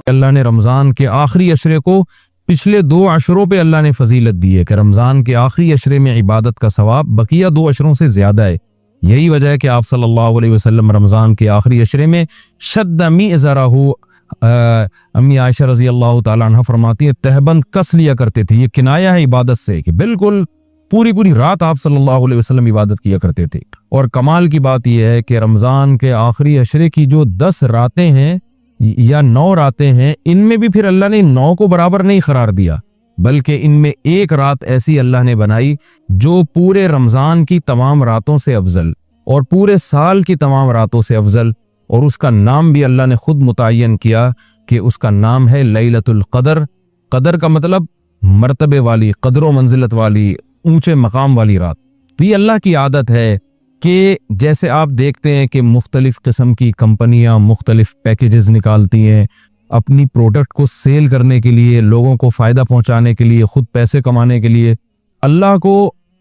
अल्लाह ने रमज़ान के आखिरी अशरे को पिछले 2 अशरों पे अल्लाह ने फजीलत दी है कि रमज़ान के आखिरी अशरे में इबादत का सवाब बकिया 2 अशरों से ज़्यादा है। यही वजह है कि आप सल्लल्लाहु अलैहि वसल्लम रमज़ान के आखिरी अशरे में शद्द मिज़रहु, अम्मी आयशा रज़ी अल्लाह ताला अन्हा फरमाती है, तहबंद कस लिया करते थे। ये किनाया है इबादत से कि बिल्कुल पूरी पूरी रात आप सल्लल्लाहु अलैहि वसल्लम इबादत किया करते थे। और कमाल की बात यह है कि रमज़ान के आखिरी अशरे की जो 10 रातें हैं या 9 रातें हैं, इनमें भी फिर अल्लाह ने 9 को बराबर नहीं करार दिया, बल्कि इनमें एक रात ऐसी अल्लाह ने बनाई जो पूरे रमज़ान की तमाम रातों से अफजल और पूरे साल की तमाम रातों से अफजल, और उसका नाम भी अल्लाह ने खुद मुतय्यन किया कि उसका नाम है लैलतुल क़द्र। क़द्र का मतलब मर्तबे वाली, क़द्र व मंजिलत वाली, ऊंचे मकाम वाली रात। तो ये अल्लाह की आदत है कि जैसे आप देखते हैं कि मुख्तलिफ किस्म की कंपनियां मुख्तलिफ पैकेजेस निकालती हैं अपनी प्रोडक्ट को सेल करने के लिए, लोगों को फ़ायदा पहुंचाने के लिए, खुद पैसे कमाने के लिए। अल्लाह को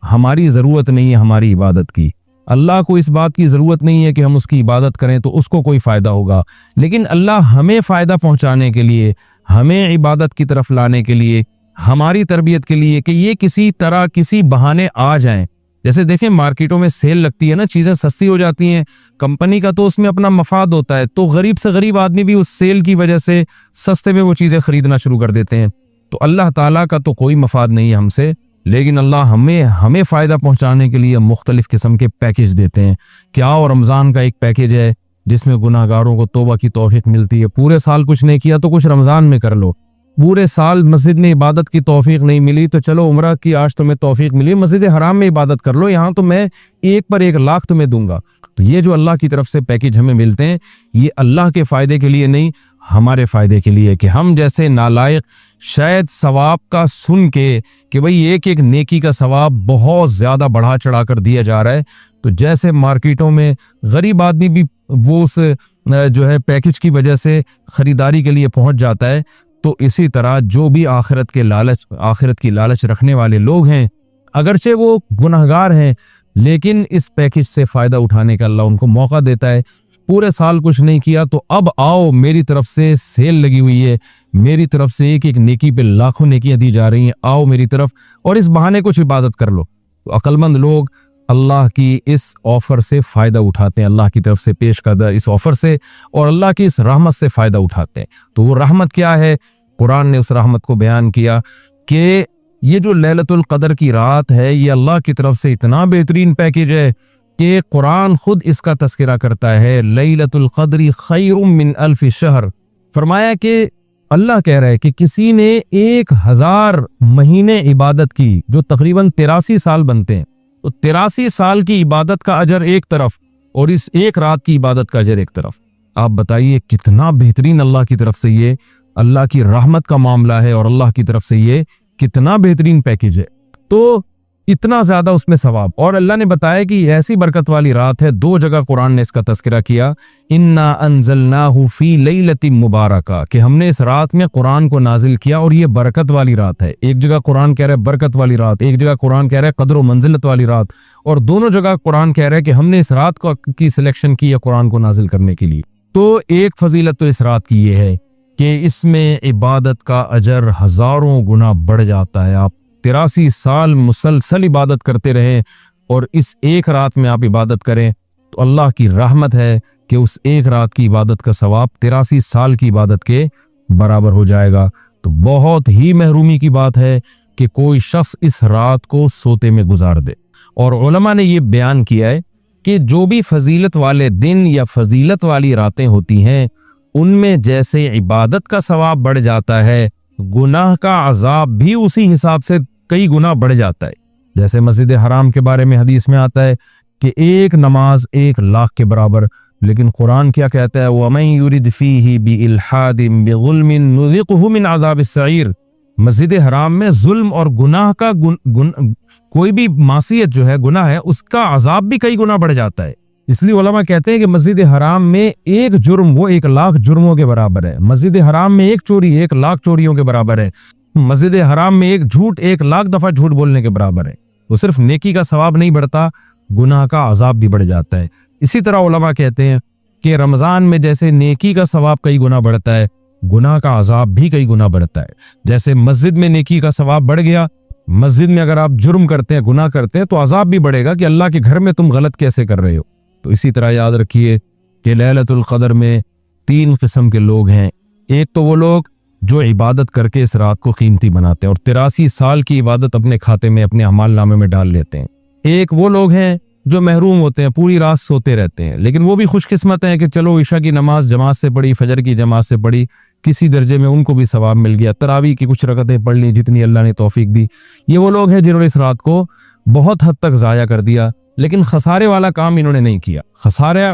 हमारी ज़रूरत नहीं है हमारी इबादत की। अल्लाह को इस बात की ज़रूरत नहीं है कि हम उसकी इबादत करें तो उसको कोई फ़ायदा होगा, लेकिन अल्लाह हमें फ़ायदा पहुंचाने के लिए, हमें इबादत की तरफ लाने के लिए, हमारी तरबियत के लिए कि ये किसी तरह किसी बहाने आ जाएं। जैसे देखें मार्केटों में सेल लगती है ना, चीज़ें सस्ती हो जाती हैं, कंपनी का तो उसमें अपना मफाद होता है, तो गरीब से गरीब आदमी भी उस सेल की वजह से सस्ते में वो चीज़ें खरीदना शुरू कर देते हैं। तो अल्लाह ताला का तो कोई मफाद नहीं है हमसे, लेकिन अल्लाह हमें फ़ायदा पहुंचाने के लिए मुख्तलिफ किस्म के पैकेज देते हैं। क्या और रमज़ान का एक पैकेज है जिसमें गुनाहगारों को तौबा की तौफीक मिलती है। पूरे साल कुछ नहीं किया तो कुछ रमज़ान में कर लो, पूरे साल मस्जिद में इबादत की तौफीक नहीं मिली तो चलो उम्रा की आज तुम्हें तौफीक मिली, मस्जिद हराम में इबादत कर लो, यहाँ तो मैं 1 पर 1 लाख तुम्हें दूंगा। तो ये जो अल्लाह की तरफ से पैकेज हमें मिलते हैं, ये अल्लाह के फ़ायदे के लिए नहीं, हमारे फ़ायदे के लिए, कि हम जैसे नालायक शायद सवाब का सुन के कि भाई एक एक नेकी का सवाब बहुत ज़्यादा बढ़ा चढ़ा कर दिया जा रहा है, तो जैसे मार्केटों में गरीब आदमी भी वो उस जो है पैकेज की वजह से ख़रीदारी के लिए पहुँच जाता है, तो इसी तरह जो भी आखिरत की लालच रखने वाले लोग हैं, अगरचे वो गुनहगार हैं, लेकिन इस पैकेज से फ़ायदा उठाने का अल्लाह उनको मौका देता है। पूरे साल कुछ नहीं किया तो अब आओ, मेरी तरफ से सेल लगी हुई है, मेरी तरफ से एक एक नेकी पे लाखों नेकियां दी जा रही हैं, आओ मेरी तरफ और इस बहाने कुछ इबादत कर लो। तो अक्लमंद लोग अल्लाह की इस ऑफर से फ़ायदा उठाते हैं, अल्लाह की तरफ से पेश करदा इस ऑफर से और अल्लाह की इस रहमत से फ़ायदा उठाते हैं। तो वो रहमत क्या है? कुरान ने उस रहमत को बयान किया कि ये जो लैलतुल क़द्र की रात है, ये अल्लाह की तरफ से इतना बेहतरीन पैकेज है कि कुरान खुद इसका तस्करा करता है, लैलतुल क़द्री खैरुम मिन अल्फ़ि शहर। फरमाया कि अल्लाह कह रहा है कि किसी ने 1000 महीने इबादत की, जो तकरीबन 83 साल बनते हैं, तो 83 साल की इबादत का अजर एक तरफ और इस एक रात की इबादत का अजर एक तरफ। आप बताइए कितना बेहतरीन अल्लाह की तरफ से ये अल्लाह की रहमत का मामला है और अल्लाह की तरफ से ये कितना बेहतरीन पैकेज है। तो इतना ज्यादा उसमें सवाब, और अल्लाह ने बताया कि ऐसी बरकत वाली रात है। 2 जगह कुरान ने इसका तस्करा किया, इन्ना अंज़लनाहु फी लैलतिन मुबारका, कि हमने इस रात में कुरान को नाजिल किया और ये बरकत वाली रात है। एक जगह कुरान कह रहा है बरकत वाली रात, एक जगह कुरान कह रहा है क़द्र व मंजिलत वाली रात, और दोनों जगह कुरान कह रहा है कि हमने इस रात को की सिलेक्शन की है कुरान को नाजिल करने के लिए। तो एक फजीलत तो इस रात की ये है कि इसमें इबादत का अजर हजारों गुना बढ़ जाता है। आप 83 साल मुसलसल इबादत करते रहें और इस एक रात में आप इबादत करें तो अल्लाह की रहमत है कि उस एक रात की इबादत का सवाब 83 साल की इबादत के बराबर हो जाएगा। तो बहुत ही महरूमी की बात है कि कोई शख्स इस रात को सोते में गुजार दे। और उलमा ने ये बयान किया है कि जो भी फजीलत वाले दिन या फजीलत वाली रातें होती हैं, उनमें जैसे इबादत का सवाब बढ़ जाता है, गुनाह का अजाब भी उसी हिसाब से कई गुना बढ़ जाता है। जैसे मस्जिद हराम के बारे में हदीस में आता है कि एक नमाज 1 लाख के बराबर, लेकिन कुरान क्या कहता है? वमन युरिद फीही बिइल्हादिन बिगुल्मिन नुज़िक़हु मिन अज़ाबिस सईर। मस्जिद हराम में जुल्म और गुनाह का कोई भी मासियत जो है, गुनाह है, उसका अजाब भी कई गुना बढ़ जाता है। इसलिए उलमा कहते हैं कि मस्जिद हराम में एक जुर्म वो 1 लाख जुर्मों के बराबर है। मस्जिद हराम में एक चोरी 1 लाख चोरियों के बराबर है। मस्जिद हराम में एक झूठ 1 लाख दफा झूठ बोलने के बराबर है। तो सिर्फ नेकी का सवाब नहीं बढ़ता, गुनाह का अजाब भी बढ़ जाता है। इसी तरह उलमा कहते हैं कि रमजान में जैसे नेकी का सवाब कई गुना बढ़ता है, गुनाह का अजाब भी कई गुना बढ़ता है। जैसे मस्जिद में नेकी का सवाब बढ़ गया, मस्जिद में अगर आप जुर्म करते हैं, गुनाह करते हैं, तो अजाब भी बढ़ेगा कि अल्लाह के घर में तुम गलत कैसे कर रहे हो। तो इसी तरह याद रखिए कि लैलतुल क़द्र में 3 किस्म के लोग हैं। एक तो वो लोग जो इबादत करके इस रात को कीमती बनाते हैं और 83 साल की इबादत अपने खाते में, अपने अमाल नामे में डाल लेते हैं। एक वो लोग हैं जो महरूम होते हैं, पूरी रात सोते रहते हैं, लेकिन वो भी खुशकिस्मत हैं कि चलो ईशा की नमाज जमात से पढ़ी, फजर की जमात से पढ़ी, किसी दर्जे में उनको भी सवाब मिल गया, तरावी की कुछ रकतें पढ़ ली जितनी अल्लाह ने तौफीक दी। ये वो लोग हैं जिन्होंने इस रात को बहुत हद तक ज़ाया कर दिया, लेकिन खसारे वाला काम इन्होंने नहीं किया। खसारे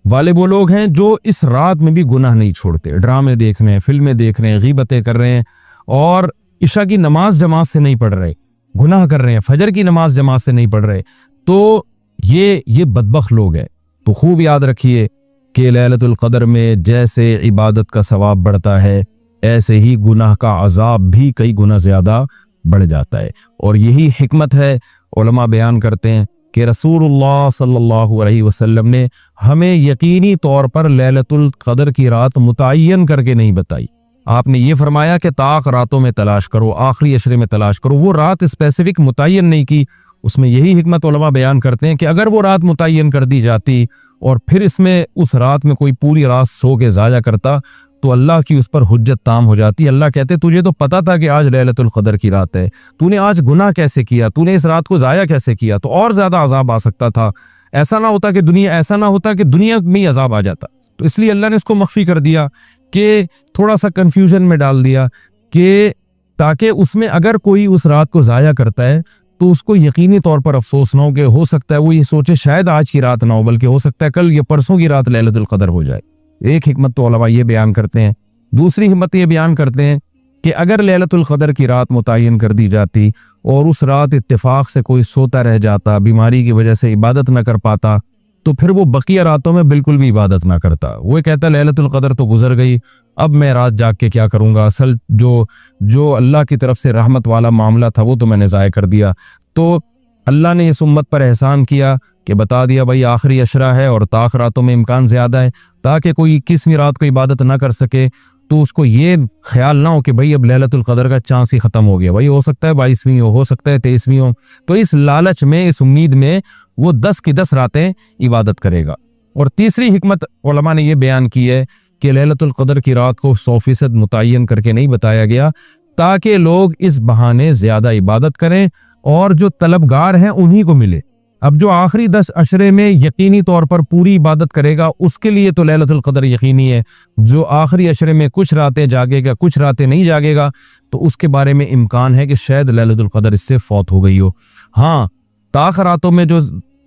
वाले वो लोग हैं जो इस रात में भी गुनाह नहीं छोड़ते, ड्रामे देख रहे हैं, फिल्में देख रहे हैं, गीबतें कर रहे हैं और ईशा की नमाज जमात से नहीं पढ़ रहे, गुनाह कर रहे हैं, फजर की नमाज जमात से नहीं पढ़ रहे। तो ये बदबख्त लोग हैं। तो खूब याद रखिए कि लैलतुल क़द्र में जैसे इबादत का सवाब बढ़ता है, ऐसे ही गुनाह का अजाब भी कई गुना ज्यादा बढ़ जाता है। और यही हिकमत है, उलमा बयान करते हैं कि रसूलुल्लाह सल्लल्लाहु अलैहि वसल्लम ने हमें यकीनी तौर पर लैलतुल क़द्र की रात मुतय्यन करके नहीं बताई। आपने ये फरमाया कि ताक रातों में तलाश करो, आखिरी अशरे में तलाश करो। वो रात स्पेसिफिक मुतय्यन नहीं की। उसमें यही हिकमत उलमा बयान करते हैं कि अगर वो रात मुतय्यन कर दी जाती और फिर इसमें उस रात में कोई पूरी रात सो के ज़ाया करता तो अल्लाह की उस पर हुज्जत ताम हो जाती। अल्लाह कहते तुझे तो पता था कि आज लैलतुल क़द्र की रात है, तूने आज गुनाह कैसे किया, तूने इस रात को ज़ाया कैसे किया, तो और ज़्यादा अजाब आ सकता था। ऐसा ना होता कि दुनिया में ही अजाब आ जाता। तो इसलिए अल्लाह ने इसको मख्फी कर दिया कि थोड़ा सा कन्फ्यूजन में डाल दिया कि ताकि उसमें अगर कोई उस रात को ज़ाया करता है तो उसको यकीनी तौर पर अफसोस ना हो कि हो सकता है वो ये सोचे शायद आज की रात ना हो, बल्कि हो सकता है कल या परसों की रात लैलतुल क़द्र हो जाए। एक हिकमत तो उलमा ये बयान करते हैं। दूसरी हिकमत ये बयान करते हैं कि अगर लैलतुल क़द्र की रात मुतय्यन कर दी जाती और उस रात इत्तेफाक से कोई सोता रह जाता, बीमारी की वजह से इबादत ना कर पाता, तो फिर वो बकिया रातों में बिल्कुल भी इबादत ना करता। वो कहता लैलतुल क़द्र तो गुजर गई, अब मैं रात जाग के क्या करूंगा, असल जो अल्लाह की तरफ से रहमत वाला मामला था वो तो मैंने ज़ाया कर दिया। तो अल्लाह ने इस उम्मत पर एहसान किया कि बता दिया भाई आखिरी अशरा है और ताक रातों में इम्कान ज़्यादा है, ताकि कोई 21वीं रात को इबादत ना कर सके तो उसको ये ख्याल ना हो कि भाई अब लैलतुल क़द्र का चांस ही ख़त्म हो गया, भाई हो सकता है 22वीं हो सकता है 23वीं हो। तो इस लालच में, इस उम्मीद में वो 10 की 10 रातें इबादत करेगा। और तीसरी हिकमत उलमा ने यह बयान की है कि लैलतुल क़द्र की रात को 100% मुतय्यन करके नहीं बताया गया ताकि लोग इस बहाने ज़्यादा इबादत करें और जो तलबगार हैं उन्हीं को मिले। अब जो आखिरी 10 अशरे में यकीनी तौर पर पूरी इबादत करेगा उसके लिए तो लैलतुल क़द्र यकीनी है। जो आखिरी अशरे में कुछ रातें जागेगा, कुछ रातें नहीं जागेगा, तो उसके बारे में इम्कान है कि शायद लैलतुल क़द्र इससे फौत हो गई हो। हाँ, ताक रातों में जो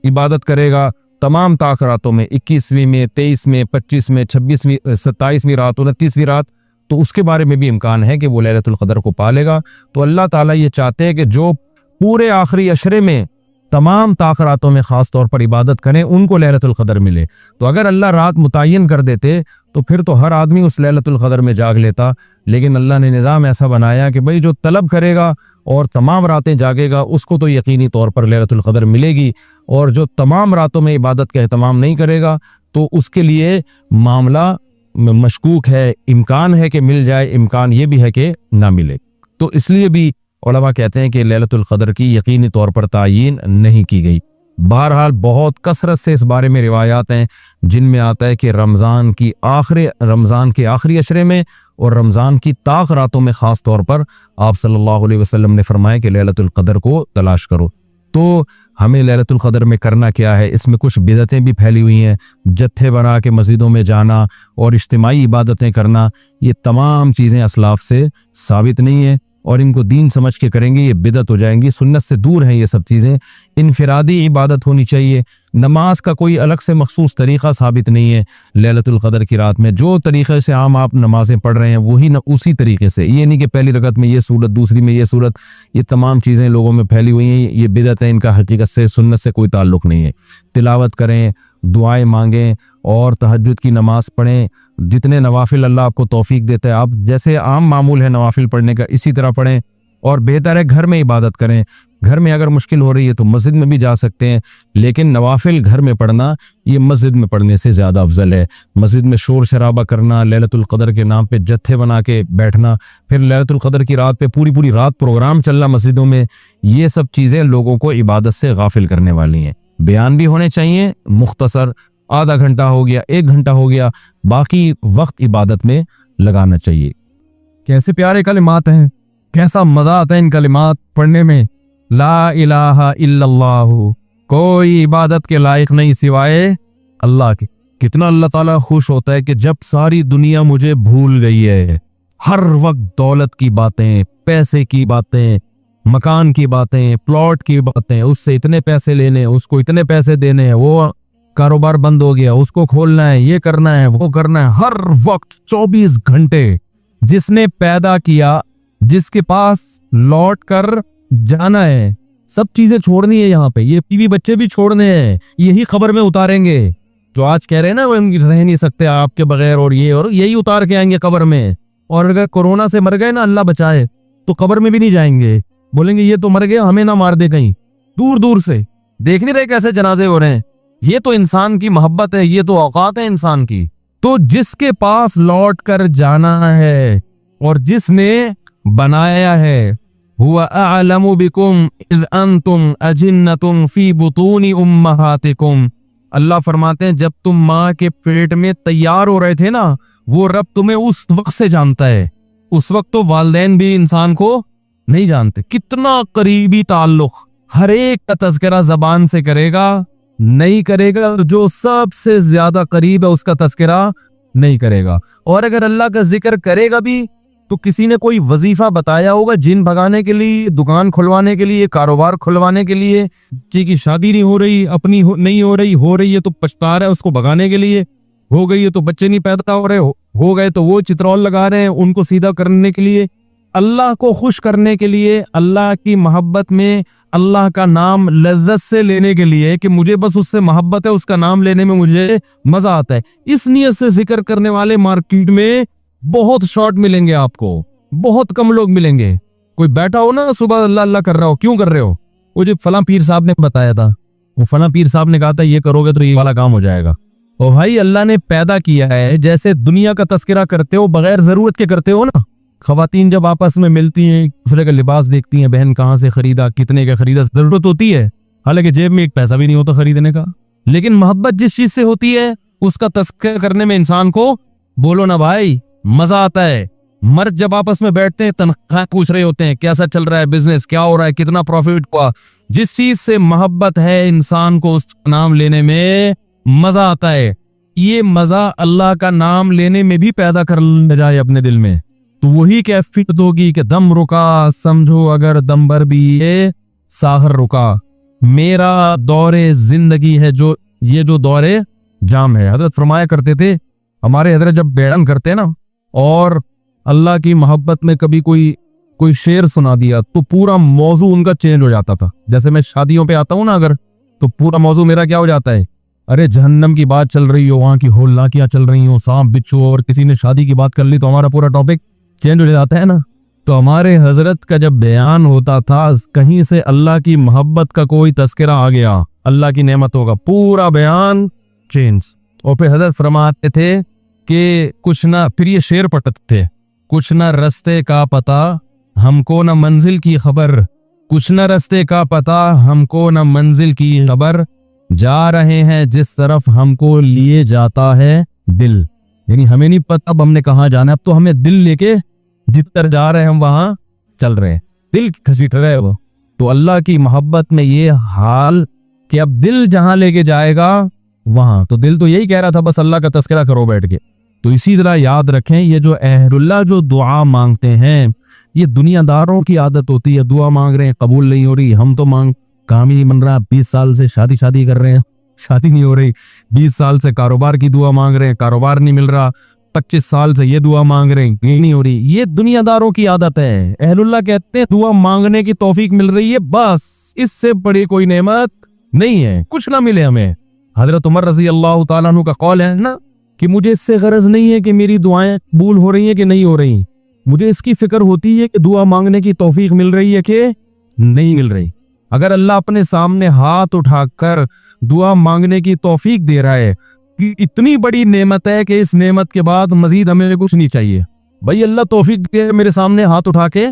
इबादत करेगा, तमाम ताक रातों में 21वीं में, 23 में, 25 में, 26वीं, 27वीं रात, 29वीं रात, तो उसके बारे में भी इम्कान है कि वो लैलतुल क़द्र को पा लेगा। तो अल्लाह ताला ये चाहते हैं कि जो पूरे आखिरी अशरे में तमाम ताक रातों में खास तौर पर इबादत करें उनको लैलतुल क़द्र मिले। तो अगर अल्लाह रात मुतय्यन कर देते तो फिर तो हर आदमी उस लैलतुल क़द्र में जाग लेता, लेकिन अल्लाह ने निज़ाम ऐसा बनाया कि भाई जो तलब करेगा और तमाम रातें जागेगा उसको तो यकीनी तौर पर लैलतुल क़द्र मिलेगी, और जो तमाम रातों में इबादत का एहतमाम नहीं करेगा तो उसके लिए मामला मशकूक है, इम्कान है कि मिल जाए, इम्कान ये भी है कि ना मिले। तो इसलिए भी उलमा कहते हैं कि लैलतुल क़द्र की यकीनी तौर पर तायीन नहीं की गई। बहरहाल बहुत कसरत से इस बारे में रिवायात हैं जिनमें आता है कि रमज़ान के आखिरी अशरे में और रमज़ान की ताक रातों में ख़ास तौर पर आप सल्लल्लाहु अलैहि वसल्लम ने फरमाया कि लैलतुल क़द्र को तलाश करो। तो हमें लैलतुल क़द्र में करना क्या है? इसमें कुछ बिदअतें भी फैली हुई हैं। जत्थे बना के मस्जिदों में जाना और इज्तिमाई इबादतें करना, ये तमाम चीज़ें असलाफ से साबित नहीं है और इनको दीन समझ के करेंगे ये बिदअत हो जाएंगी। सुन्नत से दूर हैं ये सब चीज़ें। इनफिरादी इबादत होनी चाहिए। नमाज का कोई अलग से मखसूस तरीक़ा साबित नहीं है। लैलतुल क़द्र की रात में जो तरीक़े से आम आप नमाजें पढ़ रहे हैं वही उसी तरीके से, ये नहीं कि पहली रकत में ये सूरत, दूसरी में ये सूरत, ये तमाम चीज़ें लोगों में फैली हुई हैं। ये बिदअत है, इनका हकीकत से, सुन्नत से कोई ताल्लुक़ नहीं है। तिलावत करें, दुआएं मांगें और तहज्जुद की नमाज पढ़ें। जितने नवाफिल अल्लाह आपको तौफीक देता है, आप जैसे आम मामूल है नवाफिल पढ़ने का, इसी तरह पढ़ें। और बेहतर है घर में इबादत करें, घर में अगर मुश्किल हो रही है तो मस्जिद में भी जा सकते हैं, लेकिन नवाफिल घर में पढ़ना ये मस्जिद में पढ़ने से ज़्यादा अफजल है। मस्जिद में शोर शराबा करना, लैलतुल क़द्र के नाम पे जत्थे बना के बैठना, फिर लैलतुल क़द्र की रात पे पूरी पूरी रात प्रोग्राम चलना मस्जिदों में, ये सब चीज़ें लोगों को इबादत से गाफिल करने वाली हैं। बयान भी होने चाहिए मुख्तसर, आधा घंटा हो गया, 1 घंटा हो गया, बाकी वक्त इबादत में लगाना चाहिए। कैसे प्यारे कलिमात हैं, कैसा मज़ा आता है इन कलिमात पढ़ने में। ला इलाहा इल्लल्लाहु, कोई इबादत के लायक नहीं सिवाय अल्लाह के। कितना अल्लाह ताला खुश होता है कि जब सारी दुनिया मुझे भूल गई है, हर वक्त दौलत की बातें, पैसे की बातें, मकान की बातें, प्लॉट की बातें, उससे इतने पैसे लेने, उसको इतने पैसे देने हैं, वो कारोबार बंद हो गया, उसको खोलना है, ये करना है, वो करना है, हर वक्त 24 घंटे। जिसने पैदा किया, जिसके पास लौट कर जाना है, सब चीजें छोड़नी है यहाँ पे, ये बीवी बच्चे भी छोड़ने हैं, यही खबर में उतारेंगे। जो आज कह रहे हैं ना वो रह नहीं सकते आपके बगैर, और यही उतार के आएंगे कब्र में। और अगर कोरोना से मर गए ना, अल्लाह बचाए, तो कब्र में भी नहीं जाएंगे, बोलेंगे ये तो मर गया, हमें ना मार दे कहीं। दूर दूर से देख नहीं रहे कैसे जनाजे हो रहे हैं। ये तो इंसान की मोहब्बत है, ये तो औकात है इंसान की। तो जिसके पास लौट कर जाना है और जिसने बनाया है, हुवा अअलमु बिकुम इज़ अंतुम अजिन्नतुम फी बुतूनी उम्महातिकुम, अल्लाह फरमाते हैं जब तुम माँ के पेट में तैयार हो रहे थे ना, वो रब तुम्हें उस वक्त से जानता है। उस वक्त तो वालिदैन भी इंसान को नहीं जानते। कितना करीबी ताल्लुक, हर एक का तज़किरा जबान से करेगा, नहीं करेगा तो जो सबसे ज्यादा करीब है उसका तज़किरा नहीं करेगा। और अगर अल्लाह का जिक्र करेगा भी तो किसी ने कोई वजीफा बताया होगा, जिन भगाने के लिए, दुकान खुलवाने के लिए, कारोबार खुलवाने के लिए, जी की शादी नहीं हो रही, अपनी नहीं हो रही है तो पछता रहा है उसको भगाने के लिए, हो गई है तो बच्चे नहीं पैदा हो रहे, हो गए तो वो चित्रौल लगा रहे हैं उनको सीधा करने के लिए, अल्लाह को खुश करने के लिए, अल्लाह की मोहब्बत में अल्लाह का नाम लज्जत से लेने के लिए, कि मुझे बस उससे मोहब्बत है, उसका नाम लेने में मुझे मजा आता है। इस नियत से जिक्र करने वाले मार्केट में बहुत शॉर्ट मिलेंगे आपको, बहुत कम लोग मिलेंगे। कोई बैठा हो ना सुबह अल्लाह अल्लाह कर रहा हो, क्यों कर रहे हो? वो जो फला पीर साहब ने बताया था, वो फला पीर साहब ने कहा था ये करोगे तो ये वाला काम हो जाएगा। और भाई अल्लाह ने पैदा किया है, जैसे दुनिया का तस्करा करते हो बगैर जरूरत के करते हो ना। खवातीन जब आपस में मिलती हैं, दूसरे का लिबास देखती हैं, बहन कहाँ से खरीदा, कितने का खरीदा, जरूरत होती है, हालांकि जेब में एक पैसा भी नहीं होता खरीदने का, लेकिन मोहब्बत जिस चीज से होती है उसका तस्करा करने में इंसान को, बोलो ना भाई, मजा आता है। मर्द जब आपस में बैठते हैं तनख्वाह पूछ रहे होते हैं, कैसा चल रहा है बिजनेस, क्या हो रहा है, कितना प्रॉफिट हुआ। जिस चीज से मोहब्बत है इंसान को उसका नाम लेने में मजा आता है। ये मजा अल्लाह का नाम लेने में भी पैदा कर जाए अपने दिल में, तो वही कैफियत होगी कि दम रुका समझो अगर दम भर भी ये साहर रुका। मेरा दौरे जिंदगी है जो, ये जो दौरे जाम है। हजरत फरमाया करते थे, हमारे हजरत जब बयान करते ना और अल्लाह की मोहब्बत में कभी कोई शेर सुना दिया तो पूरा मौजू उनका चेंज हो जाता था। जैसे मैं शादियों पे आता हूँ ना अगर, तो पूरा मौजू मेरा क्या हो जाता है, अरे जहन्नम की बात चल रही हो, वहां की होलनाकियां चल रही हो, सांप बिच्छू, और किसी ने शादी की बात कर ली तो हमारा पूरा टॉपिक चेंज हो जाता है ना। तो हमारे हजरत का जब बयान होता था, कहीं से अल्लाह की मोहब्बत का कोई तस्करा आ गया, अल्लाह की नेमतों का, पूरा बयान चेंज। और फिर हजरत फरमाते थे कि कुछ ना, फिर ये शेर पढ़ते थे, कुछ ना रास्ते का पता हमको न मंजिल की खबर, कुछ न रास्ते का पता हमको न मंजिल की खबर, जा रहे हैं जिस तरफ हमको लिए जाता है दिल। यानी हमें नहीं पता अब हमने कहाँ जाना है, अब तो हमें दिल लेके जिधर जा रहे हैं हम वहां चल रहे हैं, दिल घसीट रहे हैं वो। तो अल्लाह की मोहब्बत में ये हाल कि अब दिल जहां लेके जाएगा वहां, तो दिल तो यही कह रहा था बस अल्लाह का तस्करा करो बैठ के। तो इसी तरह याद रखें, ये जो अहलुल्लाह जो दुआ मांगते हैं, ये दुनियादारों की आदत होती है, दुआ मांग रहे हैं कबूल नहीं हो रही, हम तो काम ही नहीं बन रहा, 20 साल से शादी कर रहे हैं, शादी नहीं हो रही, 20 साल से कारोबार की दुआ मांग रहे हैं, कारोबार नहीं मिल रहा, 25 साल से ये दुआ मांग रहे हैं, ये नहीं हो रही। ये दुनियादारों की आदत है। अहलुल्लाह कहते हैं दुआ मांगने की तौफीक मिल रही है, बस इससे बड़ी कोई नेमत नहीं है, कुछ ना मिले हमें। हजरत उमर रजी अल्लाह तआला अन्हु का कौल है ना कि मुझे इससे गरज नहीं है कि मेरी दुआएं कबूल हो रही हैं कि नहीं हो रही, मुझे इसकी फिक्र होती है कि दुआ मांगने की तौफीक मिल रही है कि नहीं मिल रही। अगर अल्लाह अपने सामने हाथ उठाकर दुआ मांगने की तौफीक दे रहा है कि इतनी बड़ी नेमत है कि इस नेमत के बाद मजीद हमें कुछ नहीं चाहिए, भाई अल्लाह तौफीक दे मेरे सामने हाथ उठा के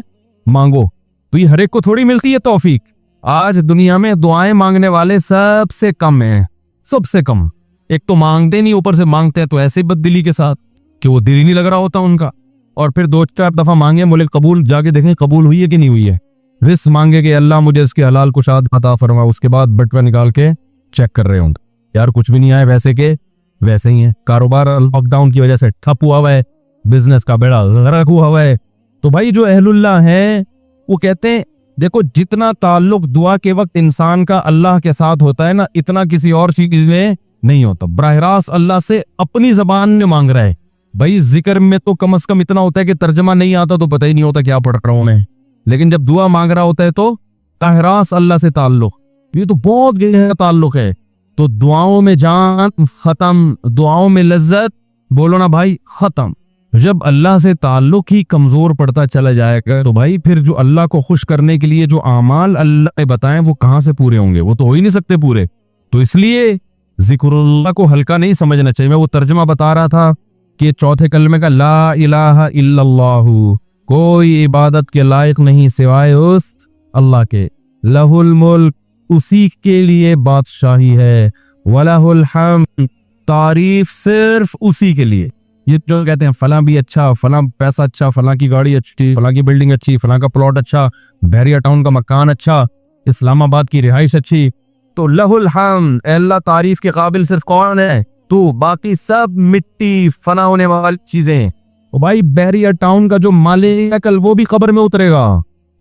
मांगो, तो ये हर एक को थोड़ी मिलती है तौफीक। आज दुनिया में दुआएं मांगने वाले सबसे कम हैं, सबसे कम। एक तो मांगते नहीं, ऊपर से मांगते हैं तो ऐसे बददिली के साथ कि वो दिल ही नहीं लग रहा होता उनका, और फिर 2-4 दफा मांगे बोले कबूल, जाके देखें कबूल हुई है कि नहीं हुई है। रिस्क मांगे कि अल्लाह मुझे इसके हलाल कुशाद अता फरमा, उसके बाद बटवा निकाल के चेक कर रहे हों, यार कुछ भी नहीं आए, वैसे के वैसे ही है। कारोबार लॉकडाउन की वजह से ठप हुआ है, बिजनेस का बेड़ा गर्क हुआ है। तो भाई जो अहलुल्लाह है वो कहते हैं देखो जितना ताल्लुक दुआ के वक्त इंसान का अल्लाह के साथ होता है ना, इतना किसी और चीज में नहीं होता। बराह रास्त अल्लाह से अपनी जबान में मांग रहा है। भाई जिक्र में तो कम से कम इतना होता है कि तर्जमा नहीं आता तो पता ही नहीं होता क्या पढ़ रहा हूं मैं, लेकिन जब दुआ मांग रहा होता है तो बराह रास्त अल्लाह से ताल्लुक, ये तो बहुत गहरा ताल्लुक है। तो दुआओं में जान खत्म, दुआओं में लज्जत बोलो ना भाई खत्म। जब अल्लाह से ताल्लुक ही कमजोर पड़ता चला जाएगा तो भाई फिर जो अल्लाह को खुश करने के लिए जो आमाल अल्लाह ने बताए वो कहां से पूरे होंगे, वो तो हो ही नहीं सकते पूरे। तो इसलिए जिक्रुल्लाह को हल्का नहीं समझना चाहिए। मैं वो तर्जमा बता रहा था कि चौथे कलमे का ला इलाहा इल्लल्लाहु, कोई इबादत के लायक नहीं सिवाय उस अल्लाह के, लहुल मुल्क, उसी के लिए बादशाही है, वलहुल हम्द, तारीफ सिर्फ उसी के लिए। ये जो कहते हैं फला भी अच्छा, फला पैसा अच्छा, फला की गाड़ी अच्छी, फला की बिल्डिंग अच्छी, फला का प्लॉट अच्छा, बहरिया टाउन का मकान अच्छा, इस्लामाबाद की रिहाइश अच्छी, तो लहुल हम्द, अल्लाह तारीफ के काबिल सिर्फ कौन है? तो बाकी सब मिट्टी फना होने वाली चीजें। तो भाई बहरिया टाउन का जो मालिक है कल वो भी कब्र में उतरेगा।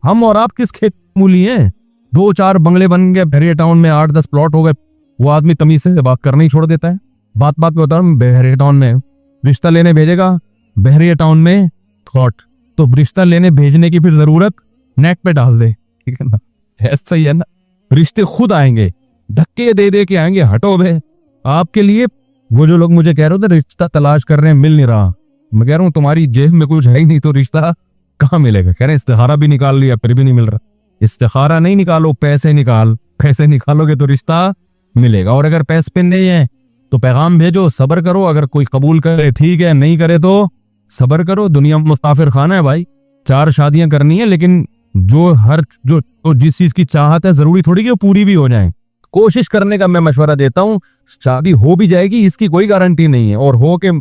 हम और आप किस खेत मूली हैं? 2-4 बंगले बन गए बहरिया टाउन में, 8-10 प्लॉट हो गए, वो आदमी तमीज से बात करना ही छोड़ देता है। बात बात पे बता रहा हूं, बहरिया टाउन में रिश्ता लेने भेजेगा, बहरिया टाउन में थॉट, तो रिश्ता लेने भेजने की फिर जरूरत नेट पे डाल दे, ठीक है ना? ऐसा ही है ना, रिश्ते खुद आएंगे, धक्के दे दे के आएंगे, हटो बे। आपके लिए वो जो लोग मुझे कह रहे थे रिश्ता तलाश कर रहे हैं मिल नहीं रहा, मैं कह रहा हूं तुम्हारी जेब में कुछ है ही नहीं तो रिश्ता कहां मिलेगा? कह रहे हैं इस्तिखारा भी निकाल लिया फिर भी नहीं मिल रहा। इस्तिखारा नहीं निकालो, पैसे निकाल, पैसे निकालोगे तो रिश्ता मिलेगा। और अगर पैसे पे नहीं है तो पैगाम भेजो, सब्र करो, अगर कोई कबूल करे ठीक है, नहीं करे तो सब्र करो। दुनिया मुसाफिर खाना है भाई, 4 शादियां करनी है, लेकिन जो जिस चीज की चाहत है जरूरी थोड़ी कि वो पूरी भी हो जाए। कोशिश करने का मैं मशवरा देता हूँ, शादी हो भी जाएगी इसकी कोई गारंटी नहीं है, और हो के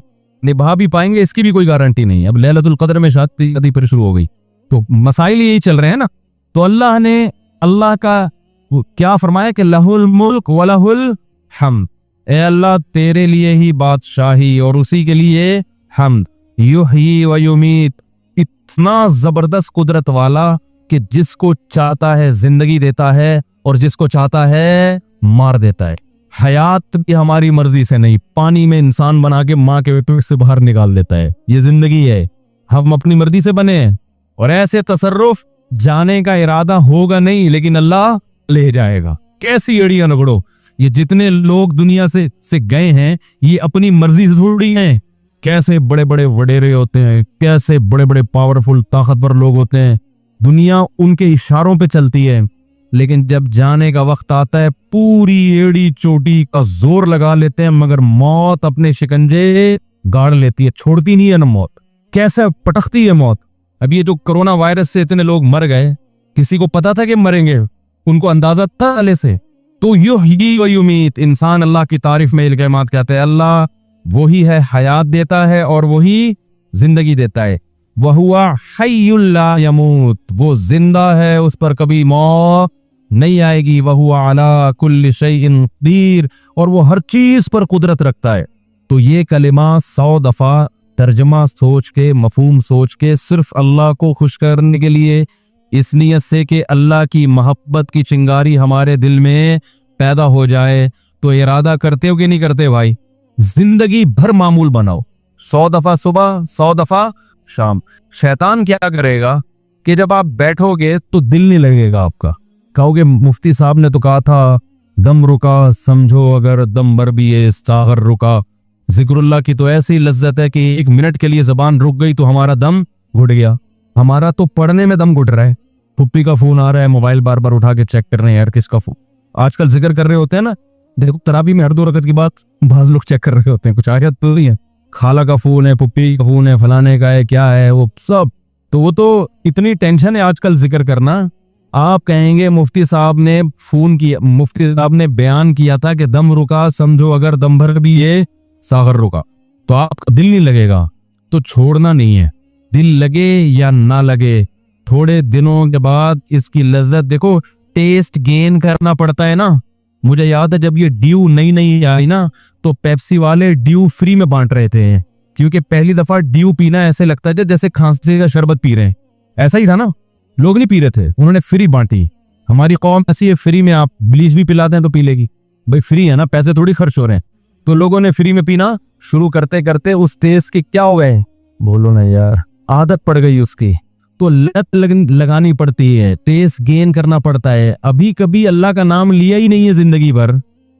निभा भी पाएंगे इसकी भी कोई गारंटी नहीं है। अब लैलतुल कद्र में शादी फिर शुरू हो गई, तो मसाइल यही चल रहे हैं ना। तो अल्लाह का क्या फरमाया कि लहुल मुल्क वलहुल हम्द, ए अल्लाह तेरे लिए ही बादशाही और उसी के लिए हम्द, युही व युमीत, इतना जबरदस्त कुदरत वाला कि जिसको चाहता है जिंदगी देता है और जिसको चाहता है मार देता है। हयात भी हमारी मर्जी से नहीं, पानी में इंसान बना के माँ के पेट से बाहर निकाल देता है। ये जिंदगी है, हम अपनी मर्जी से बने हैं, और ऐसे तसर्रुफ जाने का इरादा होगा नहीं लेकिन अल्लाह ले जाएगा। कैसी एड़ियां रगड़ो, ये जितने लोग दुनिया से गए हैं ये अपनी मर्जी से थोड़ी हैं। कैसे बड़े बड़े वडेरे होते हैं, कैसे बड़े बड़े पावरफुल ताकतवर लोग होते हैं, दुनिया उनके इशारों पे चलती है, लेकिन जब जाने का वक्त आता है पूरी एड़ी चोटी का जोर लगा लेते हैं, मगर मौत अपने शिकंजे गाड़ लेती है, छोड़ती नहीं है ना मौत। कैसे पटकती है मौत। अब ये जो कोरोना वायरस से इतने लोग मर गए, किसी को पता था कि मरेंगे? उनको अंदाजा था पहले से। तो युही व युमीत, इंसान अल्लाह की तारीफ में इल्कामात कहते हैं, अल्लाह वही है हयात देता है और वही जिंदगी देता है। वहुवा हय्युल ला यमूत, वो जिंदा है, उस पर कभी मौत नहीं आएगी। वहुवा अला कुल्लि शैइन कदीर, और वो हर चीज पर कुदरत रखता है। तो ये कलिमा 100 दफा तर्जमा सोच के, मफहूम सोच के, सिर्फ अल्लाह को खुश करने के लिए, इस नियत से कि अल्लाह की मोहब्बत की चिंगारी हमारे दिल में पैदा हो जाए, तो इरादा करते हो कि नहीं करते भाई? जिंदगी भर मामूल बनाओ, 100 दफा सुबह, 100 दफा शाम। शैतान क्या करेगा कि जब आप बैठोगे तो दिल नहीं लगेगा आपका, कहोगे मुफ्ती साहब ने तो कहा था दम रुका, समझो अगर दम भर भी है सागर रुका। जिक्रुल्लाह की तो ऐसी लज्जत है कि 1 मिनट के लिए जबान रुक गई तो हमारा दम घुट गया। हमारा तो पढ़ने में दम घुट रहा है, फुप्पी का फोन आ रहा है, मोबाइल बार बार उठा के चेक कर रहे हैं, यार किसका फोन। आजकल जिक्र कर रहे होते हैं ना, देखो तराबी में हर 2 रकत की बात बाज लोग चेक कर रहे होते हैं, कुछ आयत तो नहीं है, खाला का फोन है, पुप्पी का फोन है, फलाने का है, क्या है वो सब। तो वो तो इतनी टेंशन है आजकल जिक्र करना। आप कहेंगे मुफ्ती साहब ने फोन किया, मुफ्ती साहब ने बयान किया था कि दम रुका समझो, अगर दम भर भी ये सागर रुका तो आपका दिल नहीं लगेगा। तो छोड़ना नहीं है, दिल लगे या ना लगे, थोड़े दिनों के बाद इसकी लज्जत देखो, टेस्ट गेन करना पड़ता है ना। मुझे याद है जब ये ड्यू नई नई आई ना, तो पेप्सी वाले ड्यू फ्री में बांट रहे थे, क्योंकि पहली दफा ड्यू पीना ऐसे लगता है जैसे खांसी का शरबत पी रहे हैं। ऐसा ही था ना, लोग नहीं पी रहे थे, उन्होंने फ्री बांटी। हमारी कौम ऐसी है, फ्री में आप ब्लीच भी पिलाते हैं तो पी लेगी, भाई फ्री है ना, पैसे थोड़ी खर्च हो रहे हैं। तो लोगों ने फ्री में पीना शुरू करते करते उस टेस्ट की क्या हो गए, बोलो ना यार, आदत पड़ गई उसकी। तो लत लगानी पड़ती है, टेस्ट गेन करना पड़ता है। अभी कभी अल्लाह का नाम लिया ही नहीं है जिंदगी भर,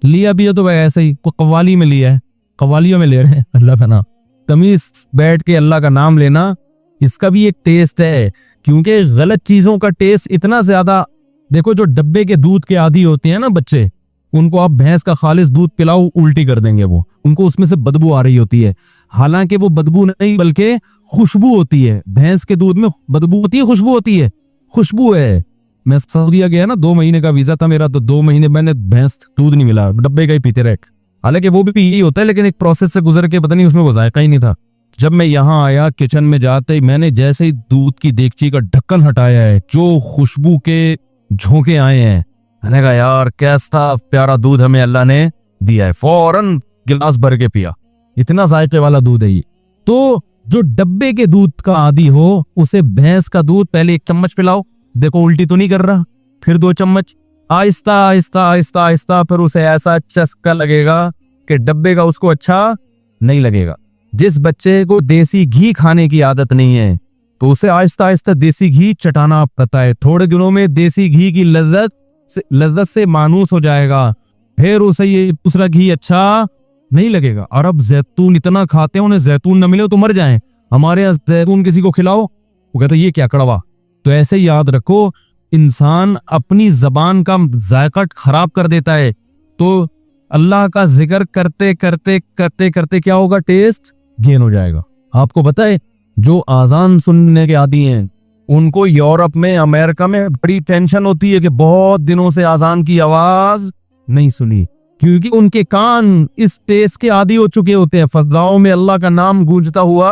लिया भी है तो ऐसे ही कव्वाली में लिया है, कव्वालियों में ले रहे हैं अल्लाह का नाम। तमीज बैठ के अल्लाह का नाम लेना, इसका भी एक टेस्ट है, क्योंकि गलत चीजों का टेस्ट इतना ज्यादा। देखो जो डब्बे के दूध के आदी होते हैं ना बच्चे, उनको आप भैंस का खालिस दूध पिलाओ, उल्टी कर देंगे वो, उनको उसमें से बदबू आ रही होती है। हालांकि वो बदबू नहीं बल्कि खुशबू होती है, भैंस के दूध में बदबू होती है, खुशबू होती है, खुशबू है। मैं सऊदीया गया ना, 2 महीने का वीजा था मेरा, तो 2 महीने मैंने भैंस दूध नहीं मिला, डब्बे का ही पीते रहे। हालांकि वो भी यही होता है, लेकिन एक प्रोसेस से गुजर के पता नहीं उसमें वो जायका ही नहीं था। जब मैं यहाँ आया, किचन में जाते ही मैंने जैसे ही दूध की देगची का ढक्कन हटाया है, जो खुशबू के झोंके आए हैं, मैंने कहा यार कैसा प्यारा दूध हमें अल्लाह ने दिया है। फौरन गिलास भर के पिया, इतना जायके वाला दूध है ये। तो जो डब्बे के दूध का आदी हो, उसे भैंस का दूध पहले 1 चम्मच पिलाओ, देखो उल्टी तो नहीं कर रहा, फिर 2 चम्मच, आहिस्ता आहिस्ता आहिस्ता आहिस्ता, फिर उसे ऐसा चस्का लगेगा कि डब्बे का उसको अच्छा नहीं लगेगा। जिस बच्चे को देसी घी खाने की आदत नहीं है, तो उसे आहिस्ता आहिस्ता देसी घी चटाना पड़ता है। थोड़े दिनों में देसी घी की लज्जत से मानूस हो जाएगा, फिर उसे ये दूसरा घी अच्छा नहीं लगेगा। और अब जैतून इतना खाते हैं, उन्हें जैतून न मिले तो मर जाएं। हमारे यहाँ जैतून किसी को खिलाओ, वो कहते ये क्या कड़वा। तो ऐसे याद रखो, इंसान अपनी जबान का जायका खराब कर देता है, तो अल्लाह का जिक्र करते करते करते करते क्या होगा, टेस्ट गेन हो जाएगा। आपको पता है जो आजान सुनने के आदी हैं, उनको यूरोप में, अमेरिका में बड़ी टेंशन होती है कि बहुत दिनों से आजान की आवाज नहीं सुनी, क्योंकि उनके कान इस टेस्ट के आदी हो चुके होते हैं। फजाओं में अल्लाह का नाम गूंजता हुआ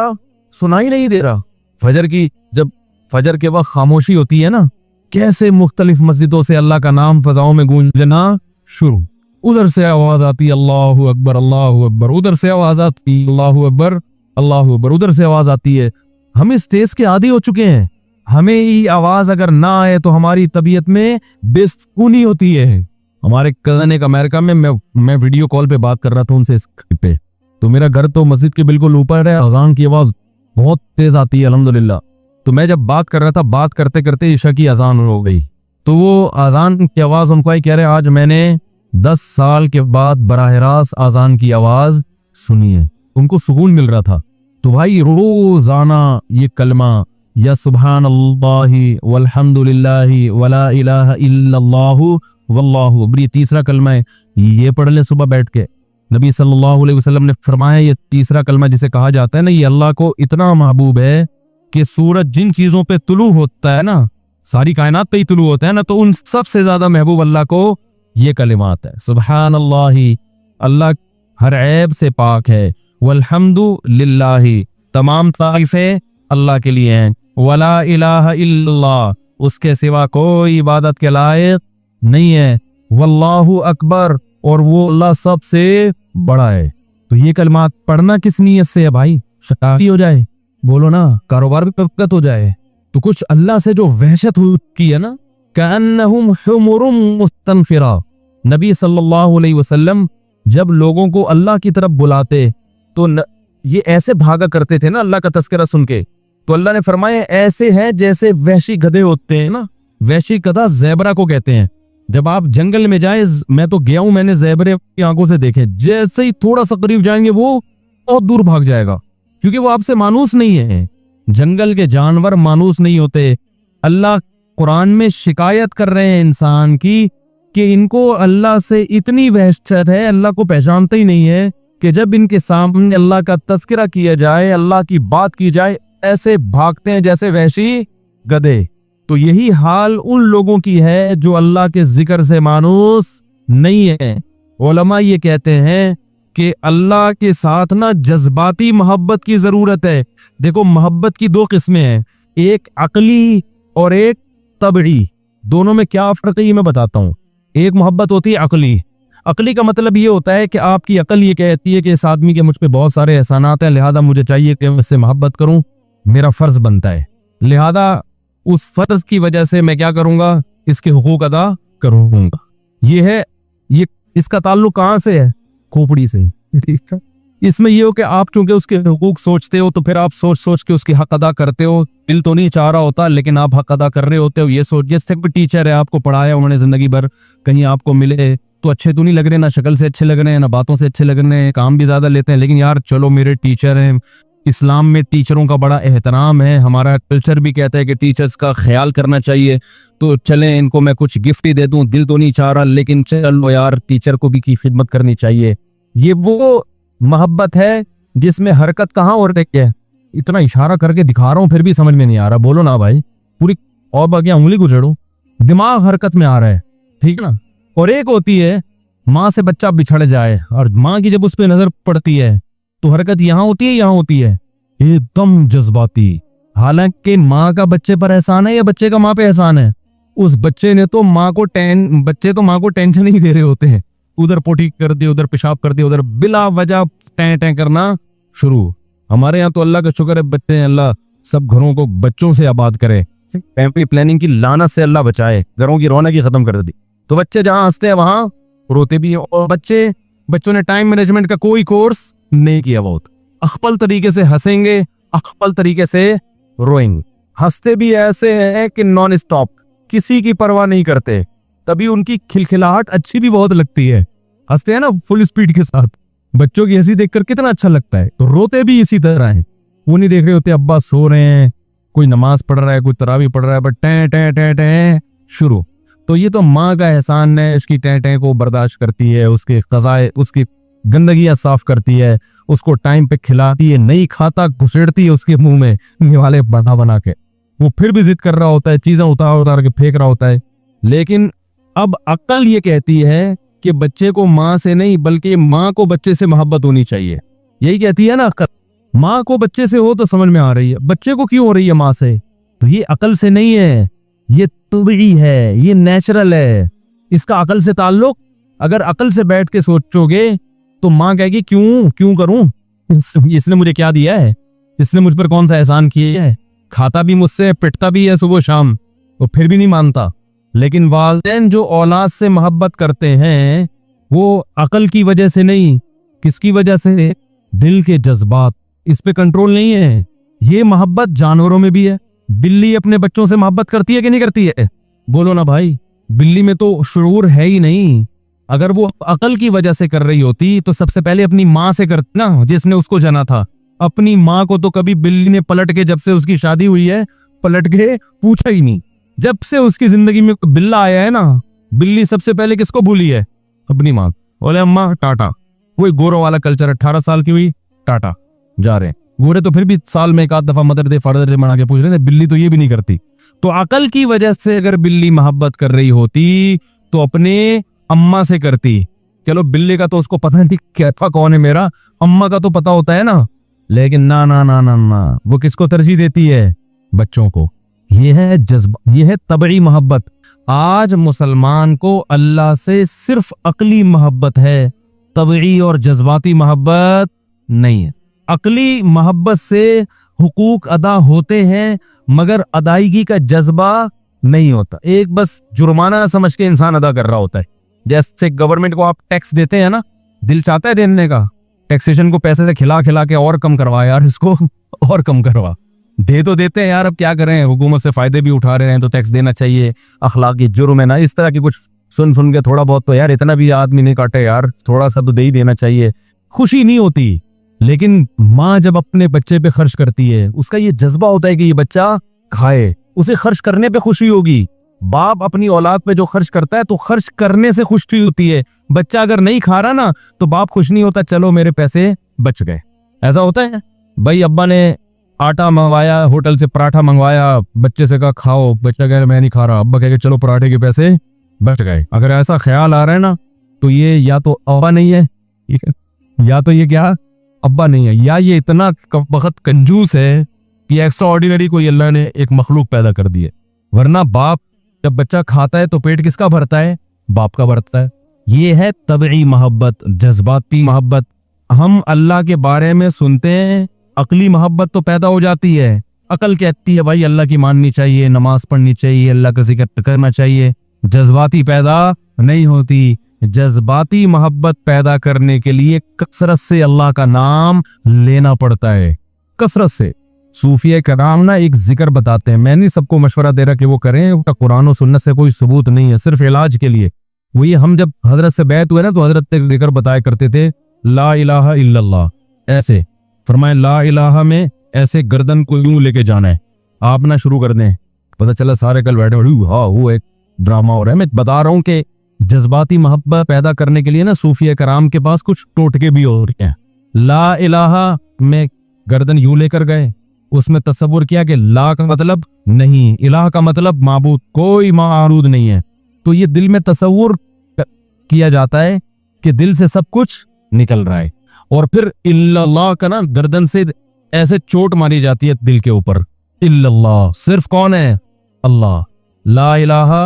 सुनाई नहीं दे रहा। जब फजर के वक्त खामोशी होती है ना, कैसे मुख्तलिफ मस्जिदों से अल्लाह का नाम फजाओं में गूंजना शुरू, उधर से आवाज आती अल्लाहु अकबर अल्लाहु अकबर, उधर से आवाज आती अल्लाहु अकबर अल्लाहु अकबर, उधर से आवाज आती है। हम इस टेस्ट के आदी हो चुके हैं, हमें ये आवाज अगर ना आए तो हमारी तबीयत में बेसुकूनी होती है। हमारे कजन एक अमेरिका में, मैं वीडियो कॉल पे बात कर रहा था उनसे पे, तो मेरा घर तो मस्जिद के बिल्कुल ऊपर है, अजान की आवाज बहुत तेज आती है अल्हम्दुलिल्लाह। तो मैं जब बात कर रहा था, बात करते करते ईशा की अजान हो गई, तो वो अजान की आवाज उनको आई, कह रहे आज मैंने 10 साल के बाद बराह रास्त अजान की आवाज सुनी है। उनको सुकून मिल रहा था। तो भाई रोजाना ये कलमा, या सुभान अल्लाहि वल्हम्दुलिल्लाहि वला इलाहा इल्लल्लाहु वल्लाहु अकबर, ये तीसरा कलमा है, ये पढ़ ले सुबह बैठ के। नबी सल्लल्लाहु अलैहि वसल्लम ने फरमाया ये तीसरा कलमा जिसे कहा जाता है ना, ये अल्लाह को इतना महबूब है कि सूरज जिन चीजों पे तुलू होता है ना, सारी कायनात पे ही तुलू होता है ना, तो उन सबसे ज्यादा महबूब अल्लाह को ये कलिमात है। सुभान अल्लाहि, अल्लाह हर ऐब से पाक है, वल्हम्दु लिल्लाहि, तमाम तारीफें अल्लाह के लिए हैं, वला इलाहा इल्लल्लाह, उसके सिवा कोई इबादत के लायक नहीं है, वल्लाहु अकबर, और वो अल्लाह सबसे बड़ा है। तो ये कलमात पढ़ना किस नीयत से है भाई, शताबी हो जाए, बोलो ना, कारोबार भी बरकत हो जाए। तो कुछ अल्लाह से जो वहशत की है ना, कअन्नहुम हुमुरुम मुस्तनफिरा, नबी सल्लल्लाहु अलैहि वसल्लम जब लोगों को अल्लाह की तरफ बुलाते तो ये ऐसे भागा करते थे ना अल्लाह का तस्करा सुन के। तो अल्लाह ने फरमाया ऐसे हैं जैसे वहशी गधे होते हैं ना, वहशी गधा ज़ेबरा को कहते हैं। जब आप जंगल में जाए, मैं तो गया हूं, मैंने ज़ेबरे की आंखों से देखे, जैसे ही थोड़ा सा करीब जाएंगे वो बहुत दूर भाग जाएगा, क्योंकि वो आपसे मानूस नहीं है। जंगल के जानवर मानूस नहीं होते। अल्लाह कुरान में शिकायत कर रहे हैं इंसान की कि इनको अल्लाह से इतनी वहशत है, अल्लाह को पहचानते ही नहीं है कि जब इनके सामने अल्लाह का तज़किरा किया जाए, अल्लाह की बात की जाए, ऐसे भागते हैं जैसे वहशी गधे। तो यही हाल उन लोगों की है जो अल्लाह के जिक्र से मानूस नहीं है। उलमा ये कहते हैं कि अल्लाह के साथ ना जज्बाती मोहब्बत की जरूरत है। देखो, मोहब्बत की दो किस्में हैं, एक अकली और एक तबई। दोनों में क्या फर्क है ये मैं बताता हूँ। एक मोहब्बत होती है अकली। अकली का मतलब ये होता है कि आपकी अकल ये कहती है कि इस आदमी के मुझ पे बहुत सारे एहसानात हैं, लिहाजा मुझे चाहिए कि मैं इससे मोहब्बत करूं, मेरा फर्ज बनता है, लिहाजा उस फर्ज की वजह से मैं क्या करूंगा, इसके हुकूक अदा करूंगा। ये है, ये इसका ताल्लुक कहां से है? खोपड़ी से। ठीक है, इसमें ये हो कि आप चूंकि उसके हुकूक सोचते हो तो फिर आप सोच सोच के उसकी हक अदा करते हो। दिल तो नहीं चाह रहा होता लेकिन आप हक अदा कर रहे होते हो। ये सोच, जैसे कोई टीचर है, आपको पढ़ाया उन्होंने जिंदगी भर, कहीं आपको मिले तो अच्छे तो नहीं लग रहे, ना शक्ल से अच्छे लग रहे हैं, ना बातों से अच्छे लग रहे हैं, काम भी ज्यादा लेते हैं, लेकिन यार चलो मेरे टीचर हैं। इस्लाम में टीचरों का बड़ा एहतराम है, हमारा कल्चर भी कहता है कि टीचर्स का ख्याल करना चाहिए, तो चलें इनको मैं कुछ गिफ्ट ही दे दूं। दिल तो नहीं चाह रहा लेकिन चलो यार टीचर को भी की खिदमत करनी चाहिए। ये वो मोहब्बत है जिसमें हरकत कहाँ हो रही है, इतना इशारा करके दिखा रहा हूं फिर भी समझ में नहीं आ रहा, बोलो ना भाई पूरी, और बाकी उंगली को छेड़ो, दिमाग हरकत में आ रहा है, ठीक है ना। और एक होती है माँ से बच्चा बिछड़ जाए और माँ की जब उस पर नजर पड़ती है तो हरकत यहाँ होती है, यहाँ होती है एकदम जज्बाती। हालांकि माँ का बच्चे पर एहसान है या बच्चे का माँ पे एहसान है, उस बच्चे ने तो बच्चे तो माँ को टेंशन ही दे रहे होते हैं, उधर पोटी कर दी, उधर पेशाब कर दिया, उधर बिला वजह टैं टैं करना शुरू। हमारे यहाँ तो अल्लाह का शुक्र है बच्चे हैं, अल्लाह सब घरों को बच्चों से आबाद करे, फैमिली प्लानिंग की लानत से अल्लाह बचाए, घरों की रौनक ही खत्म कर दी। तो बच्चे जहां हंसते हैं वहां रोते भी हैं, और बच्चों ने टाइम मैनेजमेंट का कोई कोर्स नहीं किया। बहुत अखपल तरीके से हंसेंगे, अखपल तरीके से रोएंगे। हंसते भी ऐसे हैं कि नॉन स्टॉप, किसी की परवाह नहीं करते, तभी उनकी खिलखिलाहट अच्छी भी बहुत लगती है। हंसते हैं ना फुल स्पीड के साथ, बच्चों की हंसी देखकर कितना अच्छा लगता है। तो रोते भी इसी तरह हैं, वो नहीं देख रहे होते अब्बा सो रहे हैं, कोई नमाज पढ़ रहा है, कोई तरावी पढ़ रहा है, but time time time time शुरू। तो ये तो माँ का एहसान है, इसकी टैं टैं को बर्दाश्त करती है, उसके कज़ाए, उसकी गंदगियां साफ करती है, उसको टाइम पे खिलाती है, नहीं खाता घुसेड़ती है उसके मुंह में निवाले बना बना के। वो फिर भी जिद कर रहा होता है, चीजें उतार उतार के फेंक रहा होता है। लेकिन अब अक्ल ये कहती है कि बच्चे को माँ से नहीं बल्कि माँ को बच्चे से मोहब्बत होनी चाहिए। यही कहती है ना अक्ल, माँ को बच्चे से हो तो समझ में आ रही है, बच्चे को क्यों हो रही है माँ से? तो ये अकल से नहीं है, ये तबई है, ये नेचुरल है, इसका अकल से ताल्लुक। अगर अकल से बैठ के सोचोगे तो माँ कहेगी क्यों क्यों करूं, इसने मुझे क्या दिया है, इसने मुझ पर कौन सा एहसान किया है, खाता भी मुझसे, पिटता भी है सुबह शाम, वो फिर भी नहीं मानता। लेकिन वालिदैन जो औलाद से मोहब्बत करते हैं वो अकल की वजह से नहीं, किसकी वजह से? दिल के जज्बात, इस पे कंट्रोल नहीं है। ये मोहब्बत जानवरों में भी है। बिल्ली अपने बच्चों से मोहब्बत करती है कि नहीं करती है? बोलो ना भाई, बिल्ली में तो शुरूर है ही नहीं। अगर वो अकल की वजह से कर रही होती तो सबसे पहले अपनी माँ से करती ना, जिसने उसको जना था। अपनी माँ को तो कभी बिल्ली ने पलट के, जब से उसकी शादी हुई है, पलट के पूछा ही नहीं। जब से उसकी जिंदगी में बिल्ला आया है ना, बिल्ली सबसे पहले किसको भूली है? अपनी माँ। बोले अम्मा टाटा। वही गोरों वाला कल्चर, 18 साल की हुई टाटा, जा रहे हैं। गोरे तो फिर भी साल में एक आध दफा मदर डे फादर डे मना के पूछ रहे थे, बिल्ली तो ये भी नहीं करती। तो अकल की वजह से अगर बिल्ली मोहब्बत कर रही होती तो अपने अम्मा से करती। चलो बिल्ली का तो उसको पता नहीं कैफा कौन है मेरा, अम्मा का तो पता होता है ना। लेकिन ना ना ना ना ना, वो किसको तरजीह देती है? बच्चों को। ये है जज्बा, ये है तबई मोहब्बत। आज मुसलमान को अल्लाह से सिर्फ अकली मोहब्बत है, तबई और जज्बाती मोहब्बत नहीं है। अकली मोहब्बत से हुकूक अदा होते हैं मगर अदायगी का जज्बा नहीं होता। एक बस जुर्माना समझ के इंसान अदा कर रहा होता है। जैसे गवर्नमेंट को आप टैक्स देते हैं ना, दिल चाहता है देने का, टैक्सेशन को पैसे से खिला खिला के और कम करवा यार, इसको और कम करवा। दे तो देते हैं यार, अब क्या करें, हुकूमत से फायदे भी उठा रहे हैं तो टैक्स देना चाहिए, अखलाकी जुर्म है ना। इस तरह की कुछ सुन सुन के थोड़ा बहुत तो यार, इतना भी आदमी नहीं काटे यार, थोड़ा सा तो दे ही देना चाहिए। खुशी नहीं होती। लेकिन माँ जब अपने बच्चे पे खर्च करती है, उसका ये जज्बा होता है कि ये बच्चा खाए, उसे खर्च करने पे खुशी होगी। बाप अपनी औलाद पे जो खर्च करता है तो खर्च करने से खुशी होती है। बच्चा अगर नहीं खा रहा ना तो बाप खुश नहीं होता, चलो मेरे पैसे बच गए। ऐसा होता है भाई, अब्बा ने आटा मंगवाया, होटल से पराठा मंगवाया, बच्चे से कहा खाओ, बच्चा कह मैं नहीं खा रहा, अब्बा कह चलो पराठे के पैसे बच गए। अगर ऐसा ख्याल आ रहा है ना तो ये या तो अब्बा नहीं है, ठीक है, या तो ये क्या अब्बा नहीं है, या ये इतना वक्त कंजूस है कि एक्स्ट्रा ऑर्डिनरी कोई अल्लाह ने एक मखलूक पैदा कर दी है। वरना बाप जब बच्चा खाता है तो पेट किसका भरता है? बाप का भरता है। ये है तबई मोहब्बत, जज्बाती मोहब्बत। हम अल्लाह के बारे में सुनते हैं, अकली मोहब्बत तो पैदा हो जाती है। अकल कहती है भाई अल्लाह की माननी चाहिए, नमाज पढ़नी चाहिए, अल्लाह का जिक्र करना चाहिए। जज्बाती पैदा नहीं होती। जज्बाती मोहब्बत पैदा करने के लिए कसरत से अल्लाह का नाम लेना पड़ता है, कसरत से। सूफिया कराम ना एक जिक्र बताते हैं, मैं नहीं सबको मशवरा दे रहा कि वो करें, उसका कुरान और सुन्नत से कोई सबूत नहीं है, सिर्फ इलाज के लिए। वो ये, हम जब हजरत से बैत हुए ना तो हजरत एक जिक्र बताया करते थे, ला इलाहा इल्लल्लाह, ऐसे फरमाए ला इलाहा में ऐसे गर्दन को यूं लेके जाना है, आप ना शुरू कर दें। पता चला सारे कल बैठे हाँ वो एक ड्रामा हो रहा है। मैं बता रहा हूँ कि जज्बाती मोहब्बत पैदा करने के लिए ना सूफिया कराम के पास कुछ टोटके भी हो रहे हैं। ला इलाहा में गर्दन यूं लेकर गए, उसमें तस्वुर किया कि ला का मतलब नहीं, इलाह का मतलब माबूद, कोई माबूद नहीं है। तो ये दिल में तस्वुर किया जाता है कि दिल से सब कुछ निकल रहा है, और फिर इल्लल्लाह का ना गर्दन से ऐसे चोट मारी जाती है दिल के ऊपर। इल्लल्लाह सिर्फ कौन है? अल्लाह। ला इलाहा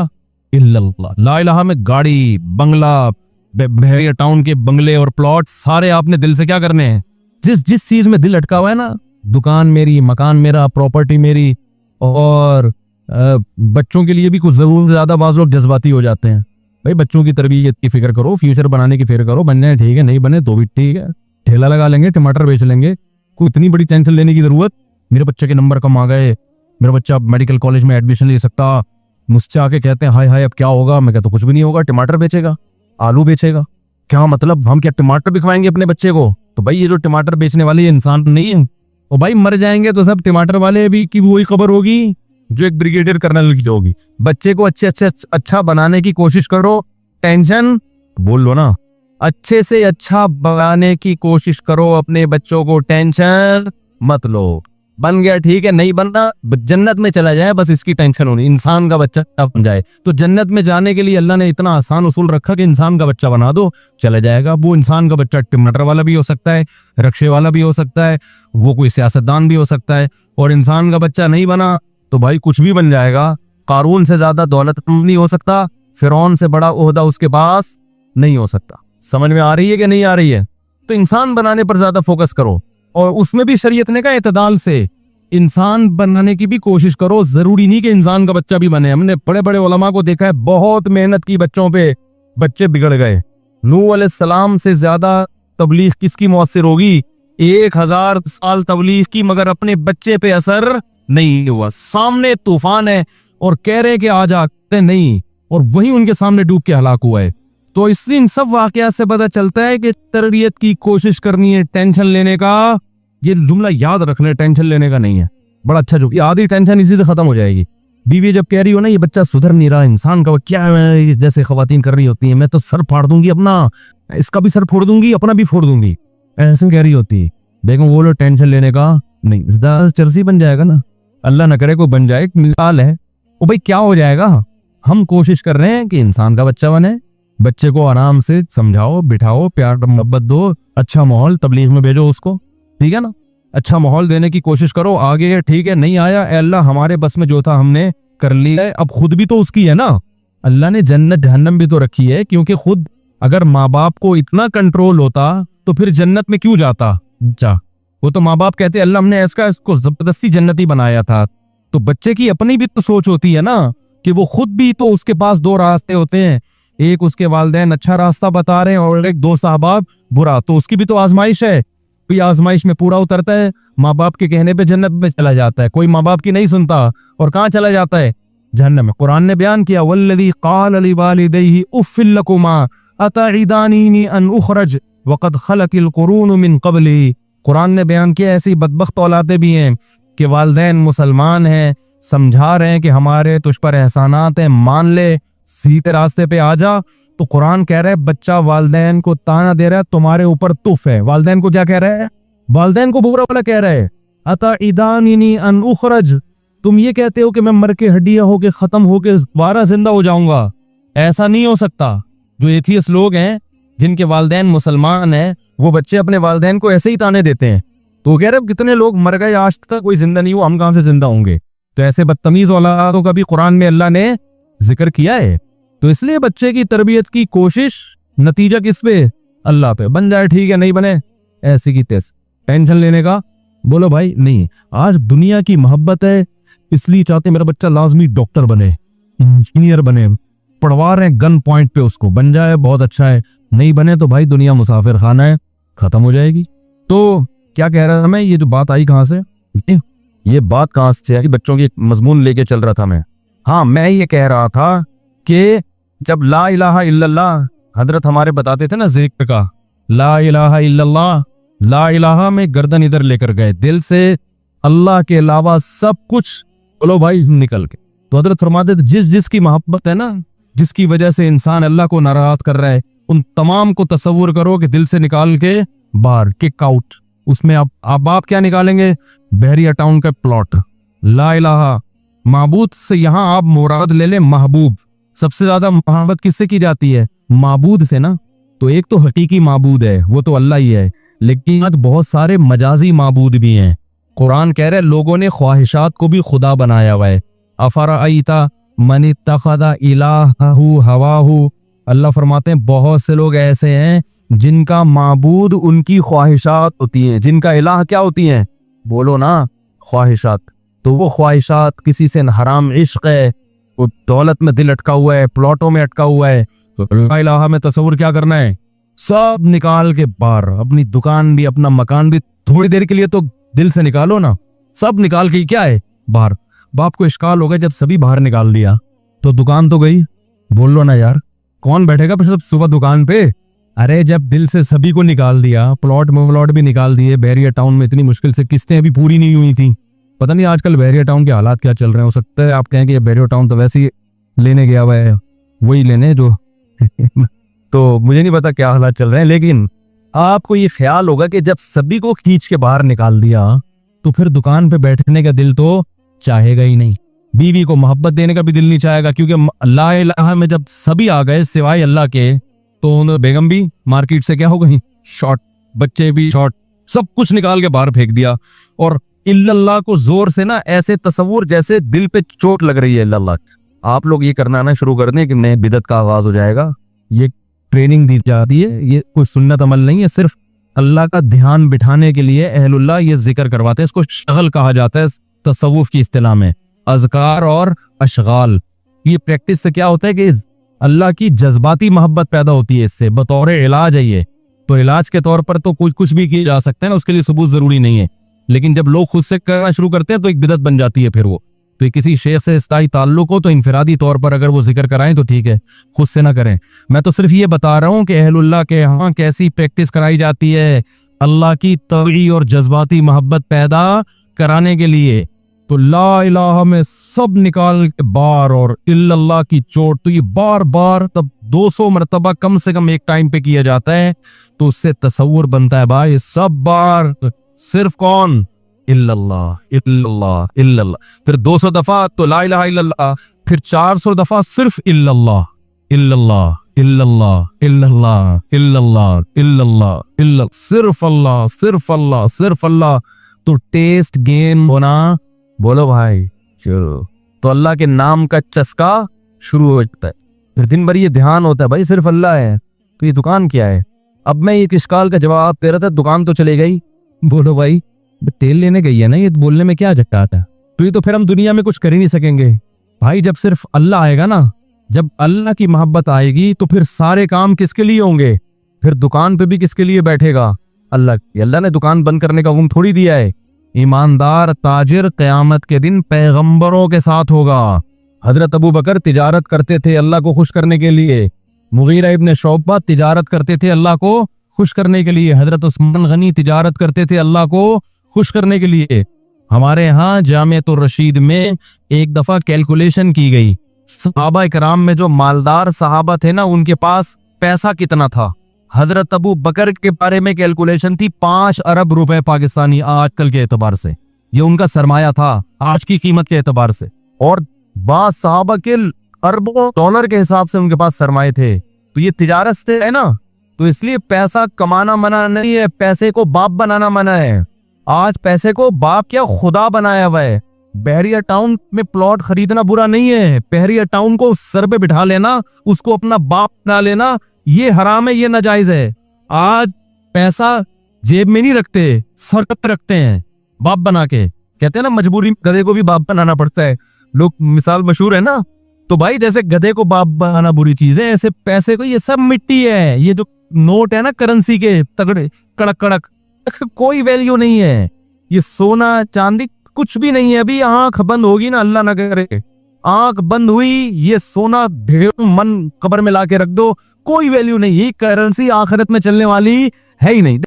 इल्लल्लाह। ला इलाहा में गाड़ी, बंगला, बहरिया टाउन के बंगले और प्लॉट सारे आपने दिल से क्या करने हैं? जिस चीज में दिल अटका हुआ है ना, दुकान मेरी, मकान मेरा, प्रॉपर्टी मेरी, और बच्चों के लिए भी कुछ जरूर ज्यादा बाज लोग जज्बाती हो जाते हैं। भाई बच्चों की तरबियत की फिक्र करो, फ्यूचर बनाने की फिक्र करो, बन जाए ठीक है, नहीं बने तो भी ठीक है, ठेला लगा लेंगे, टमाटर बेच लेंगे, कोई इतनी बड़ी टेंशन लेने की जरूरत। मेरे बच्चे के नंबर कम आ गए, मेरा बच्चा मेडिकल कॉलेज में एडमिशन ले सकता, मुझसे आके कहते हैं हाय हाय अब क्या होगा, मैं कहता कुछ भी नहीं होगा, टमाटर बेचेगा, आलू बेचेगा। क्या मतलब, हम क्या टमाटर भी खवाएंगे अपने बच्चे को? तो भाई ये जो टमाटर बेचने वाले ये इंसान नहीं है, और भाई मर जाएंगे तो सब टमाटर वाले भी की वही खबर होगी जो एक ब्रिगेडियर कर्नल की होगी। बच्चे को अच्छा बनाने की कोशिश करो, टेंशन बोल लो ना, अच्छे से अच्छा बनाने की कोशिश करो अपने बच्चों को, टेंशन मत लो। बन गया ठीक है, नहीं बनना जन्नत में चला जाए, बस इसकी टेंशन होनी, इंसान का बच्चा बन जाए। तो जन्नत में जाने के लिए अल्लाह ने इतना आसान उसूल रखा कि इंसान का बच्चा बना दो, चला जाएगा। वो इंसान का बच्चा टमाटर वाला भी हो सकता है, रक्शे वाला भी हो सकता है, वो कोई सियासतदान भी हो सकता है। और इंसान का बच्चा नहीं बना तो भाई कुछ भी बन जाएगा, कारून से ज्यादा दौलत नहीं हो सकता, फिरौन से बड़ा ओहदा उसके पास नहीं हो सकता। समझ में आ रही है कि नहीं आ रही है? तो इंसान बनाने पर ज्यादा फोकस करो, और उसमें भी शरीयत ने कहा इत्तेदाल से इंसान बनाने की भी कोशिश करो। जरूरी नहीं कि इंसान का बच्चा भी बने। हमने बड़े बड़े उलमा को देखा है, बहुत मेहनत की बच्चों पे, बच्चे बिगड़ गए। नूह अलैहिस्सलाम से ज्यादा तबलीग किसकी मुअस्सिर होगी? 1000 साल तबलीग की, मगर अपने बच्चे पे असर नहीं हुआ। सामने तूफान है और कह रहे कि आ जाते नहीं, और वहीं उनके सामने डूब के हलाक हुआ है। तो इससे इन सब वाकयात से पता चलता है कि तरबियत की कोशिश करनी है, टेंशन लेने का, ये जुमला याद रख ले, टेंशन लेने का नहीं है। बड़ा अच्छा जो, आधी टेंशन इसी से खत्म हो जाएगी। बीवी जब कह रही हो ना ये बच्चा सुधर नहीं रहा, इंसान का क्या है, जैसे खवातीन कर रही होती है, मैं तो सर फाड़ दूंगी अपना, इसका भी सर फोड़ दूंगी, अपना भी फोड़ दूंगी, ऐसे कह रही होती है। देखो वो लोग टेंशन लेने का नहीं, चरसी बन जाएगा ना, अल्लाह ना करे कोई बन जाए, मिसाल है वो। भाई क्या हो जाएगा? हम कोशिश कर रहे हैं कि इंसान का बच्चा बने। बच्चे को आराम से समझाओ, बिठाओ, प्यार मोहब्बत दो, अच्छा माहौल तबलीग में भेजो उसको, ठीक है ना, अच्छा माहौल देने की कोशिश करो। आगे ठीक है नहीं आया, अल्लाह हमारे बस में जो था हमने कर लिया है, अब खुद भी तो उसकी है ना। अल्लाह ने जन्नत जहन्नम भी तो रखी है, क्योंकि खुद अगर माँ बाप को इतना कंट्रोल होता तो फिर जन्नत में क्यों जाता? वो तो माँ बाप कहते अल्लाह हमने इसको जबरदस्ती जन्नती बनाया था। तो बच्चे की अपनी भी तो सोच होती है ना, कि वो खुद भी तो, उसके पास दो रास्ते होते हैं, एक उसके वालिदैन अच्छा रास्ता बता रहे हैं और एक दोस्त अहबाब बुरा, तो उसकी भी तो आजमाइश है। कोई आजमाइश में पूरा उतरता है, माँ बाप के कहने पे जन्नत में चला जाता है, कोई माँ बाप की नहीं सुनता और कहाँ चला जाता है? जहन्नम में। कुरान ने बयान किया वल्लज़ी क़ाल लिवालिदैहि उफ़्फ़िल लकुमा अतईदानीनी अन उख़रज वक़द ख़लक़िल क़ुरून मिन क़ब्ली। कुरान ने बयान किया ऐसी बदबख्त औलादे भी हैं कि वालिदैन मुसलमान हैं, समझा रहे हैं कि हमारे तुझ पर एहसानात हैं, मान ले, सीधे रास्ते पे आ जा। तो कुरान कह रहा है बच्चा वालिदैन को ताना दे रहा है तुम्हारे ऊपर तुफ है। वालिदैन को क्या कह रहा है? वालिदैन को बुरा वाला कह रहा है, अता इदानी अन उखरज, तुम ये कहते हो कि मैं मर के हड्डियां होके खत्म होके दोबारा जिंदा हो जाऊंगा। ऐसा नहीं हो सकता। जो एथियस लोग हैं जिनके वालिदैन मुसलमान हैं, वो बच्चे अपने वालिदैन को ऐसे ही ताने देते हैं। तो वो कह रहे कितने लोग मर गए आज तक कोई जिंदा नहीं हुआ, हम कहां से जिंदा होंगे। तो ऐसे बदतमीज औलादों का भी कुरान में अल्लाह ने जिक्र किया है। तो इसलिए बच्चे की तरबियत की कोशिश, नतीजा किस पे? अल्लाह पे। बन जाए ठीक है, नहीं बने ऐसी की तैसी। टेंशन लेने का बोलो भाई नहीं। आज दुनिया की मोहब्बत है, इसलिए चाहते मेरा बच्चा लाजमी डॉक्टर बने, इंजीनियर बने, पढ़वा रहे हैं गन पॉइंट पे उसको। बन जाए बहुत अच्छा है, नहीं बने तो भाई दुनिया मुसाफिर खाना है, खत्म हो जाएगी। तो क्या कह रहा था मैं, ये जो बात आई कहां से, ये बात कहां से आई? बच्चों की मजमून लेके चल रहा था मैं। हाँ, मैं ये कह रहा था कि जब ला इलाहा इल्लल्लाह हजरत हमारे बताते थे ना जिक्र का, ला इलाहा इल्लल्लाह, ला इलाहा में गर्दन इधर लेकर गए, दिल से अल्लाह के अलावा सब कुछ बोलो भाई निकल के। तो हजरत फरमाते थे जिस जिसकी मोहब्बत है ना, जिसकी वजह से इंसान अल्लाह को नाराज कर रहा है, उन तमाम को तसव्वुर करो कि दिल से निकाल के बाहर, किक आउट। उसमें आप क्या निकालेंगे? बहरिया टाउन का प्लॉट। ला इलाहा, माबूद से यहां आप मुराद ले लें महबूब। सबसे ज्यादा मोहब्बत किससे की जाती है? माबूद से ना। तो एक तो हकीकी माबूद है, वो तो अल्लाह ही है, लेकिन आज बहुत सारे मजाजी माबूद भी हैं। कुरान कह रहे लोगों ने ख्वाहिशात को भी खुदा बनाया हुआ है। अफराइता मन इत्तखज़ा इलाहहु हवाहु, अल्लाह फरमाते हैं बहुत से लोग ऐसे हैं जिनका माबूद उनकी ख्वाहिशात होती हैं, जिनका इलाह क्या होती हैं? बोलो ना, ख्वाहिशात। तो वो ख्वाहिशात किसी से हराम इश्क है, वो दौलत में दिल अटका हुआ है, प्लॉटों में अटका हुआ है। तो ला इलाहा में तसव्वुर क्या करना है? सब निकाल के बाहर, अपनी दुकान भी, अपना मकान भी, थोड़ी देर के लिए तो दिल से निकालो ना, सब निकाल के क्या है? बाहर। बाप को इश्काल हो गया, जब सभी बाहर निकाल दिया तो दुकान तो गई। बोल लो ना यार, कौन बैठेगा फिर सुबह दुकान पे? अरे जब दिल से सभी को निकाल दिया, प्लॉट भी निकाल दिए, बहरिया टाउन में इतनी मुश्किल से किस्तें अभी पूरी नहीं हुई थी। पता नहीं आजकल बहरिया टाउन के हालात क्या चल रहे हैं। हो सकता है आप कहें कि बहरिया टाउन तो वैसे ही लेने गया हुआ है, वही लेने जो तो मुझे नहीं पता क्या हालात चल रहे हैं, लेकिन आपको ये ख्याल होगा कि जब सभी को खींच के बाहर निकाल दिया तो फिर दुकान पे बैठने का दिल तो चाहेगा ही नहीं, बीवी को मोहब्बत देने का भी दिल नहीं चाहेगा, क्योंकि ला इलाहा में जब सभी आ गए सिवाय अल्लाह के, तो बेगम भी मार्केट से क्या हो गई? शॉर्ट, बच्चे भी शॉर्ट, सब कुछ निकाल के बाहर फेंक दिया। और इल्लल्लाह को जोर से ना ऐसे तसव्वुर जैसे दिल पे चोट लग रही है। इल्लल्लाह आप लोग ये करना ना शुरू कर दें कि नए बिदत का आगाज हो जाएगा। ये ट्रेनिंग दी जाती है, ये कोई सुन्नत अमल नहीं है, सिर्फ अल्लाह का ध्यान बिठाने के लिए अहलुल्लाह ये जिक्र करवाते हैं। इसको शगल कहा जाता है तसव्वुफ की इस्तिलाह में, अज़कार और अशगाल। ये प्रैक्टिस से क्या होता है कि अल्लाह की जज्बाती मोहब्बत पैदा होती है इससे, बतौर इलाज है ये। तो इलाज के तौर पर तो कुछ भी किया जा सकता है ना, उसके लिए सबूत जरूरी नहीं है। लेकिन जब लोग खुद से करना शुरू करते हैं तो एक बिदत बन जाती है फिर वो। तो किसी शेख से इस्ताई ताल्लुक हो तो इनफरादी तौर पर अगर वो जिक्र कराएं तो ठीक है, खुद से ना करें। मैं तो सिर्फ ये बता रहा हूँ कि अहलुल्लाह के यहाँ कैसी प्रैक्टिस कराई जाती है अल्लाह की तवी और जज्बाती मोहब्बत पैदा कराने के लिए। तो ला इलाहा में सब निकाल के बार, और इल्लल्लाह की चोट तो ये बार बार तब 200 मरतबा कम से कम एक टाइम पे किया जाता है। तो उससे तसव्वुर बनता है भाई, सब बार सिर्फ कौन? इल्लल्लाह इल्लल्लाह इल्लल्लाह। फिर 200 दफा तो ला इलाहा इल्लल्लाह, फिर 400 दफा सिर्फ इल्लल्लाह इल्लल्लाह इल्लल्लाह इल्लल्लाह इल्लल्लाह इल्लल्लाह इल्लल्लाह, सिर्फ अल्लाह सिर्फ अल्लाह सिर्फ अल्लाह। तो टेस्ट गेन होना, बोलो भाई चलो। तो अल्लाह के नाम का चस्का शुरू हो जाता है। फिर दिन भर ये ध्यान होता है भाई सिर्फ अल्लाह है, तो ये दुकान क्या है? अब मैं एक इश्काल का जवाब दे रहा था, दुकान तो चली गई। बोलो भाई तेल लेने गई है ना, ये बोलने में क्या झट्टा आता है? तो ये तो फिर हम दुनिया में कुछ कर ही नहीं सकेंगे भाई। जब सिर्फ अल्लाह आएगा ना, जब अल्लाह की मोहब्बत आएगी तो फिर सारे काम किसके लिए होंगे? फिर दुकान पे भी किसके लिए बैठेगा? अल्लाह। अल्लाह ने दुकान बंद करने का हुक्म थोड़ी दिया है। ईमानदार ताजिर क़यामत के दिन पैगंबरों के साथ होगा। हजरत अबू बकर तिजारत करते थे अल्लाह को खुश करने के लिए, मुगीरा इब्न शुअबा तिजारत करते थे अल्लाह को खुश करने के लिए, हजरत उस्मान गनी तिजारत करते थे अल्लाह को खुश करने के लिए। हमारे यहाँ जामिअतुर रशीद में एक दफा कैलकुलेशन की गई, सहाबा इकराम में जो मालदार सहाबा थे ना, उनके पास पैसा कितना था। हजरत अबू बकर के बारे में कैलकुलेशन थी 5 अरब रुपए पाकिस्तानी आजकल के एतबार से, ये उनका सरमाया था आज की कीमत के एतबार से। और बास सहाबा के अरबों डॉलर के हिसाब से उनके पास सरमाए थे। तो ये तिजारत से है ना, तो इसलिए पैसा कमाना मना नहीं है, पैसे को बाप बनाना मना है। आज पैसे को बाप क्या खुदा बनाया हुआ है। बहरिया टाउन में प्लॉट खरीदना बुरा नहीं है, बहरिया टाउन को सर पे बिठा लेना, उसको अपना बाप बना लेना, ये हराम है, ये नाजायज है। आज पैसा जेब में नहीं रखते, सर पे रखते हैं बाप बना के। कहते हैं ना मजबूरी में गधे को भी बाप बनाना पड़ता है, लोग मिसाल मशहूर है ना। तो भाई जैसे गधे को बाप बनाना बुरी चीज है, ऐसे पैसे को, ये सब मिट्टी है। ये जो नोट है ना करेंसी के तगड़े कड़क कड़क, कोई वैल्यू नहीं है। ये सोना चांदी कुछ भी नहीं है। अभी आंख बंद होगी ना, अल्लाह ना करे, आंख बंद हुई, ये सोना ढेर मन कब्र में लाके रख दो, कोई वैल्यू नहीं। ये करेंसी आखिरत में चलने वाली है ही नहीं।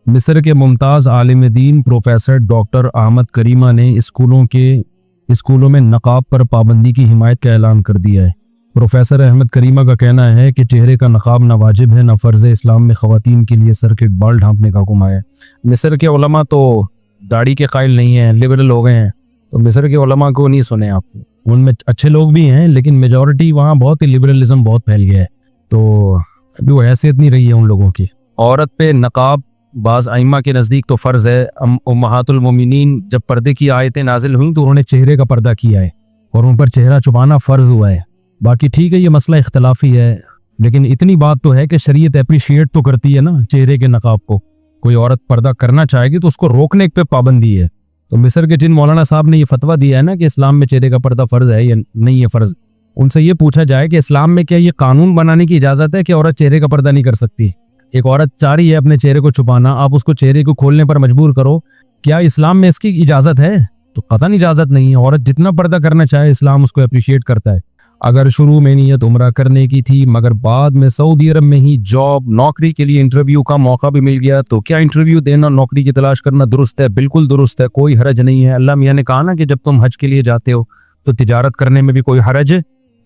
मिस्र के मुमताज आलिम दीन प्रोफेसर डॉक्टर अहमद करीमा ने स्कूलों में नकाब पर पाबंदी की हिमायत का ऐलान कर दिया है। प्रोफेसर अहमद करीमा का कहना है कि चेहरे का नकाब ना वाजिब है, ना फ़र्ज़ इस्लाम में ख़वातीन के लिए सर के बाल ढांपने का हुक्म है। मिस्र के उलमा तो दाढ़ी के कायल नहीं हैं, लिबरल हो गए हैं। तो मिस्र के उलमा को नहीं सुने आप, उनमें अच्छे लोग भी हैं, लेकिन मेजॉरिटी वहाँ बहुत ही लिबरलिज्म बहुत फैल गया है। तो अभी वो हैसियत नहीं रही है उन लोगों की। औरत पे नकाब बाज़ आइमा के नज़दीक तो फ़र्ज़ है। उम्महातुल मोमिनीन जब पर्दे की आयतें नाजिल हुई तो उन्होंने चेहरे का पर्दा किया है और उन पर चेहरा छुपाना फ़र्ज़ हुआ है। बाकी ठीक है, ये मसला इख्तलाफी है, लेकिन इतनी बात तो है कि शरीयत अप्रिशिएट तो करती है ना चेहरे के नकाब को। कोई औरत पर्दा करना चाहेगी तो उसको रोकने पे पाबंदी है। तो मिस्र के जिन मौलाना साहब ने ये फतवा दिया है ना कि इस्लाम में चेहरे का पर्दा फ़र्ज़ है या नहीं है फ़र्ज़, उनसे ये पूछा जाए कि इस्लाम में क्या ये कानून बनाने की इजाज़त है कि औरत चेहरे का पर्दा नहीं कर सकती। एक औरत चाह रही है अपने चेहरे को छुपाना, आप उसको चेहरे को खोलने पर मजबूर करो, क्या इस्लाम में इसकी इजाज़त है? तो कतई इजाज़त नहीं है। औरत जितना पर्दा करना चाहे इस्लाम उसको अप्रिशिएट करता है। अगर शुरू में नीयत उम्रा करने की थी मगर बाद में सऊदी अरब में ही जॉब नौकरी के लिए इंटरव्यू का मौका भी मिल गया, तो क्या इंटरव्यू देना, नौकरी की तलाश करना दुरुस्त है? बिल्कुल दुरुस्त है, कोई हरज नहीं है। अल्लाह मियां ने कहा ना कि जब तुम हज के लिए जाते हो तो तिजारत करने में भी कोई हरज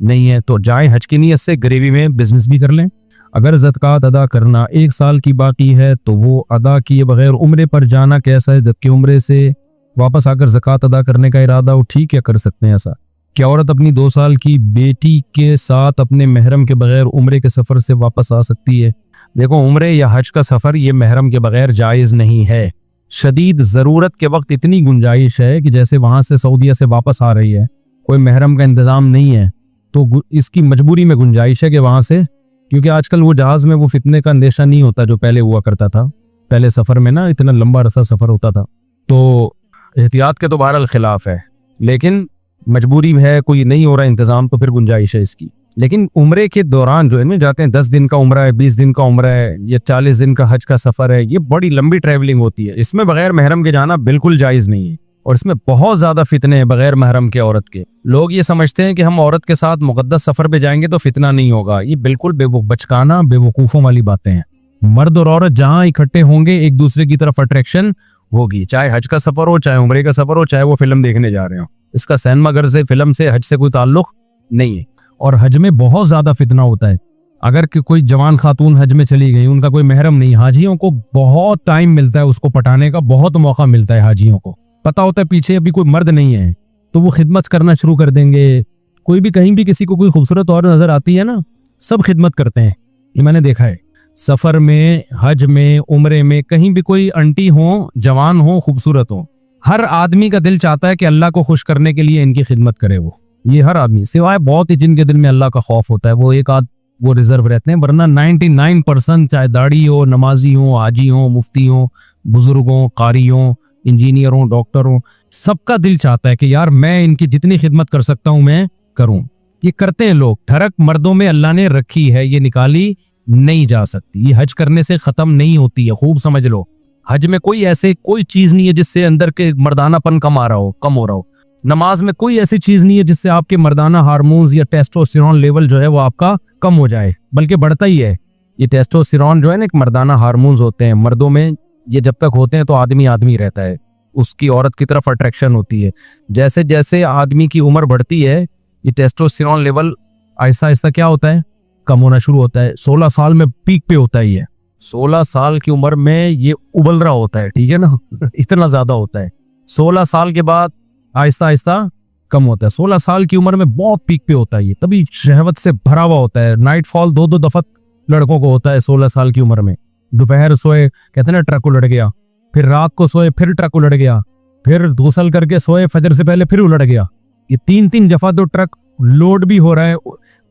नहीं है, तो जाएं हज की नीयत से, गरीबी में बिजनेस भी कर लें। अगर ज़कात अदा करना 1 साल की बाकी है तो वो अदा किए बगैर उम्रे पर जाना कैसा है, जबकि उम्रे से वापस आकर ज़कात अदा करने का इरादा हो, ठीक है कर सकते हैं ऐसा। क्या औरत अपनी 2 साल की बेटी के साथ अपने महरम के बगैर उम्रे के सफ़र से वापस आ सकती है? देखो, उम्रे या हज का सफ़र ये महरम के बगैर जायज़ नहीं है। शदीद ज़रूरत के वक्त इतनी गुंजाइश है कि जैसे वहाँ से सऊदीया से वापस आ रही है, कोई महरम का इंतज़ाम नहीं है, तो इसकी मजबूरी में गुंजाइश है कि वहाँ से, क्योंकि आजकल वो जहाज़ में वो फितने का अंदेशा नहीं होता जो पहले हुआ करता था। पहले सफ़र में ना इतना लंबा अरसा सफ़र होता था, तो एहतियात के तो बहरहाल खिलाफ है, लेकिन मजबूरी है, कोई नहीं हो रहा इंतज़ाम तो फिर गुंजाइश है इसकी। लेकिन उम्रे के दौरान जो है जाते हैं, 10 दिन का उम्रा है, 20 दिन का उम्रा है, या 40 दिन का हज का सफ़र है, ये बड़ी लंबी ट्रैवलिंग होती है। इसमें बगैर महरम के जाना बिल्कुल जायज़ नहीं है, और इसमें बहुत ज़्यादा फितने हैं बगैर महरम के औरत के। लोग ये समझते हैं कि हम औरत के साथ मुक़द्दस सफ़र पे जाएंगे तो फितना नहीं होगा। ये बिल्कुल बचकाना बेवकूफ़ों वाली बातें हैं। मर्द और औरत जहाँ इकट्ठे होंगे एक दूसरे की तरफ अट्रैक्शन होगी, चाहे हज का सफ़र हो, चाहे उम्रे का सफ़र हो, चाहे वो फिल्म देखने जा रहे हो। इसका सिनेमा घर से, फिल्म से, हज से कोई ताल्लुक नहीं है। और हज में बहुत ज़्यादा फितना होता है। अगर कोई जवान खातून हज में चली गई, उनका कोई महरम नहीं, हाजियों को बहुत टाइम मिलता है उसको पटाने का, बहुत मौका मिलता है हाजियों को। पता होता है पीछे अभी कोई मर्द नहीं है, तो वो खिदमत करना शुरू कर देंगे। कोई भी कहीं भी किसी को कोई खूबसूरत औरत नजर आती है ना, सब खिदमत करते हैं, ये मैंने देखा है। सफ़र में, हज में, उम्रे में, कहीं भी कोई आंटी हो, जवान हो, खूबसूरत हो, हर आदमी का दिल चाहता है कि अल्लाह को खुश करने के लिए इनकी खिदमत करे। वो ये हर आदमी, सिवाय बहुत ही जिनके दिल में अल्लाह का खौफ होता है, वो एक आध वो रिजर्व रहते हैं, वरना 99% चाहे दाढ़ी हो, नमाजी हो, हाजी हो, मुफ्ती हो, बुजुर्ग हो, कारी हो, इंजीनियर हो, डॉक्टर हो, सबका दिल चाहता है कि यार मैं इनकी जितनी खिदमत कर सकता हूं मैं करूं। ये करते हैं लोग। ठरक मर्दों में अल्लाह ने रखी है, ये निकाली नहीं जा सकती। ये हज करने से खत्म नहीं होती है, खूब समझ लो। हज में कोई चीज नहीं है जिससे अंदर के मर्दानापन कम हो रहा हो। नमाज में कोई ऐसी चीज नहीं है जिससे आपके मर्दाना हार्मोन्स या टेस्टोस्टेरोन लेवल जो है वो आपका कम हो जाए, बल्कि बढ़ता ही है। ये टेस्टोस्टेरोन जो है ना, एक मर्दाना हार्मोन्स होते हैं मर्दों में, ये जब तक होते हैं तो आदमी रहता है। उसकी औरत की तरफ अट्रैक्शन होती है। जैसे जैसे आदमी की उम्र बढ़ती है ये टेस्टोस्टेरोन लेवल आहिस्ता आहिस्ता क्या होता है, कम होना शुरू होता है। 16 साल में पीक पे होता है ये, 16 साल की उम्र में ये उबल रहा होता है, ठीक है ना इतना ज्यादा होता है। 16 साल के बाद आहिस्ता आहिस्ता कम होता है। 16 साल की उम्र में बहुत पीक पे होता है ये, तभी शहवत से भरा हुआ होता है। नाइट फॉल 2-2 दफा लड़कों को होता है 16 साल की उम्र में। दोपहर सोए, कहते हैं ना ट्रक उलट गया, फिर रात को सोए फिर ट्रक उलट गया, फिर गुसल करके सोए फजर से पहले फिर उलट गया। ये 3-3 दफा तो ट्रक लोड भी हो रहा है,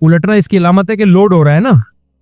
उलटना इसकी अलामत है कि लोड हो रहा है ना।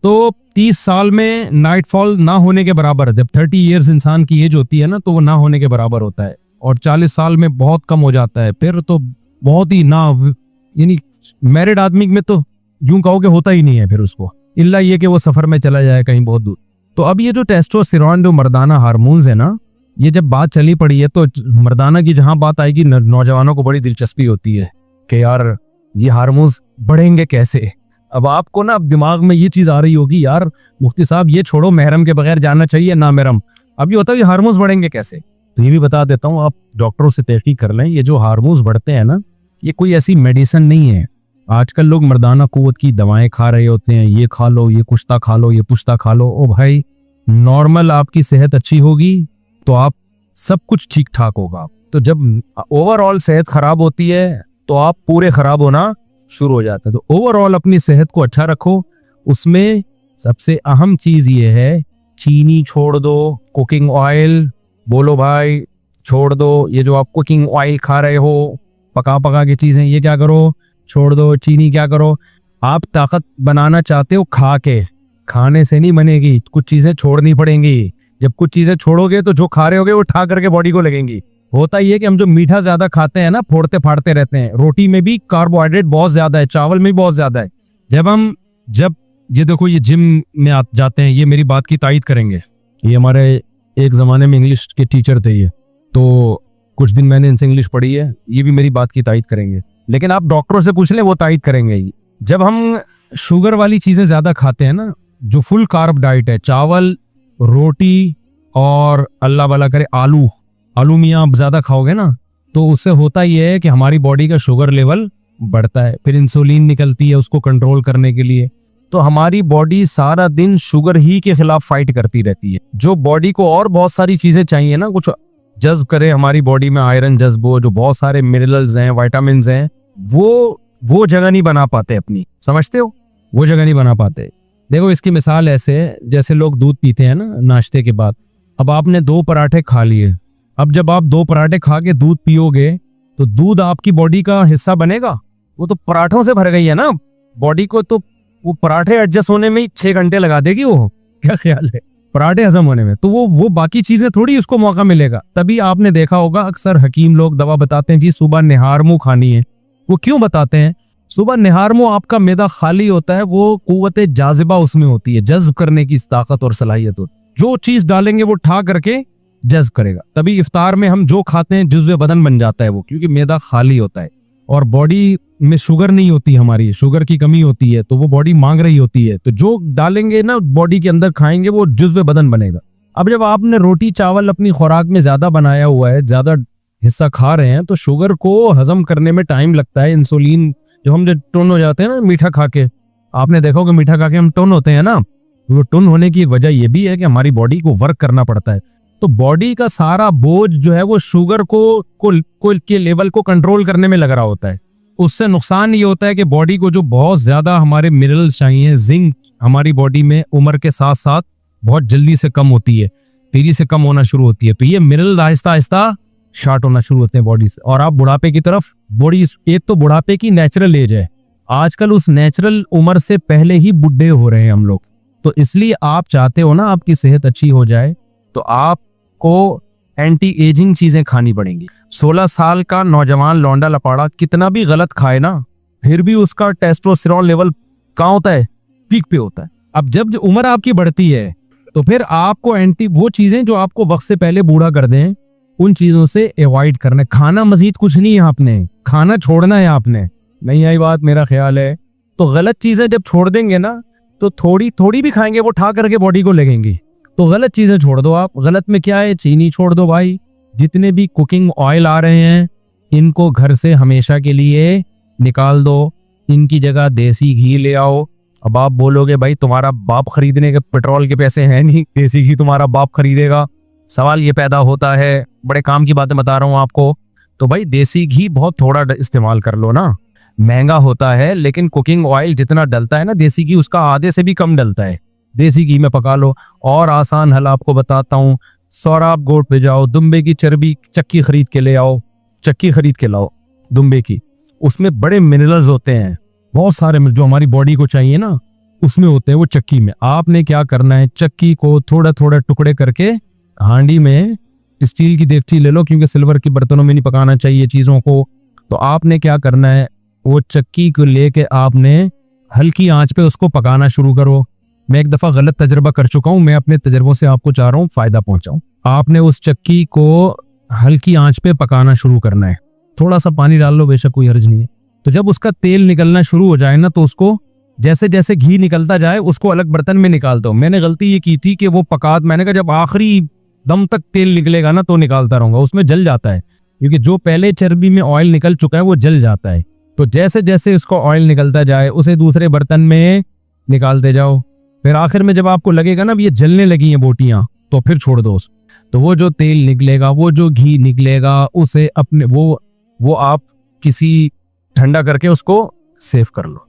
तो 30 साल में नाइटफॉल ना होने के बराबर है। जब 30 इयर्स इंसान की एज होती है ना तो वो ना होने के बराबर होता है, और 40 साल में बहुत कम हो जाता है, फिर तो बहुत ही ना, यानी मैरिड आदमी में तो यूं कहो कि होता ही नहीं है फिर उसको, इल्ला ये कि वो सफर में चला जाए कहीं बहुत दूर। तो अब ये जो टेस्टोस्टेरोन जो मर्दाना हार्मोन्स है ना, ये जब बात चली पड़ी है तो मर्दाना की जहां बात आएगी नौजवानों को बड़ी दिलचस्पी होती है कि यार ये हार्मोन्स बढ़ेंगे कैसे। अब आपको ना अब दिमाग में ये चीज आ रही होगी, यार मुफ्ती साहब ये छोड़ो, महरम के बगैर जाना चाहिए ना महरम, अब ये होता है ये हार्मोन्स बढ़ेंगे कैसे। तो ये भी बता देता हूँ, आप डॉक्टरों से तहकीक कर लें, ये जो हार्मोन्स बढ़ते हैं ना ये कोई ऐसी मेडिसिन नहीं है। आजकल लोग मर्दाना कुव्वत की दवाएं खा रहे होते हैं, ये खा लो, ये कुश्ता खा लो, ये पुश्ता खा लो। ओ भाई, नॉर्मल आपकी सेहत अच्छी होगी तो आप सब कुछ ठीक ठाक होगा। तो जब ओवरऑल सेहत खराब होती है तो आप पूरे खराब होना शुरू हो जाता है। तो ओवरऑल अपनी सेहत को अच्छा रखो। उसमें सबसे अहम चीज ये है, चीनी छोड़ दो, कुकिंग ऑयल बोलो भाई छोड़ दो। ये जो आप कुकिंग ऑयल खा रहे हो, पका पका की चीजें, ये क्या करो, छोड़ दो। चीनी क्या करो, आप ताकत बनाना चाहते हो खा के, खाने से नहीं बनेगी, कुछ चीजें छोड़नी पड़ेंगी। जब कुछ चीजें छोड़ोगे तो जो खा रहे होगे वो ठा करके बॉडी को लगेंगी। होता ही है कि हम जो मीठा ज्यादा खाते हैं ना, फोड़ते फाड़ते रहते हैं। रोटी में भी कार्बोहाइड्रेट बहुत ज्यादा है, चावल में भी बहुत ज्यादा है। जब ये देखो, ये जिम में जाते हैं, ये मेरी बात की तायद करेंगे। ये हमारे एक जमाने में इंग्लिश के टीचर थे ये, तो कुछ दिन मैंने इनसे इंग्लिश पढ़ी है, ये भी मेरी बात की तायद करेंगे। लेकिन आप डॉक्टरों से पूछ लें, वो तायद करेंगे ही। जब हम शुगर वाली चीजें ज्यादा खाते हैं ना, जो फुल कार्ब डाइट है, चावल, रोटी और अल्लाह वाला करे आलू मियाँ आप ज्यादा खाओगे ना, तो उससे होता ही है कि हमारी बॉडी का शुगर लेवल बढ़ता है। फिर इंसुलिन निकलती है उसको कंट्रोल करने के लिए। तो हमारी बॉडी सारा दिन शुगर ही के खिलाफ फाइट करती रहती है। जो बॉडी को और बहुत सारी चीजें चाहिए ना, कुछ जज्ब करे हमारी बॉडी में, आयरन जज्ब हो, जो बहुत सारे मिनरल्स हैं, विटामिन्स हैं, वो जगह नहीं बना पाते अपनी, समझते हो, वो जगह नहीं बना पाते। देखो इसकी मिसाल ऐसे है, जैसे लोग दूध पीते हैं ना नाश्ते के बाद। अब आपने 2 पराठे खा लिए, अब जब आप 2 पराठे खा के दूध पियोगे तो दूध आपकी बॉडी का हिस्सा बनेगा? वो तो पराठों से भर गई है ना बॉडी को, तो वो पराठे एडजस्ट होने में ही 6 घंटे लगा देगी वो, क्या ख्याल है, पराठे हजम होने में। तो वो बाकी चीजें थोड़ी उसको मौका मिलेगा। तभी आपने देखा होगा अक्सर हकीम लोग दवा बताते हैं जी सुबह निहार मुंह खानी है। वो क्यों बताते हैं? सुबह निहार मुंह आपका मैदा खाली होता है, वो कुव्वते जाजिबा उसमें होती है, जज्ब करने की ताकत और सलाहियत होती है। जो चीज डालेंगे वो ठा करके जज्ब करेगा। तभी इफ्तार में हम जो खाते हैं जुज़्वे बदन बन जाता है वो, क्योंकि मैदा खाली होता है और बॉडी में शुगर नहीं होती, हमारी शुगर की कमी होती है, तो वो बॉडी मांग रही होती है। तो जो डालेंगे ना बॉडी के अंदर खाएंगे वो जुज़्वे बदन बनेगा। अब जब आपने रोटी चावल अपनी खुराक में ज्यादा बनाया हुआ है, ज्यादा हिस्सा खा रहे हैं, तो शुगर को हजम करने में टाइम लगता है। इंसुलिन जो हम टुन हो जाते हैं ना मीठा खा के, आपने देखा होगा मीठा खा के हम टुन होते हैं ना, वो टुन होने की वजह ये भी है कि हमारी बॉडी को वर्क करना पड़ता है। तो बॉडी का सारा बोझ जो है वो शुगर को के लेवल को कंट्रोल करने में लग रहा होता है। उससे नुकसान ये होता है कि बॉडी को जो बहुत ज्यादा हमारे मिनरल्स चाहिए, जिंक हमारी बॉडी में उम्र के साथ साथ बहुत जल्दी से कम होती है, तेजी से कम होना शुरू होती है। तो ये मिनरल आहिस्ता आहिस्ता शार्ट होना शुरू होते हैं बॉडी से, और आप बुढ़ापे की तरफ बॉडी, एक तो बुढ़ापे की नेचुरल एज है, आजकल उस नेचुरल उम्र से पहले ही बुढ़े हो रहे हैं हम लोग। तो इसलिए आप चाहते हो ना आपकी सेहत अच्छी हो जाए, तो आपको एंटी एजिंग चीजें खानी पड़ेंगी। 16 साल का नौजवान लौंडा लपाड़ा कितना भी गलत खाए ना, फिर भी उसका टेस्टोस्टेरोन लेवल कहाँ होता है? पीक पे होता है। अब जब उम्र आपकी बढ़ती है तो फिर आपको वो चीजें जो आपको वक्त से पहले बूढ़ा कर दें, उन चीजों से अवॉइड करना है। खाना मजीद कुछ नहीं है, आपने खाना छोड़ना है। आपने नहीं आई बात, मेरा ख्याल है। तो गलत चीजें जब छोड़ देंगे ना, तो थोड़ी थोड़ी भी खाएंगे वो ठा करके बॉडी को लगेंगी। तो गलत चीजें छोड़ दो आप। गलत में क्या है? चीनी छोड़ दो भाई, जितने भी कुकिंग ऑयल आ रहे हैं इनको घर से हमेशा के लिए निकाल दो, इनकी जगह देसी घी ले आओ। अब आप बोलोगे भाई तुम्हारा बाप खरीदने के पेट्रोल के पैसे हैं नहीं, देसी घी तुम्हारा बाप खरीदेगा। सवाल ये पैदा होता है, बड़े काम की बातें बता रहा हूँ आपको। तो भाई देसी घी बहुत थोड़ा इस्तेमाल कर लो ना, महंगा होता है लेकिन कुकिंग ऑयल जितना डलता है ना देसी घी उसका आधे से भी कम डलता है, देसी घी में पका लो। और आसान हल आपको बताता हूँ, सौराब गोट पे जाओ, दुम्बे की चर्बी चक्की खरीद के ले आओ, चक्की खरीद के लाओ दुम्बे की, उसमें बड़े मिनरल्स होते हैं बहुत सारे जो हमारी बॉडी को चाहिए ना उसमें होते हैं वो चक्की में। आपने क्या करना है, चक्की को थोड़ा थोड़ा टुकड़े करके हांडी में, स्टील की देगची ले लो क्योंकि सिल्वर के बर्तनों में नहीं पकाना चाहिए चीजों को। तो आपने क्या करना है, वो चक्की को लेके आपने हल्की आंच पे उसको पकाना शुरू करो। मैं एक दफा गलत तजर्बा कर चुका हूं, मैं अपने तजर्बों से आपको चाह रहा हूं फायदा पहुंचाऊं। आपने उस चक्की को हल्की आंच पे पकाना शुरू करना है, थोड़ा सा पानी डाल लो बेशक कोई हर्ज नहीं है। तो जब उसका तेल निकलना शुरू हो जाए ना तो उसको जैसे जैसे घी निकलता जाए उसको अलग बर्तन में निकाल दो। मैंने गलती ये की थी कि वो मैंने कहा जब आखिरी दम तक तेल निकलेगा ना तो निकालता रहूंगा, उसमें जल जाता है क्योंकि जो पहले चर्बी में ऑयल निकल चुका है वो जल जाता है। तो जैसे जैसे उसको ऑयल निकलता जाए उसे दूसरे बर्तन में निकालते जाओ, फिर आखिर में जब आपको लगेगा ना ये जलने लगी हैं बोटियां तो फिर छोड़ दो उसको। तो वो जो तेल निकलेगा, वो जो घी निकलेगा, उसे अपने वो आप किसी ठंडा करके उसको सेव कर लो।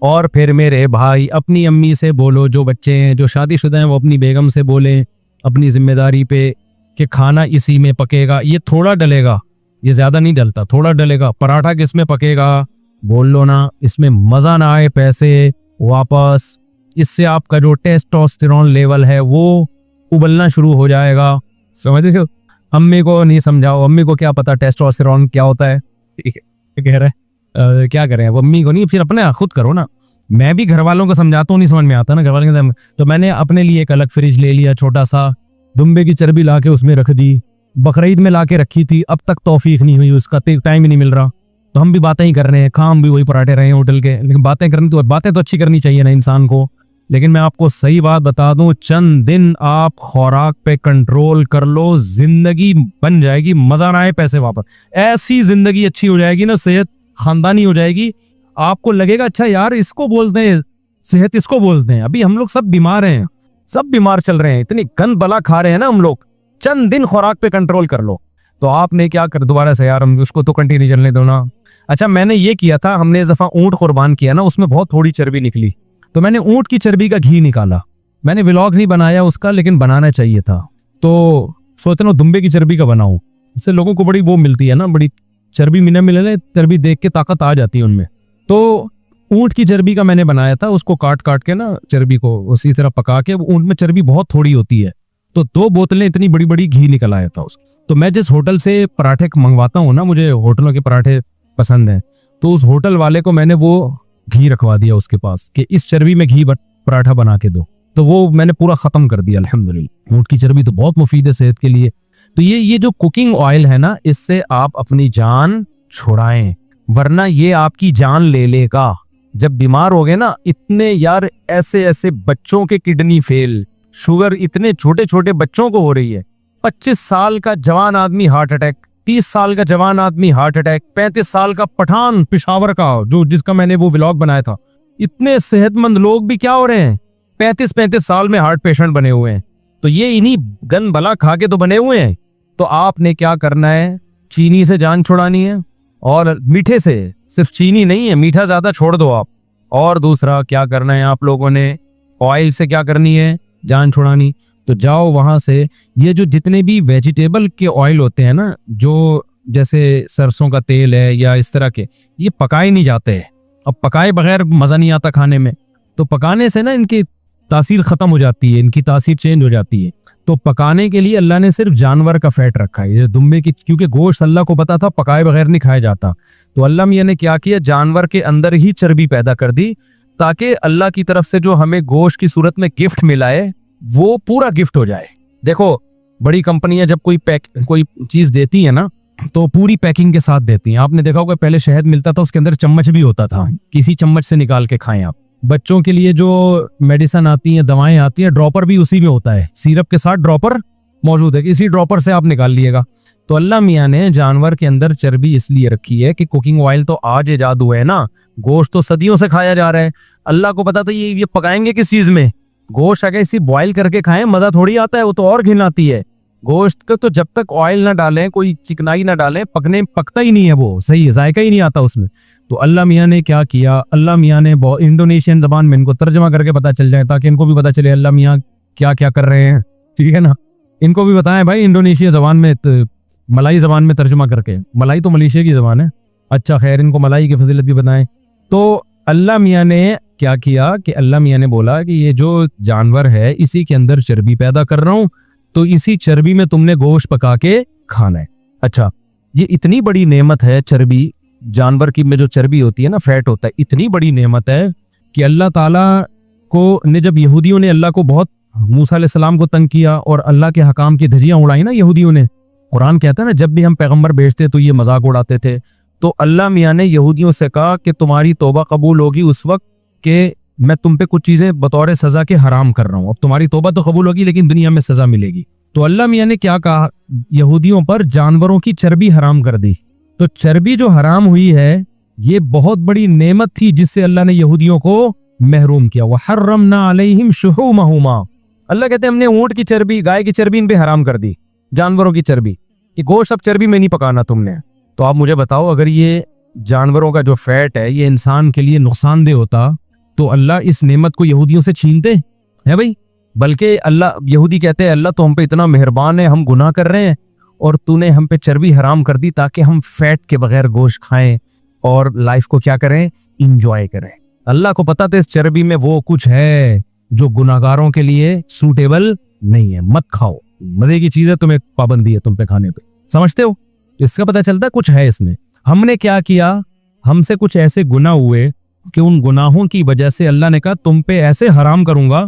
और फिर मेरे भाई अपनी अम्मी से बोलो, जो बच्चे हैं जो शादीशुदा हैं वो अपनी बेगम से बोले अपनी जिम्मेदारी पे कि खाना इसी में पकेगा, ये थोड़ा डलेगा, ये ज्यादा नहीं डलता, थोड़ा डलेगा। पराठा किसमें पकेगा बोल लो ना, इसमें मजा ना आए पैसे वापस, इससे आपका जो टेस्टोस्टेरोन लेवल है वो उबलना शुरू हो जाएगा। समझ रहे हो? अम्मी को नहीं समझाओ, अम्मी को क्या पता टेस्टोस्टेरोन क्या होता है, कह रहे क्या करें अब, अम्मी को नहीं, फिर अपने खुद करो ना। मैं भी घर वालों को समझाता हूँ, नहीं समझ में आता ना घर वालों के। तो मैंने अपने लिए एक अलग फ्रिज ले लिया छोटा सा, दुम्बे की चर्बी ला के उसमें रख दी, बकरीद में ला के रखी थी, अब तक तौफीक नहीं हुई, उसका टाइम ही नहीं मिल रहा। तो हम भी बातें ही कर रहे हैं, खाम भी वही पराठे रहे हैं होटल के, लेकिन बातें तो अच्छी करनी चाहिए ना इंसान को। लेकिन मैं आपको सही बात बता दूं, चंद दिन आप खुराक पे कंट्रोल कर लो, जिंदगी बन जाएगी, मजा ना आए पैसे वापस, ऐसी जिंदगी अच्छी हो जाएगी ना, सेहत खानदानी हो जाएगी। आपको लगेगा अच्छा यार इसको बोलते हैं सेहत, इसको बोलते हैं। अभी हम लोग सब बीमार हैं, सब बीमार चल रहे हैं, इतनी गंद बला खा रहे हैं ना हम लोग। चंद दिन खुराक पे कंट्रोल कर लो। तो आपने क्या कर, दोबारा से यार हम उसको तो कंटिन्यू चलने दो ना। अच्छा मैंने ये किया था, हमने इस दफा ऊंट कुर्बान किया ना, उसमें बहुत थोड़ी चर्बी निकली, तो मैंने ऊंट की चर्बी का घी निकाला। मैंने व्लॉग नहीं बनाया उसका, लेकिन बनाना चाहिए था। तो सोच रहा हूँ दुम्बे की चर्बी का बनाऊं, इससे लोगों को बड़ी वो मिलती है ना, बड़ी चर्बी मिले चर्बी देख के ताकत आ जाती है उनमें। तो ऊंट की चर्बी का मैंने बनाया था, उसको काट काट के ना चर्बी को उसी तरह पका के, ऊंट में चर्बी बहुत थोड़ी होती है, तो 2 बोतलें इतनी बड़ी बड़ी घी निकल आया था उसको। तो मैं जिस होटल से पराठे मंगवाता हूँ ना, मुझे होटलों के पराठे पसंद हैं, तो उस होटल वाले को मैंने वो घी रखवा दिया उसके पास कि इस चर्बी में घी पराठा बना के दो, तो वो मैंने पूरा खत्म कर दिया अल्हम्दुलिल्लाह। ऊंट की चर्बी तो बहुत मुफीद है सेहत के लिए। तो ये जो कुकिंग ऑयल है ना, इससे आप अपनी जान छुड़ाएं, वरना ये आपकी जान ले लेगा। जब बीमार हो गए ना, इतने यार ऐसे ऐसे बच्चों के किडनी फेल, शुगर इतने छोटे छोटे बच्चों को हो रही है। 25 साल का जवान आदमी हार्ट अटैक, 30 साल का जवान आदमी हार्ट अटैक, 35 साल का पठान पिशावर का जो जिसका मैंने वो व्लॉग बनाया था, इतने सेहतमंद लोग भी क्या हो रहे हैं 35 साल में हार्ट पेशेंट बने हुए हैं। तो ये इन्हीं गन भला खा के तो बने हुए हैं। तो आपने क्या करना है, चीनी से जान छुड़ानी है, और मीठे से, सिर्फ चीनी नहीं है, मीठा ज्यादा छोड़ दो आप। और दूसरा क्या करना है आप लोगों ने, ऑयल से क्या करनी है, जान छुड़ानी। तो जाओ वहां से, ये जो जितने भी वेजिटेबल के ऑयल होते हैं ना, जो जैसे सरसों का तेल है या इस तरह के, ये पकाए नहीं जाते हैं। अब पकाए बगैर मजा नहीं आता खाने में, तो पकाने से ना इनकी तासीर खत्म हो जाती है, इनकी तासीर चेंज हो जाती है। तो पकाने के लिए अल्लाह ने सिर्फ जानवर का फैट रखा है, ये दुम्बे की, क्योंकि गोश्त अल्लाह को पता था पकाए बगैर नहीं खाया जाता। तो अल्लाह मियां ने क्या किया, जानवर के अंदर ही चर्बी पैदा कर दी, ताकि अल्लाह की तरफ से जो हमें गोश्त की सूरत में गिफ्ट मिला है वो पूरा गिफ्ट हो जाए। देखो बड़ी कंपनियां जब कोई चीज देती है ना, तो पूरी पैकिंग के साथ देती हैं। आपने देखा होगा पहले शहद मिलता था, उसके अंदर चम्मच भी होता था, किसी चम्मच से निकाल के खाएं आप। बच्चों के लिए जो मेडिसिन आती है, दवाएं आती हैं, ड्रॉपर भी उसी में होता है, सिरप के साथ ड्रॉपर मौजूद है, इसी ड्रॉपर से आप निकाल लिएगा। तो अल्लाह मियाँ ने जानवर के अंदर चर्बी इसलिए रखी है कि कुकिंग ऑयल तो आज इजाद हुआ है ना, गोश्त तो सदियों से खाया जा रहा है। अल्लाह को पता था ये पकाएंगे किस चीज में। गोश्त अगर इसी बॉयल करके खाएं मजा थोड़ी आता है, वो तो और घिन आती है। गोश्त का तो जब तक ऑयल ना डालें, कोई चिकनाई ना डालें, पकता ही नहीं है, वो सही है, जायका ही नहीं आता उसमें। तो अल्लाह मियाँ ने क्या किया, अल्लाह मियाँ ने इंडोनेशियन जबान में इनको तर्जमा करके पता चल जाए, ताकि इनको भी पता चले अल्लाह मियाँ क्या क्या कर रहे हैं, ठीक है ना। इनको भी बताएं भाई इंडोनेशिया जबान में, मलाई जबान में तर्जमा करके। मलाई तो मलेशिया की जबान है। अच्छा खैर, इनको मलाई की फजीलत भी बताएं। तो अल्लाह मियाँ ने क्या किया कि अल्लाह मियाँ ने बोला कि ये जो जानवर है इसी के अंदर चर्बी पैदा कर रहा हूं, तो इसी चर्बी में तुमने गोश्त पका के खाना है। अच्छा, ये इतनी बड़ी नेमत है चर्बी, जानवर की में जो चर्बी होती है ना, फैट होता है, इतनी बड़ी नेमत है कि अल्लाह ताला को ने जब यहूदियों ने अल्लाह को बहुत, मूसा अलैहिस्सलाम को तंग किया और अल्लाह के हकाम की धज्जियां उड़ाई ना यहूदियों ने। कुरान कहता है ना, जब भी हम पैगंबर भेजते तो ये मजाक उड़ाते थे। तो अल्लाह मियाँ ने यहूदियों से कहा कि तुम्हारी तौबा कबूल होगी उस वक्त के मैं तुम पे कुछ चीजें बतौर सजा के हराम कर रहा हूं। अब तुम्हारी तौबा तो कबूल होगी लेकिन दुनिया में सजा मिलेगी। तो अल्लाह मियाँ ने क्या कहा, यहूदियों पर जानवरों की चर्बी हराम कर दी। तो चर्बी जो हराम हुई है ये बहुत बड़ी नेमत थी जिससे अल्लाह ने यहूदियों को महरूम किया। वह हर्रमना अलैहिम शुहूमहुमा, अल्लाह कहते हैं हमने ऊंट की चर्बी, गाय की चर्बी इन पे हराम कर दी, जानवरों की चर्बी, कि गोश्त अब चर्बी में नहीं पकाना तुमने। तो आप मुझे बताओ, अगर ये जानवरों का जो फैट है ये इंसान के लिए नुकसानदेह होता तो अल्लाह इस नेमत को यहूदियों से छीनते है भाई। बल्कि अल्लाह, यहूदी कहते हैं अल्लाह तो हम पे इतना मेहरबान है, हम गुनाह कर रहे हैं और तूने हम पे चर्बी हराम कर दी ताकि हम फैट के बगैर गोश्त खाएं और लाइफ को क्या करें, इंजॉय करें। अल्लाह को पता था इस चर्बी में वो कुछ है जो गुनाहगारों के लिए सूटेबल नहीं है, मत खाओ, मजे की चीज है, तुम्हें पाबंदी है तुम पे खाने पे, समझते हो। इसका पता चलता है कुछ है इसमें। हमने क्या किया, हमसे कुछ ऐसे गुनाह हुए कि उन गुनाहों की वजह से अल्लाह ने कहा तुम पे ऐसे हराम करूंगा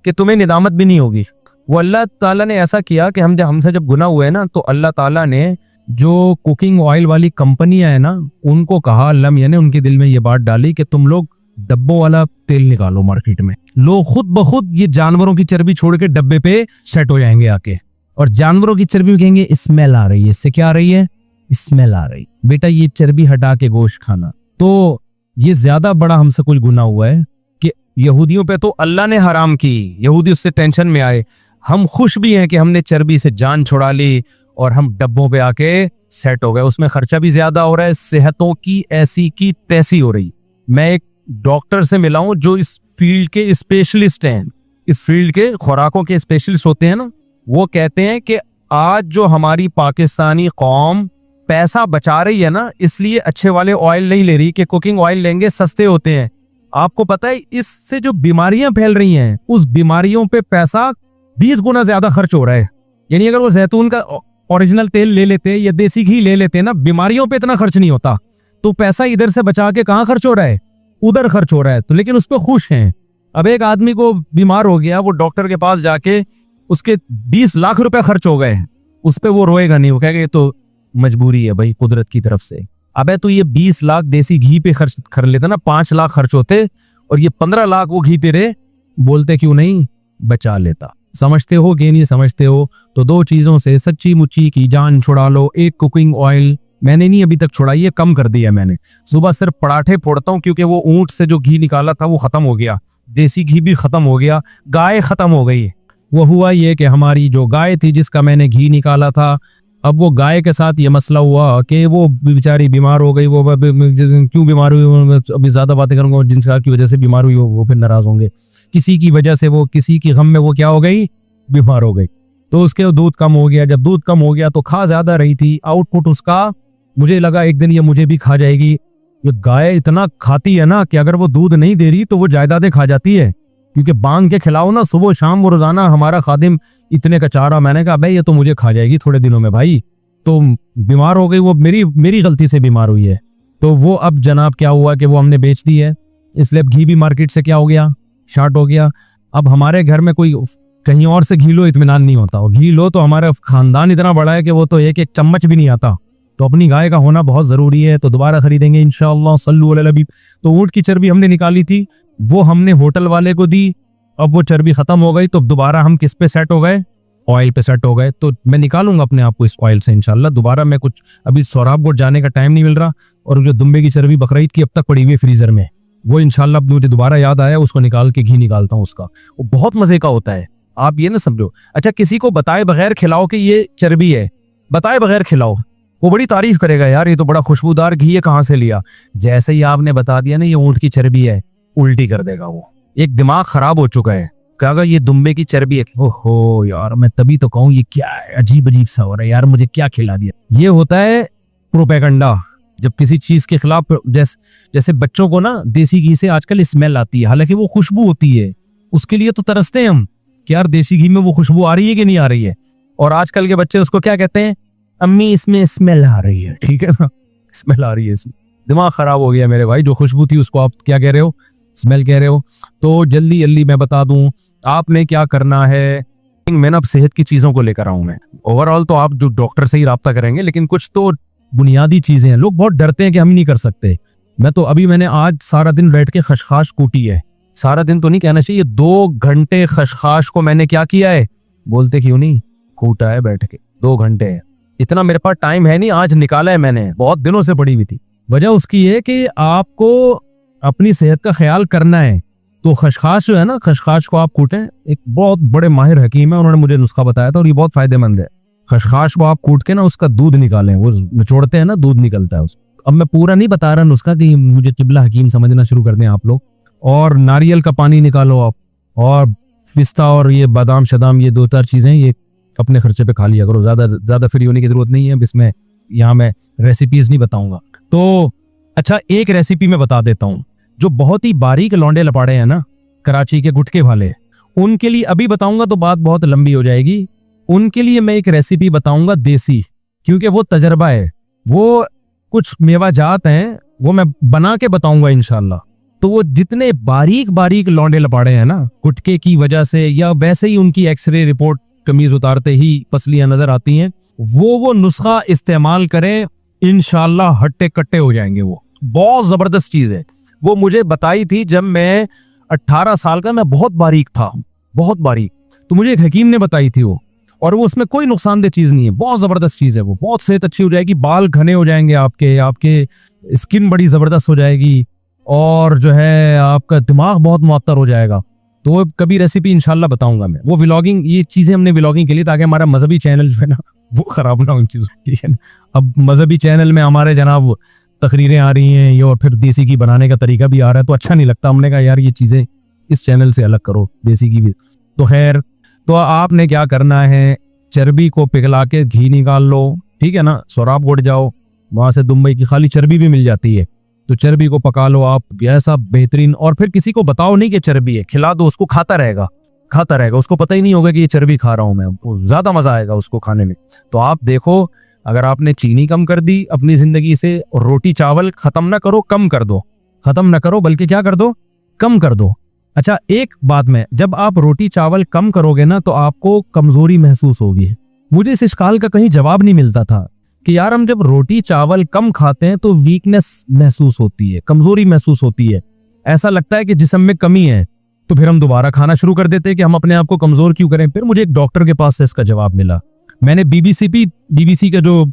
कि तुम्हें निदामत भी नहीं होगी। वो अल्लाह ताला ने ऐसा किया कि हमसे जब गुनाह हुए ना, तो अल्लाह ताला ने जो कुकिंग ऑयल वाली कंपनियां है ना, उनको कहा, अल्लाह मियां ने उनके दिल में ये बात डाली कि तुम लोग डब्बों वाला तेल निकालो मार्केट में, लोग खुद ब खुद ये जानवरों की चर्बी छोड़ के डब्बे पे सेट हो जाएंगे आके, और जानवरों की चर्बी कहेंगे स्मेल आ रही है, इससे क्या आ रही है, स्मेल आ रही, बेटा ये चर्बी हटा के गोश्त खाना। तो ये ज्यादा बड़ा हमसे कुछ गुनाह हुआ है कि यहूदियों पे तो अल्लाह ने हराम की, यहूदी उससे टेंशन में आए। हम खुश भी हैं कि हमने चर्बी से जान छुड़ा ली और हम डब्बों पे आके सेट हो गए। उसमें खर्चा भी ज्यादा हो रहा है, सेहतों की ऐसी की तैसी हो रही। मैं एक डॉक्टर से मिला हूं जो इस फील्ड के स्पेशलिस्ट हैं, इस फील्ड के खुराकों के स्पेशलिस्ट होते हैं ना, वो कहते हैं कि आज जो हमारी पाकिस्तानी कौम पैसा बचा रही है ना, इसलिए अच्छे वाले ऑयल नहीं ले रही कि कुकिंग ऑयल लेंगे, सस्ते होते हैं। आपको पता है इससे जो बीमारियां फैल रही हैं, उस बीमारियों पे पैसा 20 गुना ज्यादा खर्च हो रहा है। यानी अगर वो जैतून का ओरिजिनल तेल ले लेते या देसी घी ले लेते ना, बीमारियों पे इतना खर्च नहीं होता। तो पैसा इधर से बचा के कहाँ खर्च हो रहा है, उधर खर्च हो रहा है। तो लेकिन उस पर खुश हैं। अब एक आदमी को बीमार हो गया, वो डॉक्टर के पास जाके उसके 20 लाख रुपए खर्च हो गए, उस पर वो रोएगा नहीं, वो कहेगा ये तो मजबूरी है भाई कुदरत की तरफ से। अबे तो ये 20 लाख देसी घी पे खर्च कर लेता ना, 5 लाख खर्च होते और ये 15 लाख वो घी तेरे बोलते क्यों नहीं बचा लेता। समझते हो कि नहीं समझते हो। तो दो चीजों से सच्ची मुच्ची की जान छुड़ा लो। एक कुकिंग ऑयल मैंने नहीं अभी तक छुड़ाई है, कम कर दिया मैंने। सुबह सिर्फ पराठे फोड़ता हूँ क्योंकि वो ऊंट से जो घी निकाला था वो खत्म हो गया, देसी घी भी खत्म हो गया, गाय खत्म हो गई। वो हुआ ये कि हमारी जो गाय थी जिसका मैंने घी निकाला था, अब वो गाय के साथ ये मसला हुआ कि वो बेचारी बीमार हो गई। वो क्यों बीमार हुई, अभी ज्यादा बातें करूंगा, जिनका की वजह से बीमार हुई वो फिर नाराज होंगे। किसी की वजह से, वो किसी की गम में वो क्या हो गई, बीमार हो गई। तो उसके दूध कम हो गया। जब दूध कम हो गया तो खा ज्यादा रही थी, आउटपुट उसका, मुझे लगा एक दिन ये मुझे भी खा जाएगी। ये गाय इतना खाती है ना कि अगर वो दूध नहीं दे रही तो वो जायदादें खा जाती है, क्योंकि बांध के खिलाओ ना सुबह शाम, वो रोजाना हमारा खादिम इतने का चारा। मैंने कहा भाई ये तो मुझे खा जाएगी थोड़े दिनों में भाई। तो बीमार हो गई वो, मेरी गलती से बीमार हुई है। तो वो अब जनाब क्या हुआ कि वो हमने बेच दी है, इसलिए अब घी भी मार्केट से क्या हो गया, शार्ट हो गया। अब हमारे घर में कोई कहीं और से घी लो इत्मीनान नहीं होता, और घी लो तो हमारा खानदान इतना बड़ा है कि वो तो एक एक चम्मच भी नहीं आता। तो अपनी गाय का होना बहुत जरूरी है। तो दोबारा खरीदेंगे इंशाअल्लाह, सल्लु अला नबी। तो ऊंट की चर्बी हमने निकाली थी, वो हमने होटल वाले को दी। अब वो चर्बी खत्म हो गई तो दोबारा हम किस पे सेट हो गए, ऑयल पे सेट हो गए, तो मैं निकालूंगा अपने आप को इस ऑयल से इंशाल्लाह। दोबारा मैं कुछ, अभी सोराबकोट जाने का टाइम नहीं मिल रहा, और जो दुम्बे की चर्बी बकरीद की अब तक पड़ी हुई है फ्रीजर में, वो इंशाल्लाह मुझे दोबारा याद आया, उसको निकाल के घी निकालता हूँ उसका, वो बहुत मजे का होता है। आप ये ना समझो, अच्छा किसी को बताए बगैर खिलाओ कि ये चर्बी है, बताए बगैर खिलाओ, वो बड़ी तारीफ करेगा, यार ये तो बड़ा खुशबूदार घी है, कहाँ से लिया। जैसे ही आपने बता दिया ना ये ऊंट की चर्बी है, उल्टी कर देगा वो। एक दिमाग खराब हो चुका है, कहा ये दुम्बे की चर्बी है। ओहो यार, मैं तभी तो कहूँ ये क्या है, अजीब अजीब सा हो रहा है यार, मुझे क्या खिला दिया। ये होता है प्रोपेगेंडा। जब किसी चीज के खिलाफ, जैसे बच्चों को ना देसी घी से आजकल स्मेल आती है, हालांकि वो खुशबू होती है, उसके लिए तो तरसते हैं हम कि यार देसी घी में वो खुशबू आ रही है कि नहीं आ रही है। और आजकल के बच्चे उसको क्या कहते हैं, अम्मी इसमें स्मेल आ रही है, ठीक है ना, स्मेल आ रही है इसमें। दिमाग खराब हो गया मेरे भाई, जो खुशबू थी उसको आप क्या कह रहे हो, स्मेल कह रहे हो। तो जल्दी जल्दी मैं बता दूं आपने क्या करना है। मैं ना अब सेहत की चीजों को लेकर आऊं मैं, ओवरऑल तो आप जो डॉक्टर से ही राब्ता करेंगे, लेकिन कुछ तो बुनियादी चीजें हैं। लोग बहुत डरते हैं कि हम ही नहीं कर सकते। मैं तो अभी मैंने आज सारा दिन बैठ के खशखाश कूटी है, सारा दिन तो नहीं कहना चाहिए, 2 घंटे खशखाश को मैंने क्या किया है, बोलते क्यों नहीं, कूटा है बैठ के 2 घंटे। इतना मेरे पास टाइम है नहीं, आज निकाला है मैंने, बहुत दिनों से पड़ी हुई थी। वजह उसकी है कि आपको अपनी सेहत का ख्याल करना है। तो खशखाश जो है ना, खशखाश को आप कूटें, एक बहुत बड़े माहिर हकीम है, उन्होंने मुझे नुस्खा बताया था और ये बहुत फायदेमंद है। खशखाश को आप कूट के ना उसका दूध निकालें, वो निचोड़ते हैं ना, दूध निकलता है उसका। अब मैं पूरा नहीं बता रहा नुस्खा कि मुझे चिबला हकीम समझना शुरू कर दें आप लोग। और नारियल का पानी निकालो आप, और पिस्ता और ये बादाम शदाम, ये 2-4 चीजें ये अपने खर्चे पे खा लिया करो, ज्यादा फ्री होने की जरूरत नहीं है। इसमें यहाँ मैं रेसिपीज नहीं बताऊंगा। तो अच्छा एक रेसिपी मैं बता देता हूँ, जो बहुत ही बारीक लौंडे लपाड़े हैं ना कराची के गुटके वाले, उनके लिए अभी बताऊंगा तो बात बहुत लंबी हो जाएगी। उनके लिए मैं एक रेसिपी बताऊंगा देसी, क्योंकि वो तजर्बा है, वो कुछ मेवा जात हैं, वो मैं बना के बताऊंगा इंशाल्लाह। तो वो जितने बारीक बारीक लौंडे लपाड़े हैं ना गुटके की वजह से, या वैसे ही उनकी एक्सरे रिपोर्ट कमीज उतारते ही पसलियां नजर आती हैं, वो नुस्खा इस्तेमाल करें, इंशाल्लाह हट्टे कट्टे हो जाएंगे। वो बहुत जबरदस्त चीज है। वो मुझे बताई थी जब मैं 18 साल का, मैं बहुत बारीक था, बहुत बारीक। तो मुझे एक हकीम ने बताई थी वो, और वो उसमें कोई नुकसानदेह चीज नहीं है, बहुत जबरदस्त चीज है वो। बहुत सेहत अच्छी हो जाएगी, बाल घने हो जाएंगे आपके स्किन बड़ी जबरदस्त हो जाएगी, और जो है आपका दिमाग बहुत मुअत्तर हो जाएगा। तो वो कभी रेसिपी इंशाल्लाह बताऊंगा मैं। वो व्लॉगिंग, ये चीजें हमने व्लॉगिंग के लिए, ताकि हमारा मजहबी चैनल जो है ना वो खराब ना हो उन चीजों, ठीक है ना। अब मजहबी चैनल में हमारे जनाब तकरीरें आ रही हैं ये, और फिर देसी घी बनाने का तरीका भी आ रहा है, तो अच्छा नहीं लगता। हमने कहा यार ये चीजें इस चैनल से अलग करो, देसी घी भी। तो खैर, तो आपने क्या करना है, चर्बी को पिघला के घी निकाल लो, ठीक है ना। सोराबकोट जाओ, वहां से दुबई की खाली चर्बी भी मिल जाती है, तो चर्बी को पका लो आप, ऐसा बेहतरीन। और फिर किसी को बताओ नहीं कि चर्बी है, खिला दो उसको, खाता रहेगा, उसको पता ही नहीं होगा कि ये चर्बी खा रहा हूं मैं, ज्यादा मजा आएगा उसको खाने में। तो आप देखो, अगर आपने चीनी कम कर दी अपनी जिंदगी से, और रोटी चावल खत्म ना करो, कम कर दो, खत्म ना करो बल्कि क्या कर दो, कम कर दो। अच्छा एक बात में, जब आप रोटी चावल कम करोगे ना तो आपको कमजोरी महसूस होगी। मुझे इस सवाल का कहीं जवाब नहीं मिलता था कि यार हम जब रोटी चावल कम खाते हैं तो वीकनेस महसूस होती है, कमजोरी महसूस होती है, ऐसा लगता है कि जिस्म में कमी है। तो फिर हम दोबारा खाना शुरू कर देते हैं कि हम अपने आप को कमजोर क्यों करें। फिर मुझे एक डॉक्टर के पास से इसका जवाब मिला। मैंने बीबीसी का जो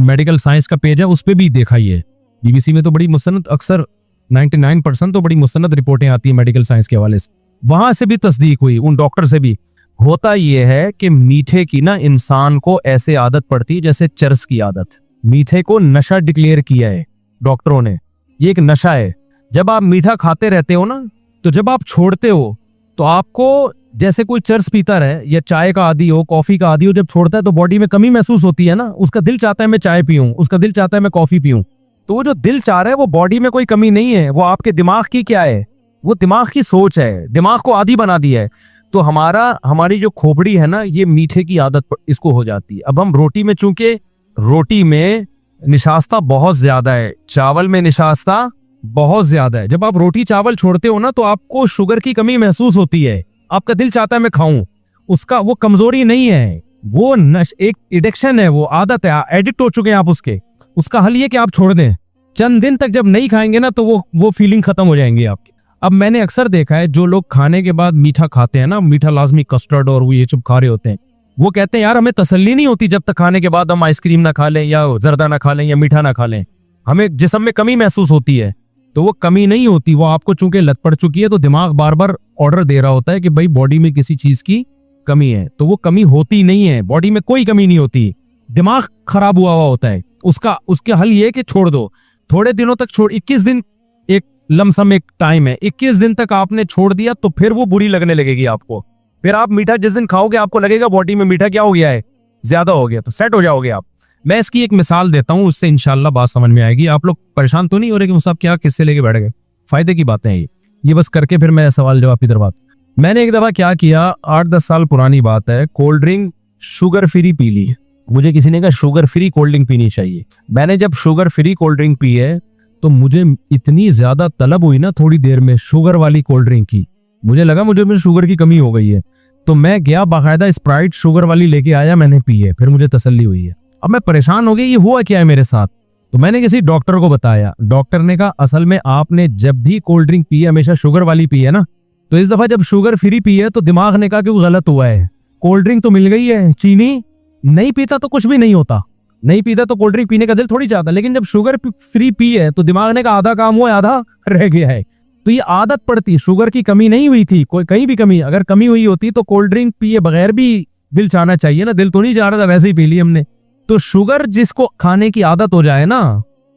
मेडिकल साइंस का पेज है उस पर भी देखा ही है। बीबीसी में तो बड़ी मुस्तनद, अक्सर 99% तो बड़ी मुस्तनद रिपोर्टें आती है मेडिकल साइंस के हवाले से। वहां से भी तस्दीक हुई, उन डॉक्टर से भी। होता यह है कि मीठे की ना इंसान को ऐसे आदत पड़ती है जैसे चरस की आदत। मीठे को नशा डिक्लेयर किया है डॉक्टरों ने, ये एक नशा है। जब आप मीठा खाते रहते हो ना, तो जब आप छोड़ते हो तो आपको जैसे कोई चरस पीता रहे, या चाय का आदी हो, कॉफी का आदी हो, जब छोड़ता है तो बॉडी में कमी महसूस होती है ना। उसका दिल चाहता है मैं चाय पीऊं, उसका दिल चाहता है मैं कॉफी पीऊं। तो वो जो दिल चाह रहा है वो बॉडी में कोई कमी नहीं है, वो आपके दिमाग की क्या है, वो दिमाग की सोच है, दिमाग को आदी बना दिया है। तो हमारी जो खोपड़ी है ना, ये मीठे की आदत इसको हो जाती है। अब हम रोटी में, चूंकि रोटी में निशास्ता बहुत ज्यादा है, चावल में निशास्ता बहुत ज्यादा है। जब आप रोटी चावल छोड़ते हो ना तो आपको शुगर की कमी महसूस होती है, आपका दिल चाहता है मैं खाऊं। उसका वो कमजोरी नहीं है, वो एक एडिक्शन है, वो आदत है, एडिक्ट हो चुके हैं आप उसके। उसका हल ये कि आप छोड़ दें। चंद दिन तक जब नहीं खाएंगे ना तो वो फीलिंग खत्म हो जाएंगी आपकी। अब मैंने अक्सर देखा है जो लोग खाने के बाद मीठा खाते हैं ना, मीठा लाजमी कस्टर्ड और वो ये सब खा रहे होते हैं, वो कहते हैं यार हमें तसल्ली नहीं होती जब तक खाने के बाद हम आइसक्रीम ना खा लें या जर्दा ना खा लें या मीठा ना खा लें, हमें जिस्म में कमी महसूस होती है। तो वो कमी नहीं होती, वो आपको चूंकि लत पड़ चुकी है तो दिमाग बार बार ऑर्डर दे रहा होता है कि भाई बॉडी में किसी चीज की कमी है, तो वो कमी होती नहीं है, बॉडी में कोई कमी नहीं होती, दिमाग खराब हुआ होता है। उसके हल ये है कि छोड़ दो, थोड़े दिनों तक छोड़, 21 दिन एक लमसम एक टाइम है, 21 दिन तक आपने छोड़ दिया तो फिर वो बुरी लगने लगेगी आपको। फिर आप मीठा जिस दिन खाओगे आपको लगेगा बॉडी में मीठा क्या हो गया है, ज्यादा हो गया, तो सेट हो जाओगे आप। मैं इसकी एक मिसाल देता हूं, उससे इंशाल्लाह बात समझ में आएगी। आप लोग परेशान तो नहीं हो रहे कि मुसाब क्या किससे लेके बैठ गए, फायदे की बातें हैं ये बस करके फिर मैं सवाल जवाब की तरफ बात। मैंने एक दफा क्या किया, 8-10 साल पुरानी बात है, कोल्ड ड्रिंक शुगर फ्री पी ली। मुझे किसी ने कहा शुगर फ्री कोल्ड ड्रिंक पीनी चाहिए। मैंने जब sugar free cold drink P है तो मुझे इतनी ज्यादा तलब हुई ना थोड़ी देर में शुगर वाली कोल्ड ड्रिंक की, मुझे लगा मुझे शुगर की कमी हो गई है, तो मैं गया बाकायदा स्प्राइट शुगर वाली लेके आया, मैंने पी है, फिर मुझे तसल्ली हुई है। अब मैं परेशान हो गया ये हुआ क्या है मेरे साथ, तो मैंने किसी डॉक्टर को बताया। डॉक्टर ने कहा असल में आपने जब भी कोल्ड ड्रिंक पी है हमेशा शुगर वाली पी है ना, तो इस दफा जब शुगर फ्री पी है तो दिमाग ने कहा कि वो गलत हुआ है, कोल्ड ड्रिंक तो मिल गई है, चीनी नहीं पीता तो कुछ भी नहीं होता, नहीं पीता तो कोल्ड ड्रिंक पीने का दिल थोड़ी चाहता, लेकिन जब शुगर फ्री पी है तो दिमाग ने कहा आधा काम हुआ आधा रह गया है। तो ये आदत पड़ती, शुगर की कमी नहीं हुई थी, कोई कहीं भी कमी, अगर कमी हुई होती तो कोल्ड ड्रिंक पिए बगैर भी दिल चाहना चाहिए ना, दिल तो नहीं चाह रहा था वैसे ही पी ली हमने। तो शुगर जिसको खाने की आदत हो जाए ना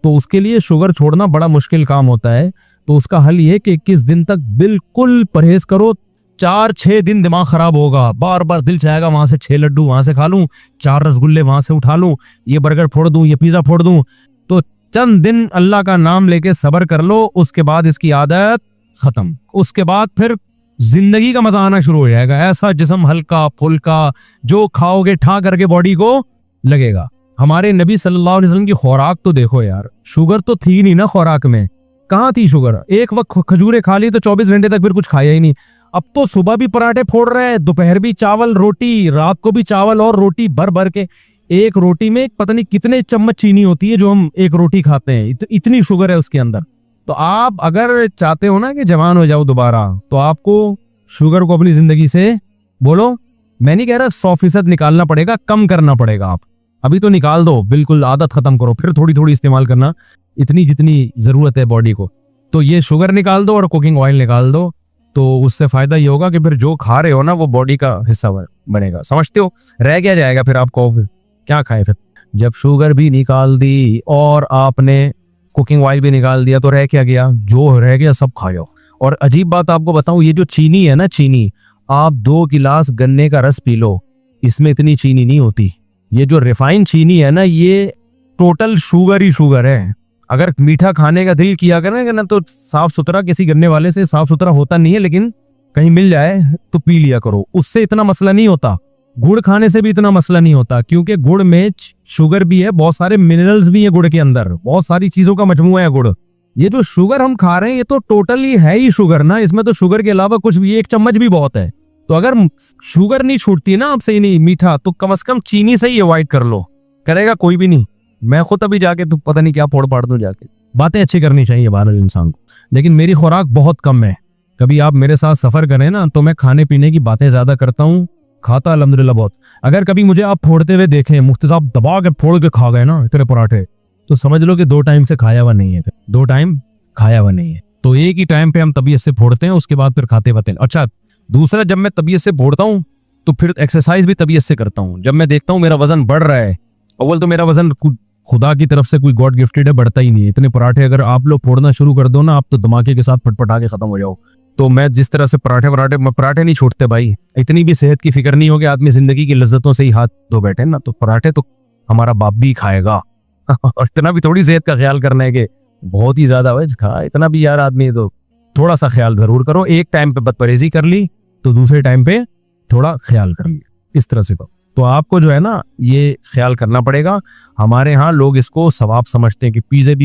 तो उसके लिए शुगर छोड़ना बड़ा मुश्किल काम होता है। तो उसका हल ये कि 21 दिन तक बिल्कुल परहेज करो। 4-6 दिन दिमाग खराब होगा, बार बार दिल चाहेगा वहां से 6 लड्डू वहां से खा लूं, 4 रसगुल्ले वहां से उठा लूं, ये बर्गर फोड़ दूं, ये पिज्जा फोड़ दूं। तो चंद दिन अल्लाह का नाम लेके सब्र कर लो, उसके बाद इसकी आदत खत्म, उसके बाद फिर जिंदगी का मजा आना शुरू हो जाएगा। ऐसा जिस्म हल्का फुल्का, जो खाओगे ठा करके बॉडी को लगेगा। हमारे नबी सल्लल्लाहु अलैहि वसल्लम की खुराक तो देखो यार, शुगर तो थी नहीं ना खुराक में, कहाँ थी शुगर, एक वक्त खजूरें खा ली तो 24 घंटे तक फिर कुछ खाया ही नहीं। अब तो सुबह भी पराठे फोड़ रहे हैं, दोपहर भी चावल रोटी, रात को भी चावल और रोटी भर भर के। एक रोटी में पता नहीं कितने चम्मच चीनी होती है जो हम एक रोटी खाते हैं, इतनी शुगर है उसके अंदर। तो आप अगर चाहते हो ना कि जवान हो जाओ दोबारा, तो आपको शुगर को अपनी जिंदगी से, बोलो मैं नहीं कह रहा 100% निकालना पड़ेगा, कम करना पड़ेगा। आप अभी तो निकाल दो, बिल्कुल आदत खत्म करो, फिर थोड़ी थोड़ी इस्तेमाल करना, इतनी जितनी जरूरत है बॉडी को। तो ये शुगर निकाल दो और कुकिंग ऑयल निकाल दो, तो उससे फायदा ये होगा कि फिर जो खा रहे हो ना वो बॉडी का हिस्सा बनेगा। समझते हो, रह क्या जाएगा फिर आपको, फिर क्या खाए फिर जब शुगर भी निकाल दी और आपने कुकिंग ऑयल भी निकाल दिया तो रह क्या गया, जो रह गया सब खाओ। और अजीब बात आपको बताऊं, ये जो चीनी है ना, चीनी आप 2 गिलास गन्ने का रस पी लो, इसमें इतनी चीनी नहीं होती। ये जो रिफाइंड चीनी है ना, ये टोटल शुगर ही शुगर है। अगर मीठा खाने का दिल किया करें ना तो साफ सुथरा किसी गन्ने वाले से, साफ सुथरा होता नहीं है लेकिन कहीं मिल जाए तो पी लिया करो, उससे इतना मसला नहीं होता। गुड़ खाने से भी इतना मसला नहीं होता, क्योंकि गुड़ में शुगर भी है, बहुत सारे मिनरल्स भी है गुड़ के अंदर, बहुत सारी चीजों का मजमूआ है गुड़। ये जो शुगर हम खा रहे हैं ये तो टोटली है ही शुगर ना, इसमें तो शुगर के अलावा कुछ भी, 1 चम्मच भी बहुत है। तो अगर शुगर नहीं छूटती ना आपसे, ही नहीं मीठा, तो कम से कम चीनी से ही अवॉइड कर लो, करेगा कोई भी नहीं। मैं खुद अभी जाके तो पता नहीं क्या फोड़ पाड़ दूं जाके। बातें अच्छी करनी चाहिए बाहर इंसान को, लेकिन मेरी खुराक बहुत कम है। कभी आप मेरे साथ सफर करें ना तो मैं खाने पीने की बातें ज्यादा करता हूँ, खाता अल्हम्दुलिल्लाह बहुत। अगर कभी मुझे आप फोड़ते हुए देखें, मुफ्ती साहब दबा के फोड़ के खा गए ना इतने पराठे, तो समझ लो कि 2 टाइम से खाया हुआ नहीं है, 2 टाइम खाया हुआ नहीं है। तो एक ही टाइम पे हम तबीयत से फोड़ते हैं, उसके बाद फिर खाते वाते। अच्छा, दूसरा, जब मैं तबीयत से फोड़ता हूँ तो फिर एक्सरसाइज भी तबीयत से करता हूँ। जब मैं देखता हूँ मेरा वजन बढ़ रहा है, अव्वल तो मेरा वजन खुदा की तरफ से कोई गॉड गिफ्टेड है, बढ़ता ही नहीं है। इतने पराठे अगर आप लोग फोड़ना शुरू कर दो ना, आप तो धमाके के साथ फटफटा के खत्म हो जाओ। तो मैं जिस तरह से पराठे नहीं छूटते भाई, इतनी भी सेहत की फिक्र नहीं हो कि आदमी जिंदगी की लज्जतों से ही हाथ धो बैठे ना, तो पराठे तो हमारा बाप भी खाएगा। और इतना भी थोड़ी सेहत का ख्याल करना है कि बहुत ही ज्यादा खा, इतना भी यार आदमी, तो थोड़ा सा ख्याल जरूर करो। एक टाइम पे बदपरहेजी कर ली तो दूसरे टाइम पे थोड़ा ख्याल कर लिया, इस तरह से करो। तो आपको जो है ना ये ख्याल करना पड़ेगा। हमारे यहाँ लोग इसको सवाब समझते हैं कि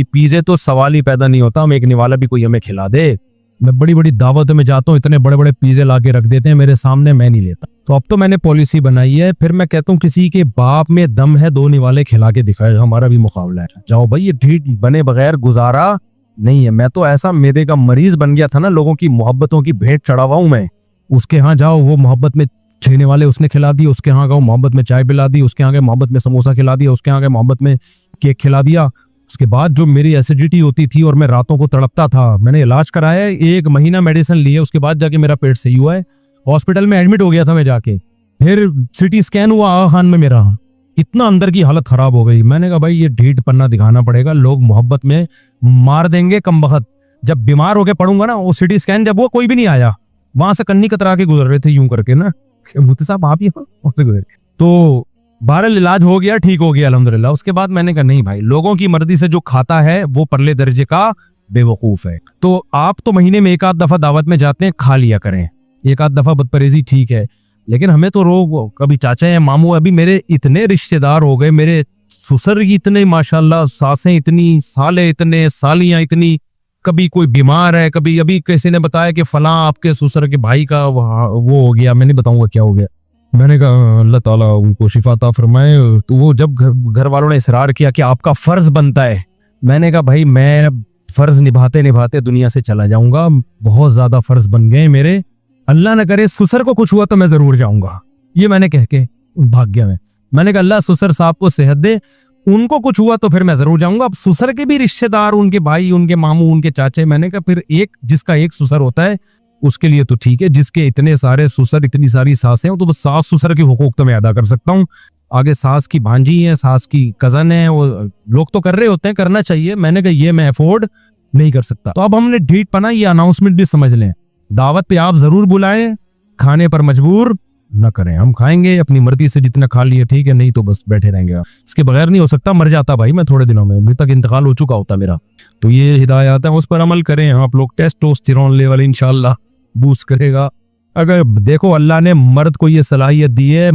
पिज़्ज़े तो सवाल ही पैदा नहीं होता, हम एक निवाला भी कोई हमें खिला दे। मैं बड़ी बड़ी दावतों में जाता हूँ, इतने बड़े बड़े पिज़्ज़े ला के रख देते हैं मेरे सामने, मैं नहीं लेता। तो अब तो मैंने पॉलिसी बनाई है, फिर मैं कहता हूँ किसी के बाप में दम है 2 निवाले खिला के दिखाए, हमारा भी मुकाबला है। जाओ भाई, ये ढीठ बने बगैर गुजारा नहीं है। मैं तो ऐसा मैदे का मरीज बन गया था ना, लोगों की मोहब्बतों की भेंट चढ़ावा हूं मैं। उसके यहाँ जाओ, वो मोहब्बत में छेने वाले उसने खिला दिए, उसके यहाँ गए मोहब्बत में चाय पिला दी, उसके यहाँ गए मोहब्बत में समोसा खिला दिया, उसके यहाँ गए मोहब्बत में केक खिला दिया। उसके बाद जो मेरी एसिडिटी होती थी और मैं रातों को तड़पता था, मैंने इलाज कराया है, 1 महीना मेडिसिन लिए, उसके बाद जाके मेरा पेट सही हुआ है। हॉस्पिटल में एडमिट हो गया था मैं जाके, फिर सिटी स्कैन हुआ आगा खान में मेरा, इतना अंदर की हालत खराब हो गई। मैंने कहा भाई ये ढीठ पन्ना दिखाना पड़ेगा, लोग मोहब्बत में मार देंगे कम बखत। जब बीमार होके पड़ूंगा ना, वो सिटी स्कैन जब वो कोई भी नहीं आया, वहां से कन्नी कतरा के गुजर रहे थे यूं करके ना, मुफ्ती साहब आप ही गुजर। तो बहरहाल इलाज हो गया, ठीक हो गया अल्हम्दुलिल्लाह। उसके बाद मैंने कहा नहीं भाई, लोगों की मर्जी से जो खाता है वो परले दर्जे का बेवकूफ है। तो आप तो महीने में 1 आध दफा दावत में जाते हैं, खा लिया करें 1 आध दफा बदपरहेजी ठीक है, लेकिन हमें तो रोग, कभी चाचा या मामू, अभी मेरे इतने रिश्तेदार हो गए, मेरे ससुर इतने माशाल्लाह, सासें इतनी, साले इतने, सालियां इतनी, कभी कोई बीमार है, कभी अभी किसी ने बताया कि फलां आपके ससुर के भाई का वो हो गया, मैं नहीं बताऊंगा क्या हो गया। मैंने कहा अल्लाह ताला उनको शिफा अता फरमाए। तो वो जब घर वालों ने इसरार किया कि आपका फर्ज बनता है, मैंने कहा भाई मैं फर्ज निभाते निभाते दुनिया से चला जाऊंगा, बहुत ज्यादा फर्ज बन गए मेरे, अल्लाह न करे ससुर को कुछ हुआ तो मैं जरूर जाऊंगा, ये मैंने कह के भाग गया। मैंने कहा अल्लाह ससुर साहब को सेहत दे, उनको कुछ हुआ तो फिर मैं जरूर जाऊंगा। अब ससुर के भी रिश्तेदार, उनके भाई, उनके मामू, उनके चाचे, मैंने कहा फिर जिसका एक ससुर होता है उसके लिए तो ठीक है, जिसके इतने सारे ससुर, इतनी सारी सासें हो, तो बस सास ससुर के हुकूक तो मैं अदा कर सकता हूँ। आगे सास की भांजी है, सास की कजन है, वो लोग तो कर रहे होते हैं, करना चाहिए। मैंने कहा ये मैं अफोर्ड नहीं कर सकता। तो अब हमने ढीठ पना, ये अनाउंसमेंट भी समझ लें, दावत पे आप जरूर बुलाएं, खाने पर मजबूर न करें। हम खाएंगे अपनी मर्जी से, जितना खा लिए ठीक है, नहीं तो बस बैठे रहेंगे। इसके बगैर नहीं हो सकता, मर जाता भाई मैं थोड़े दिनों में, अभी तक इंतकाल हो चुका होता मेरा। तो ये हिदायत है, उस पर अमल करें आप लोग। टेस्टोस्टेरोन लेवल इंशाल्लाह बूस्ट करेगा। अगर देखो अल्लाह ने मर्द को ये सलाहियत दी है,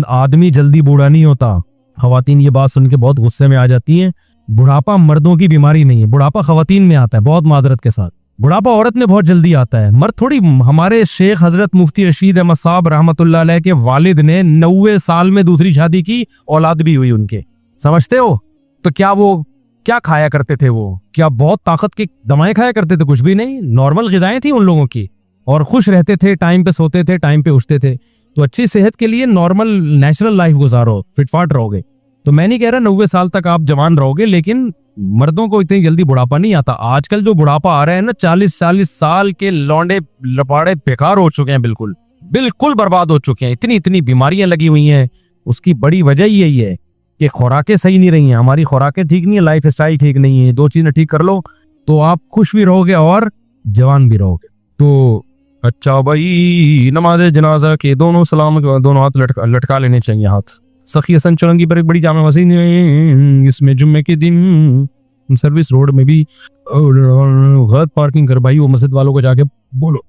आदमी जल्दी बूढ़ा नहीं होता। खवातीन ये बात सुन के बहुत गुस्से में आ जाती हैं। बुढ़ापा मर्दों की बीमारी नहीं है, बुढ़ापा खवातीन में आता है, बहुत मादरत के साथ। बुढ़ापा औरत में बहुत जल्दी आता है, मर्द थोड़ी। हमारे शेख हजरत मुफ्ती रशीद अहमद साहब रहमतुल्लाह अलैह के वालिद ने 90 साल में दूसरी शादी की, औलाद भी हुई उनके, समझते हो? तो क्या वो क्या खाया करते थे? वो क्या बहुत ताकत की दवाएं खाया करते थे? कुछ भी नहीं, नॉर्मल ग़िज़ाएं थी उन लोगों की, और खुश रहते थे, टाइम पे सोते थे, टाइम पे उठते थे। तो अच्छी सेहत के लिए नॉर्मल नेचुरल लाइफ गुजारो, फिटफाट रहोगे। तो मैं नहीं कह रहा 90 साल तक आप जवान रहोगे, लेकिन मर्दों को इतनी जल्दी बुढ़ापा नहीं आता। आजकल जो बुढ़ापा आ रहा है ना, 40-40 साल के लौंडे लपाड़े बेकार हो चुके हैं, बिल्कुल बिल्कुल बर्बाद हो चुके हैं। इतनी इतनी बीमारियां लगी हुई हैं। उसकी बड़ी वजह यही है कि खुराकें सही नहीं रही हैं, हमारी खुराकें ठीक नहीं है, लाइफ स्टाइल ठीक नहीं है। 2 चीजें ठीक कर लो तो आप खुश भी रहोगे और जवान भी रहोगे। तो अच्छा भाई, नमाज जनाजा के दोनों सलाम के बाद दोनों हाथ लटका लेने चाहिए। हाथ सखी हसन चौरंगी पर एक बड़ी जामा मस्जिद है, इसमें जुम्मे के दिन सर्विस रोड में भी गलत पार्किंग कर भाई। वो मस्जिद वालों को जाके बोलो,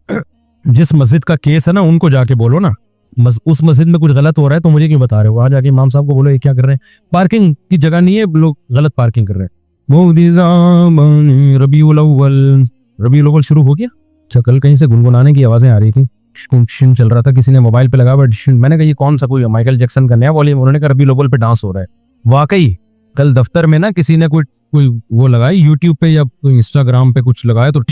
जिस मस्जिद का केस है ना उनको जाके बोलो ना, उस मस्जिद में कुछ गलत हो रहा है तो मुझे क्यों बता रहे हो? वहां जाके इमाम साहब को बोलो ये क्या कर रहे हैं, पार्किंग की जगह नहीं है, लोग गलत पार्किंग कर रहे हैं। रबीउल अव्वल शुरू हो गया। अच्छा, कल कहीं से गुनगुनाने की आवाजें आ रही थी, चल रहा था, किसी ने मोबाइल पे लगा। मैंने कहा ये कौन सा कोई माइकल जैक्सन का नया वॉल्यूम? उन्होंने कहा रबीउल अव्वल पे डांस हो रहा है। वाकई कल दफ्तर में ना किसी ने कोई वो लगाई यूट्यूब पे या इंस्टाग्राम पे कुछ लगाया, तो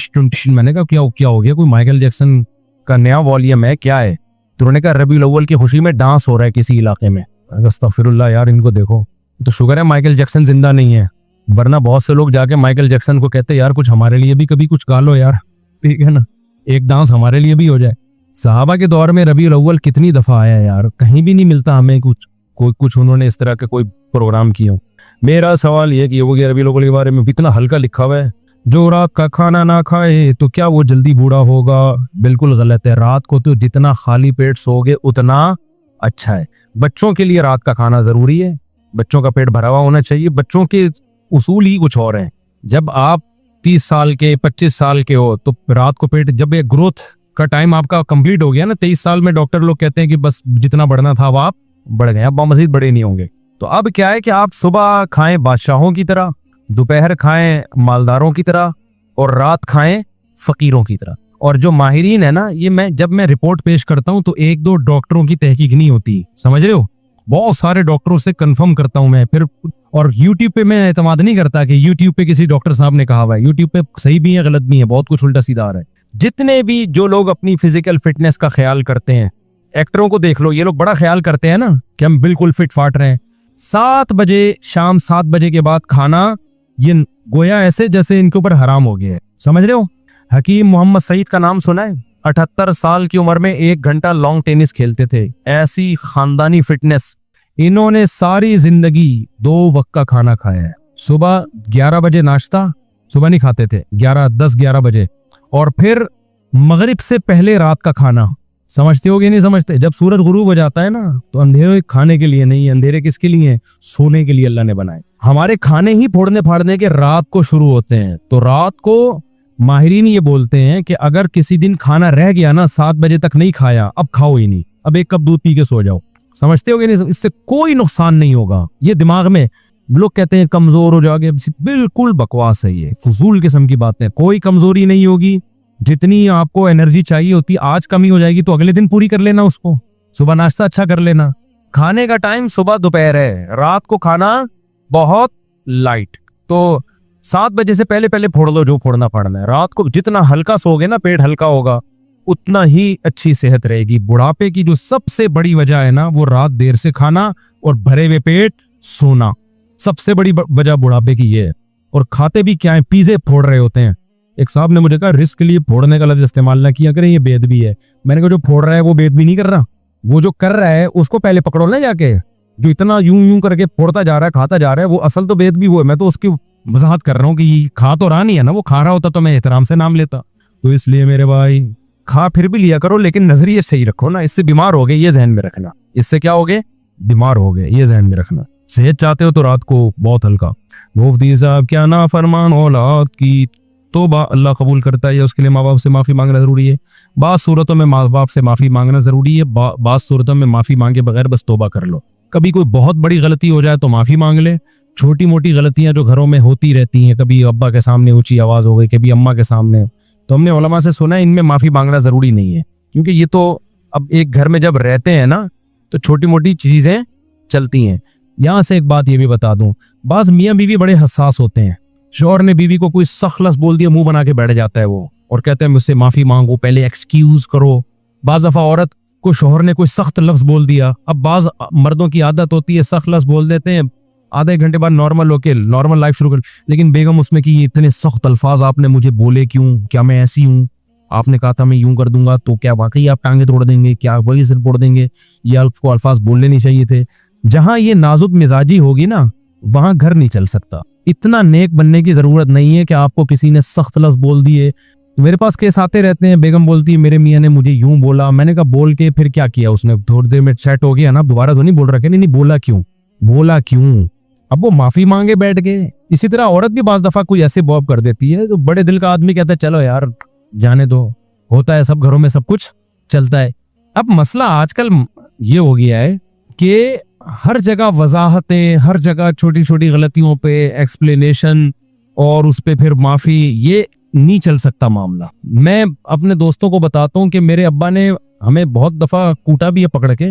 मैंने कहा क्या हो गया, कोई माइकल जैक्सन का नया वॉल्यूम है क्या है? तो उन्होंने कहा रबीउल अव्वल की खुशी में डांस हो रहा है किसी इलाके में। अस्तगफिरुल्लाह यार, इनको देखो। तो शुक्र है माइकल जैक्सन जिंदा नहीं है, वरना बहुत से लोग जाके माइकल जैक्सन को कहते यार कुछ हमारे लिए भी कभी कुछ गा लो यार, ठीक है ना, एक डांस हमारे लिए भी हो जाए। सहाबा के दौर में रबीउल अव्वल कितनी दफा आया यार, कहीं भी नहीं मिलता हमें कुछ उन्होंने इस तरह के कोई प्रोग्राम किए हो। मेरा सवाल ये कि वो रबीउल अव्वल के बारे में इतना हल्का लिखा हुआ है, जो रात का खाना ना खाए तो क्या वो जल्दी बूढ़ा होगा? बिल्कुल गलत है। रात को तो जितना खाली पेट सोओगे उतना अच्छा है। बच्चों के लिए रात का खाना जरूरी है, बच्चों का पेट भरा हुआ होना चाहिए। बच्चों के उसूल ही कुछ और हैं। जब आप 30 साल के 25 साल के हो तो रात को पेट, जब एक ग्रोथ का टाइम आपका कंप्लीट हो गया ना, 23 साल में डॉक्टर लोग कहते हैं कि बस जितना बढ़ना था वो आप बढ़ गए, अब मजीद बड़े नहीं होंगे। तो अब क्या है कि आप सुबह खाएं बादशाहों की तरह, दोपहर खाएं मालदारों की तरह, और रात खाएं फकीरों की तरह। और जो माहिरीन है ना, ये जब मैं रिपोर्ट पेश करता हूं तो 1-2 डॉक्टरों की तहकीक नहीं होती, समझ रहे हो, बहुत सारे डॉक्टरों से कंफर्म करता हूं मैं फिर। और यूट्यूब पे मैं एतमाद नहीं करता कि यूट्यूब पे किसी डॉक्टर साहब ने कहा हुआ है। यूट्यूब पे सही भी है गलत भी है, बहुत कुछ उल्टा सीधा आ रहा है। जितने भी जो लोग अपनी फिजिकल फिटनेस का ख्याल करते हैं, एक्टरों को देख लो, ये लोग बड़ा ख्याल करते हैं ना कि हम बिल्कुल फिट फाट रहे हैं। 7 बजे, शाम 7 बजे के बाद खाना, ये गोया ऐसे जैसे इनके ऊपर हराम हो गया है, समझ रहे हो। हकीम मोहम्मद सईद का नाम सुना है? 78 साल की उम्र में 1 घंटा लॉन्ग टेनिस खेलते थे, ऐसी खानदानी फिटनेस। इन्होंने सारी जिंदगी 2 वक्त का खाना खाया है। सुबह 11 बजे नाश्ता, सुबह नहीं खाते थे, 10-11 बजे, और फिर मगरिब से पहले रात का खाना। समझते हो कि नहीं समझते? जब सूरज गुरूब हो जाता है ना, तो अंधेरे खाने के लिए नहीं, अंधेरे किसके लिए है? सोने के लिए अल्लाह ने बनाए। हमारे खाने ही फोड़ने फाड़ने के रात को शुरू होते हैं। तो रात को माहिरीन ये बोलते हैं कि अगर किसी दिन खाना रह गया ना, 7 बजे तक नहीं खाया, अब खाओ ही नहीं, अब 1 कप दूध पी के सो जाओ। समझते हो कि नहीं? इससे कोई नुकसान नहीं होगा। ये दिमाग में लोग कहते हैं कमजोर हो जाओगे, बिल्कुल बकवास है, ये फजूल किस्म की बातें। कोई कमजोरी नहीं होगी। जितनी आपको एनर्जी चाहिए होती, आज कमी हो जाएगी तो अगले दिन पूरी कर लेना उसको। सुबह नाश्ता अच्छा कर लेना। खाने का टाइम सुबह दोपहर है, रात को खाना बहुत लाइट। तो 7 बजे से पहले पहले फोड़ लो जो फोड़ना पड़ना है। रात को जितना हल्का सोओगे ना, पेट हल्का होगा, उतना ही अच्छी सेहत रहेगी। बुढ़ापे की जो सबसे बड़ी वजह है ना, वो रात देर से खाना और भरे हुए पेट सोना। सबसे बड़ी वजह बुढ़ापे की ये है। और खाते भी क्या है? पिज़्ज़े फोड़ रहे होते हैं। एक साहब ने मुझे कहा रिस्क के लिए फोड़ने का लफ्ज इस्तेमाल ना किया करें, ये बेदबी है। मैंने कहा जो फोड़ रहा है वो बेदबी नहीं कर रहा, वो जो कर रहा है उसको पहले पकड़ो ना जाके। जो इतना यूं यूं करके फोड़ता जा रहा है, खाता जा रहा है, वो असल तो बेदबी वो है। मैं तो उसकी वजाहत कर रहा हूँ कि खा तो रहा नहीं है ना, वो खा रहा होता तो मैं एहतराम से नाम लेता। तो इसलिए मेरे भाई, खा फिर भी लिया करो, लेकिन नजरिए सही रखो ना। इससे बीमार हो गए, ये जहन में रखना। इससे क्या हो गए? बीमार हो गए, ये जहन में रखना। सेहत चाहते हो तो रात को बहुत हल्का। मुफ्ती साहब क्या ना फरमान औलाद की तौबा अल्लाह कबूल करता है, या उसके लिए माँ बाप से माफी मांगना जरूरी है। बाज़ सूरतों में माँ बाप से माफी मांगना जरूरी है, बाज़ सूरतों में माफी मांगे बगैर बस तौबा कर लो। कभी कोई बहुत बड़ी गलती हो जाए तो माफी मांग ले। छोटी मोटी गलतियां जो घरों में होती रहती हैं, कभी अब्बा के सामने ऊंची आवाज हो गई, कभी अम्मा के सामने, तो हमने उलमा से सुना है इनमें माफी मांगना जरूरी नहीं है। क्योंकि ये तो अब एक घर में जब रहते हैं ना, तो छोटी मोटी चीजें चलती हैं। यहां से एक बात ये भी बता दूं, बाज मियाँ बीवी बड़े हसास होते हैं। शौहर ने बीवी को कोई सख्त लफ्ज़ बोल दिया, मुंह बना के बैठ जाता है वो, और कहते हैं मुझसे माफी मांगो, पहले एक्सक्यूज करो। बाज दफा औरत को शौहर ने कोई सख्त लफ्ज बोल दिया, अब बाज मर्दों की आदत होती है सख्त लफ्ज बोल देते हैं, आधे घंटे बाद नॉर्मल होके नॉर्मल लाइफ शुरू कर, लेकिन बेगम उसमें कि इतने सख्त अल्फाज आपने मुझे बोले क्यों? क्या मैं ऐसी हूँ? आपने कहा था मैं यूं कर दूंगा, तो क्या वाकई आप टांगे तोड़ देंगे? क्या वही सिर फोड़ देंगे? ये आपको अल्फाज बोलने नहीं चाहिए थे। जहां ये नाजुक मिजाजी होगी ना, वहां घर नहीं चल सकता। इतना नेक बनने की जरूरत नहीं है कि आपको किसी ने सख्त लफ्ज बोल दिए। मेरे पास केस आते रहते हैं, बेगम बोलती है मेरे मियाँ ने मुझे यूं बोला। मैंने कहा बोल के फिर क्या किया उसने? थोड़ी देर में सेट हो गया ना, दोबारा तो नहीं बोल रहा? नहीं बोला क्यों? बोला क्यों? अब वो माफी मांगे बैठ गए। इसी तरह औरत भी बाज दफा कोई ऐसे बॉब कर देती है, तो बड़े दिल का आदमी कहता है चलो यार जाने दो, होता है, सब घरों में सब कुछ चलता है। अब मसला आजकल ये हो गया है कि हर जगह वजाहतें, हर जगह छोटी छोटी गलतियों पे एक्सप्लेनेशन, और उस पे फिर माफी, ये नहीं चल सकता मामला। मैं अपने दोस्तों को बताता हूँ कि मेरे अब्बा ने हमें बहुत दफा कूटा भी है पकड़ के।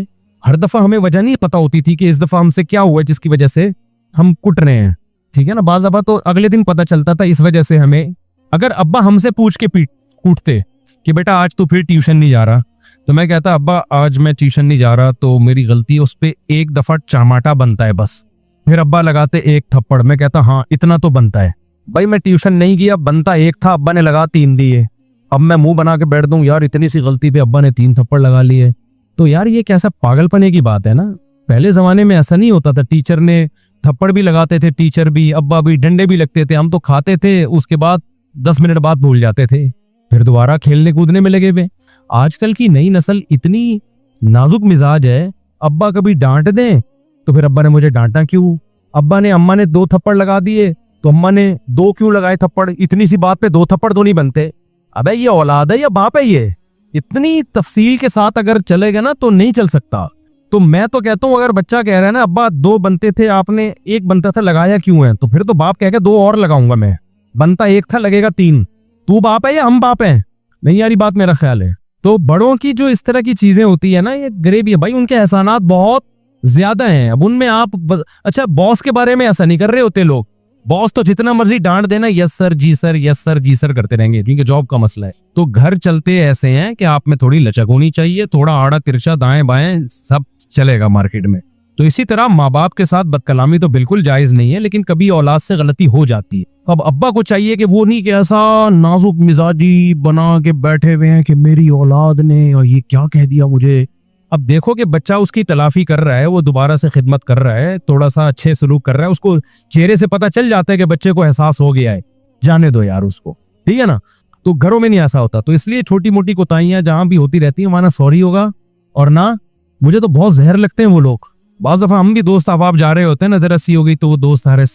हर दफा हमें वजह नहीं पता होती थी कि इस दफा हमसे क्या हुआ जिसकी वजह से हम कुट रहे हैं, ठीक है ना। बाज़ दफा तो अगले दिन पता चलता था इस वजह से हमें। अगर अब्बा हमसे पूछ के कूटते कि बेटा आज तू फिर ट्यूशन नहीं जा रहा, तो मैं कहता अब्बा आज मैं ट्यूशन नहीं जा रहा तो मेरी गलती है। उस पे एक दफा चमाटा बनता है बस। फिर अब्बा लगाते एक थप्पड़, मैं कहता हाँ इतना तो बनता है। भाई मैं ट्यूशन नहीं गया, बनता एक था, अब्बा ने लगा 3 दिए। अब मैं मुंह बना के बैठ दूं यार इतनी सी गलती पे अब्बा ने 3 थप्पड़ लगा लिए, तो यार ये कैसा पागलपने की बात है ना। पहले जमाने में ऐसा नहीं होता था, टीचर ने थप्पड़ भी लगाते थे, टीचर भी, अब्बा भी, डंडे भी लगते थे, हम तो खाते थे, उसके बाद 10 मिनट बाद भूल जाते थे, फिर दोबारा खेलने कूदने में लगे हुए। आजकल की नई नस्ल इतनी नाजुक मिजाज है, अब्बा कभी डांट दें तो फिर अब्बा ने मुझे डांटा क्यों? अब्बा ने अम्मा ने 2 थप्पड़ लगा दिए तो अम्मा ने 2 क्यों लगाए थप्पड़? इतनी सी बात पे 2 थप्पड़ तो नहीं बनते। अबे ये औलाद है या बाप है? ये इतनी तफसील के साथ अगर चलेगा ना तो नहीं चल सकता। तो मैं तो कहता हूँ अगर बच्चा कह रहा है ना अब्बा 2 बनते थे आपने 1 बनता था, लगाया क्यों है? तो फिर तो बाप कह के 2 और लगाऊंगा मैं, बनता 1 था लगेगा 3। तू बाप है या हम बाप हैं? नहीं यार बात मेरा ख्याल है। तो बड़ों की जो इस तरह की चीजें होती है ना, ये गरीबी है भाई, उनके एहसानात बहुत ज्यादा हैं। अब उनमें आप अच्छा बॉस के बारे में ऐसा नहीं कर रहे होते लोग बॉस तो जितना मर्जी डांट देना, यस सर जी सर, यस सर जी सर करते रहेंगे, क्योंकि जॉब का मसला है। तो घर चलते ऐसे हैं कि आप में थोड़ी लचक होनी चाहिए, थोड़ा आड़ा तिरछा दाएं बाएं सब चलेगा मार्केट में। तो इसी तरह माँ बाप के साथ बदकलामी तो बिल्कुल जायज नहीं है, लेकिन कभी औलाद से गलती हो जाती है। अब अब्बा को चाहिए कि वो नहीं कि ऐसा नाजुक मिजाजी बना के बैठे हुए हैं कि मेरी औलाद ने और ये क्या कह दिया मुझे। अब देखो कि बच्चा उसकी तलाफी कर रहा है, वो दोबारा से खिदमत कर रहा है, थोड़ा सा अच्छे सलूक कर रहा है, उसको चेहरे से पता चल जाता है कि बच्चे को एहसास हो गया है, जाने दो यार उसको, ठीक है ना। तो घरों में नहीं ऐसा होता। तो इसलिए छोटी मोटी कोताहियां जहां भी होती रहती है वहां ना सॉरी होगा और ना, मुझे तो बहुत जहर लगते हैं वो लोग। बाज़ दफा हम भी दोस्त आप जा रहे होते हैं ना, जरा सी हो गई तो वो दोस्त, अरे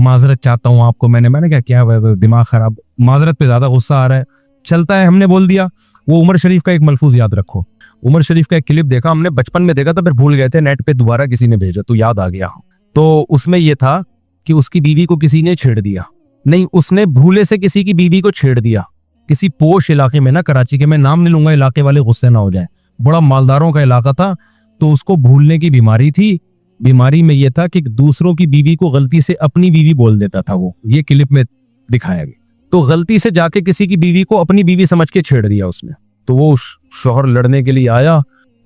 माजरत चाहता हूँ आपको, मैंने क्या दिमाग खराब, माजरत पे ज्यादा गुस्सा आ रहा है, चलता है, हमने बोल दिया। वो उमर शरीफ का एक मलफूज याद रखो, उमर शरीफ का एक क्लिप देखा हमने, बचपन में देखा था, फिर भूल गए थे, नेट पे दोबारा किसी ने भेजा तो याद आ गया। तो उसमें यह था कि उसकी बीवी को किसी ने छेड़ दिया, नहीं उसने भूले से किसी की बीवी को छेड़ दिया, किसी पोश इलाके में ना, कराची के, मैं नाम नहीं लूंगा, इलाके वाले गुस्से ना हो जाए, बड़ा मालदारों का इलाका था। तो उसको भूलने की बीमारी थी। बीमारी में यह था कि दूसरों की बीवी को गलती से अपनी बीवी बोल देता था वो, ये क्लिप में दिखाया गया। तो गलती से जाके किसी की बीवी को अपनी बीवी समझ के छेड़ दिया उसने। तो वो शौहर लड़ने के लिए आया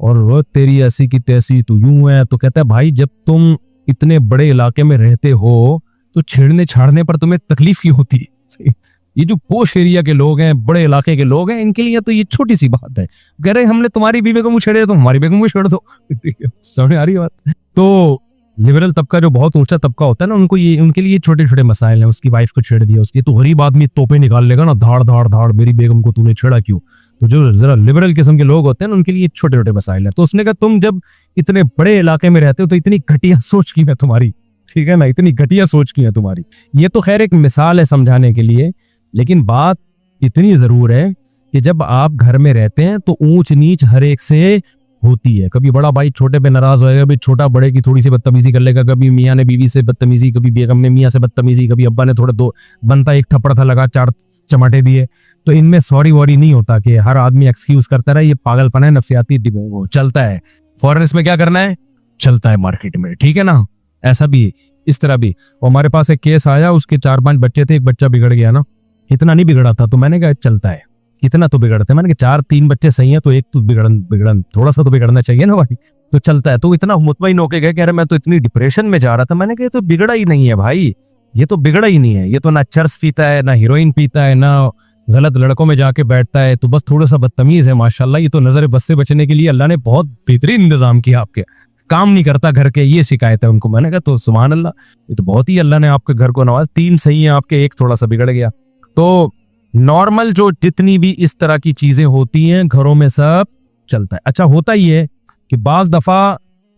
और वो तेरी ऐसी की तैसी, तू यूं है। तो कहता है भाई जब तुम इतने बड़े इलाके में रहते हो तो छेड़ने छाड़ने पर तुम्हें तकलीफ क्यों होती है? ये जो पोश एरिया के लोग हैं, बड़े इलाके के लोग हैं, इनके लिए तो ये छोटी सी बात है। कह रहे हमने तुम्हारी बीवी को मुंह छेड़े तो हमारी बीवी को मुंह छेड़ दो। समझ आ रही बात? तो लिबरल तबका जो बहुत ऊंचा तबका होता है ना, उनको ये, उनके लिए छोटे छोटे मसाइल हैं। उसकी वाइफ को छेड़ दिया, उसकी तो गरीब आदमी तोपे निकाल लेगा ना, धाड़ धाड़ धाड़, मेरी बेगम को तूने छेड़ा क्यों। तो जो जरा लिबरल किस्म के लोग होते हैं ना, उनके लिए छोटे छोटे मसाइल है। तो उसने कहा तुम जब इतने बड़े इलाके में रहते हो तो इतनी घटिया सोच की है तुम्हारी, ठीक है ना, इतनी घटिया सोच की है तुम्हारी। ये तो खैर एक मिसाल है समझाने के लिए, लेकिन बात इतनी जरूर है कि जब आप घर में रहते हैं तो ऊंच नीच हर एक से होती है। कभी बड़ा भाई छोटे पे नाराज होएगा, कभी छोटा बड़े की थोड़ी सी बदतमीजी कर लेगा, कभी मियाँ ने बीवी से बदतमीजी, कभी बेगम ने मियाँ से बदतमीजी, कभी अब्बा ने थोड़ा दो बनता एक थप्पड़ था लगा, 4 चमाटे दिए। तो इनमें सॉरी वॉरी नहीं होता कि हर आदमी एक्सक्यूज करता रहे, ये पागलपन है, नफसियाती वो चलता है। फौरन इसमें क्या करना है, चलता है मार्केट में, ठीक है ना। ऐसा भी, इस तरह भी। हमारे पास एक केस आया, उसके 4-5 बच्चे थे, एक बच्चा बिगड़ गया ना, इतना नहीं बिगड़ा था। तो मैंने कहा चलता है, इतना तो बिगड़ते, मैंने कहा 4-3 बच्चे सही हैं तो एक तो बिगड़न थोड़ा सा तो बिगड़ना चाहिए ना भाई। तो चलता है। तो इतना मुतमईन होके गए, कह रहे मैं तो इतनी डिप्रेशन में जा रहा था। मैंने कहा तो बिगड़ा ही नहीं है भाई, ये तो बिगड़ा ही नहीं है, ये तो ना चर्स पीता है, ना हीरोइन पीता है, ना गलत लड़कों में जाके बैठता है, तो बस थोड़ा सा बदतमीज है माशाल्लाह। ये तो नजर बस से बचने के लिए अल्लाह ने बहुत बेहतरीन इंतजाम किया, आपके काम नहीं करता घर के, ये शिकायत है उनको। मैंने कहा तो सुभान अल्लाह, ये तो बहुत ही अल्लाह ने आपके घर को नवाज, 3 सही है आपके, एक थोड़ा सा बिगड़ गया। तो नॉर्मल जो जितनी भी इस तरह की चीजें होती हैं घरों में सब चलता है। अच्छा होता ही है कि बाज दफा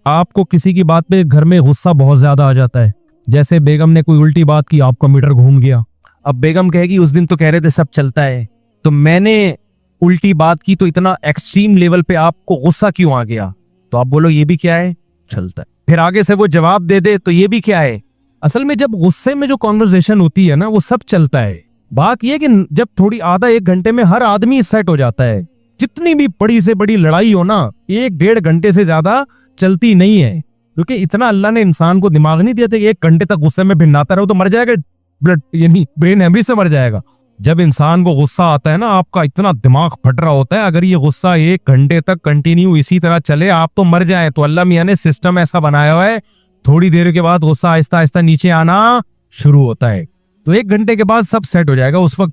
आपको किसी की बात पे घर में गुस्सा बहुत ज्यादा आ जाता है। जैसे बेगम ने कोई उल्टी बात की, आपका मीटर घूम गया। अब बेगम कहेगी उस दिन तो कह रहे थे सब चलता है, तो मैंने उल्टी बात की तो इतना एक्सट्रीम लेवल पे आपको गुस्सा क्यों आ गया? तो आप बोलो ये भी क्या है, चलता है। फिर आगे से वो जवाब दे दे तो ये भी क्या है। असल में जब गुस्से में जो कॉन्वर्सेशन होती है ना, वो सब चलता है। बात यह कि जब थोड़ी आधा 1 घंटे में हर आदमी सेट हो जाता है, जितनी भी बड़ी से बड़ी लड़ाई हो ना 1-1.5 घंटे से ज्यादा चलती नहीं है, क्योंकि इतना अल्लाह ने इंसान को दिमाग नहीं दिया था कि 1 घंटे तक गुस्से में भिन्नाता रहो तो मर जाएगा, ब्लड यानी ब्रेन हेमरेज से मर जाएगा। जब इंसान को गुस्सा आता है ना, आपका इतना दिमाग फट रहा होता है, अगर ये गुस्सा 1 घंटे तक कंटिन्यू इसी तरह चले आप तो मर जाए। तो अल्लाह मियां ने सिस्टम ऐसा बनाया हुआ है, थोड़ी देर के बाद गुस्सा आहिस्ता आहिस्ता नीचे आना शुरू होता है। तो 1 घंटे के बाद सब सेट हो जाएगा। उस वक्त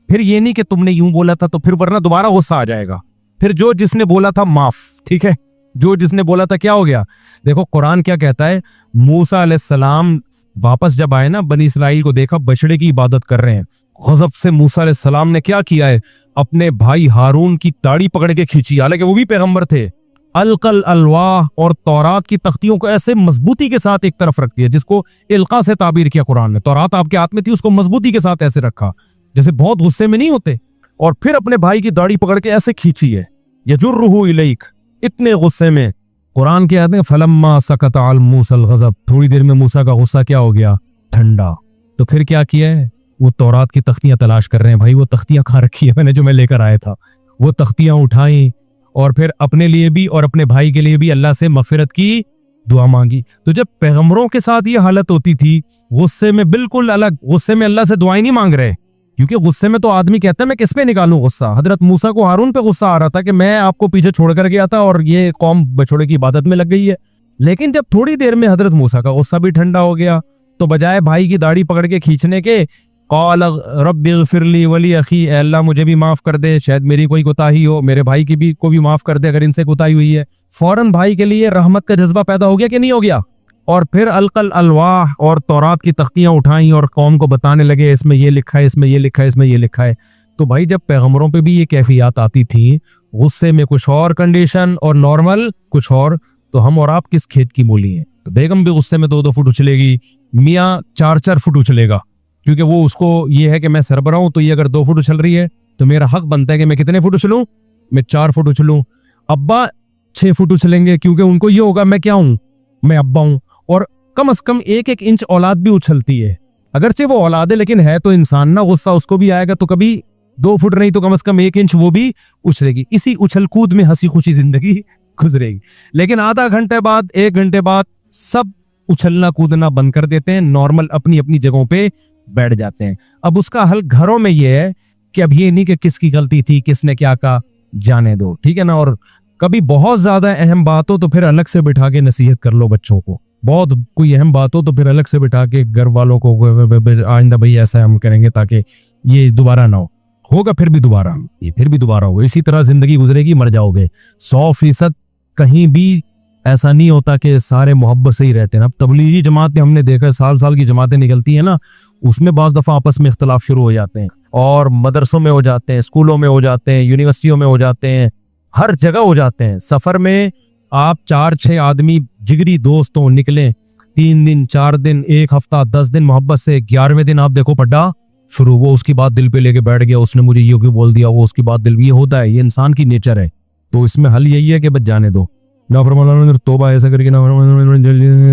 फिर ये नहीं कि तुमने यूं बोला था तो फिर वरना दोबारा गुस्सा आ जाएगा। फिर जो जिसने बोला था माफ, ठीक है, जो जिसने बोला था क्या हो गया। देखो कुरान क्या कहता है, मूसा अलैहिस्सलाम वापस जब आए ना, बनी इस्राइल को देखा बछड़े की इबादत कर रहे हैं, गजब से मूसा अलैहिस्सलाम ने क्या किया है, अपने भाई हारून की दाढ़ी पकड़ के खींची, हालांकि वो भी पैगंबर थे। अलकल अलवाह और तौरात की तख्तियों को ऐसे मजबूती के साथ एक तरफ रख दिया, जिसको इल्का से ताबीर किया कुरान ने। तौरात आपके हाथ में थी, उसको मजबूती के साथ ऐसे रखा जैसे बहुत गुस्से में नहीं होते, और फिर अपने भाई की दाढ़ी पकड़ के ऐसे खींची है, यजुर्रुहु इलैक, इतने गुस्से में। कुरान के आते हैं फलम्मा सकता अल मूसल गजब, थोड़ी देर में मूसा का गुस्सा क्या हो गया, ठंडा। तो फिर क्या किया है, वो तौरात की तख्तियां तलाश कर रहे हैं। भाई वो तख्तियां कहाँ रखी है, मैंने जो मैं लेकर आया था, वो तख्तियां उठाई और फिर अपने लिए भी और अपने भाई के लिए भी अल्लाह से मगफिरत की दुआ मांगी। तो जब पैगंबरों के साथ ये हालत होती थी, गुस्से में बिल्कुल अलग, गुस्से में अल्लाह से दुआएं नहीं मांग रहे, क्योंकि गुस्से में तो आदमी कहता है मैं किस पे निकालूं गुस्सा। हजरत मूसा को हारून पे गुस्सा आ रहा था कि मैं आपको पीछे छोड़ कर गया था और ये कौम बछड़े की इबादत में लग गई है। लेकिन जब थोड़ी देर में हजरत मूसा का गुस्सा भी ठंडा हो गया, तो बजाय भाई की दाढ़ी पकड़ के खींचने के, क़ाल रब्बिग़फ़िरली वली अख़ी, अल्लाह मुझे भी माफ कर दे, शायद मेरी कोई कोताही हो, मेरे भाई की भी को भी माफ कर दे अगर इनसे कोताही हुई है। फौरन भाई के लिए रहमत का जज्बा पैदा हो गया कि नहीं हो गया? और फिर अलकल अलवाह और तौरात की तख्तियां उठाई और कौम को बताने लगे इसमें ये लिखा है, इसमें ये लिखा है, इसमें ये लिखा है। तो भाई जब पैगंबरों पे भी ये कैफियत आती थी, गुस्से में कुछ और कंडीशन और नॉर्मल कुछ और, तो हम और आप किस खेत की मूली हैं? तो बेगम भी गुस्से में 2-2 फुट उछलेगी, मियाँ 4-4 फुट उछलेगा, क्योंकि वो उसको ये है कि मैं सरबराह हूं, तो ये अगर 2 फुट उछल रही है तो मेरा हक बनता है कि मैं कितने फुट उछलूं? मैं 4 फुट उछलूं। अब्बा 6 फुट उछलेंगे, क्योंकि उनको ये होगा मैं क्या हूं? मैं अब्बा हूं। और कम से कम 1-1 इंच औलाद भी उछलती है, अगरचे वो औलाद है लेकिन है तो इंसान ना, गुस्सा उसको भी आएगा, तो कभी 2 फुट नहीं तो कम से कम 1 इंच वो भी उछलेगी। इसी उछल कूद में हंसी खुशी जिंदगी गुजरेगी। लेकिन आधा घंटे बाद, 1 घंटे बाद सब उछलना कूदना बंद कर देते हैं, नॉर्मल अपनी अपनी जगहों पे बैठ जाते हैं। अब उसका हल घरों में ये है कि अब ये नहीं कि किसकी गलती थी, किसने क्या कहा, जाने दो, ठीक है ना। और कभी बहुत ज्यादा अहम बात हो तो फिर अलग से बिठा के नसीहत कर लो बच्चों को। बहुत कोई अहम बात हो तो फिर अलग से बिठा के घर वालों को, आइंदा भाई ऐसा हम करेंगे ताकि ये दोबारा ना हो। होगा फिर भी दोबारा, ये फिर भी दोबारा होगा। इसी तरह जिंदगी गुजरेगी, मर जाओगे। 100% कहीं भी ऐसा नहीं होता कि सारे मोहब्बत से ही रहते हैं। अब तबलीगी जमात में हमने देखा, साल साल की जमातें निकलती हैं ना, उसमें बाज़ दफ़ा आपस में इख्तलाफ शुरू हो जाते हैं, और मदरसों में हो जाते हैं, स्कूलों में हो जाते हैं, यूनिवर्सिटियों में हो जाते हैं, हर जगह हो जाते हैं। सफ़र में आप 4-6 आदमी जिगरी दोस्त हो, निकले 3 दिन 4 दिन 1 हफ्ता 10 दिन मोहब्बत से, 11वें दिन आप देखो पड्डा शुरू, वो उसकी बात दिल पे लेके बैठ गया, उसने मुझे ये क्यों बोल दिया, वो उसकी बात दिल, ये होता है, ये इंसान की नेचर है। तो इसमें हल यही है कि बस जाने दो, नाफरमान तौबा ऐसा करके ना,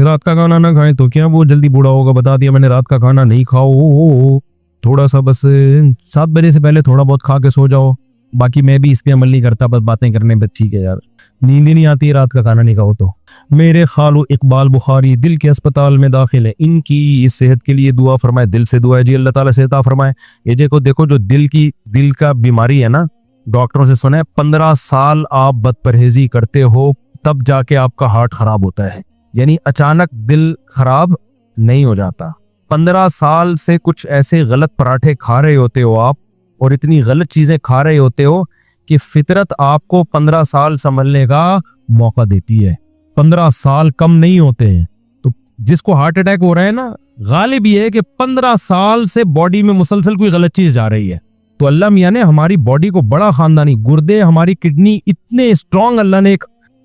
रात का खाना ना खाएं तो क्या वो जल्दी बूढ़ा होगा, बता दिया मैंने रात का खाना नहीं खाओ, थोड़ा सा बस 7 बजे से पहले थोड़ा बहुत खा के सो जाओ। बाकी मैं भी इस पे अमल नहीं करता, बस बातें करने पे, ठीक है यार, नींद ही नहीं आती रात का खाना नहीं खाओ तो। मेरे खालू इकबाल बुखारी दिल के अस्पताल में दाखिल है, इनकी इस सेहत के लिए दुआ फरमाए, दिल से दुआ है जी, अल्लाह ताला सेहत फरमाए। ये देखो जो दिल का बीमारी है ना, डॉक्टरों से सुना है 15 साल आप बदपरहेजी करते हो तब जाके आपका हार्ट खराब होता है, यानी अचानक दिल खराब नहीं हो जाता। 15 साल से कुछ ऐसे गलत पराठे खा रहे होते हो आप, और इतनी गलत चीजें खा रहे होते हो कि फितरत आपको 15 साल संभलने का मौका देती है। 15 साल कम नहीं होते हैं। तो जिसको हार्ट अटैक हो रहा है ना, गालिब ये है कि 15 साल से बॉडी में मुसलसल कोई गलत चीज जा रही है। तो अल्लाह मियां ने हमारी बॉडी को बड़ा खानदानी, गुर्दे, हमारी किडनी इतने स्ट्रांग अल्लाह ने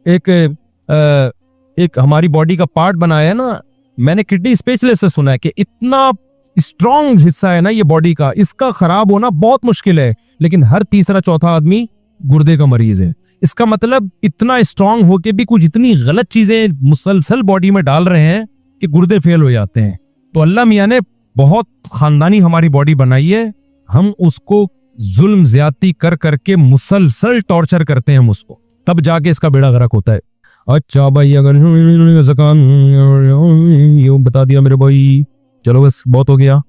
एक हमारी बॉडी का पार्ट बनाया है ना। मैंने किडनी स्पेशलिस्ट से सुना है कि इतना स्ट्रांग हिस्सा है ना ये बॉडी का, इसका खराब होना बहुत मुश्किल है, लेकिन हर तीसरा चौथा आदमी गुर्दे का मरीज है। इसका मतलब इतना स्ट्रांग होके भी कुछ इतनी गलत चीजें मुसलसल बॉडी में डाल रहे हैं कि गुर्दे फेल हो जाते हैं। तो अल्लाह मियां ने बहुत खानदानी हमारी बॉडी बनाई है, हम उसको जुल्म ज्यादती कर करके मुसलसल टॉर्चर करते हैं हम उसको, तब जाके इसका बेड़ा गर्क होता है। अच्छा भाई, अगर ये बता दिया मेरे भाई, चलो बस बहुत हो गया।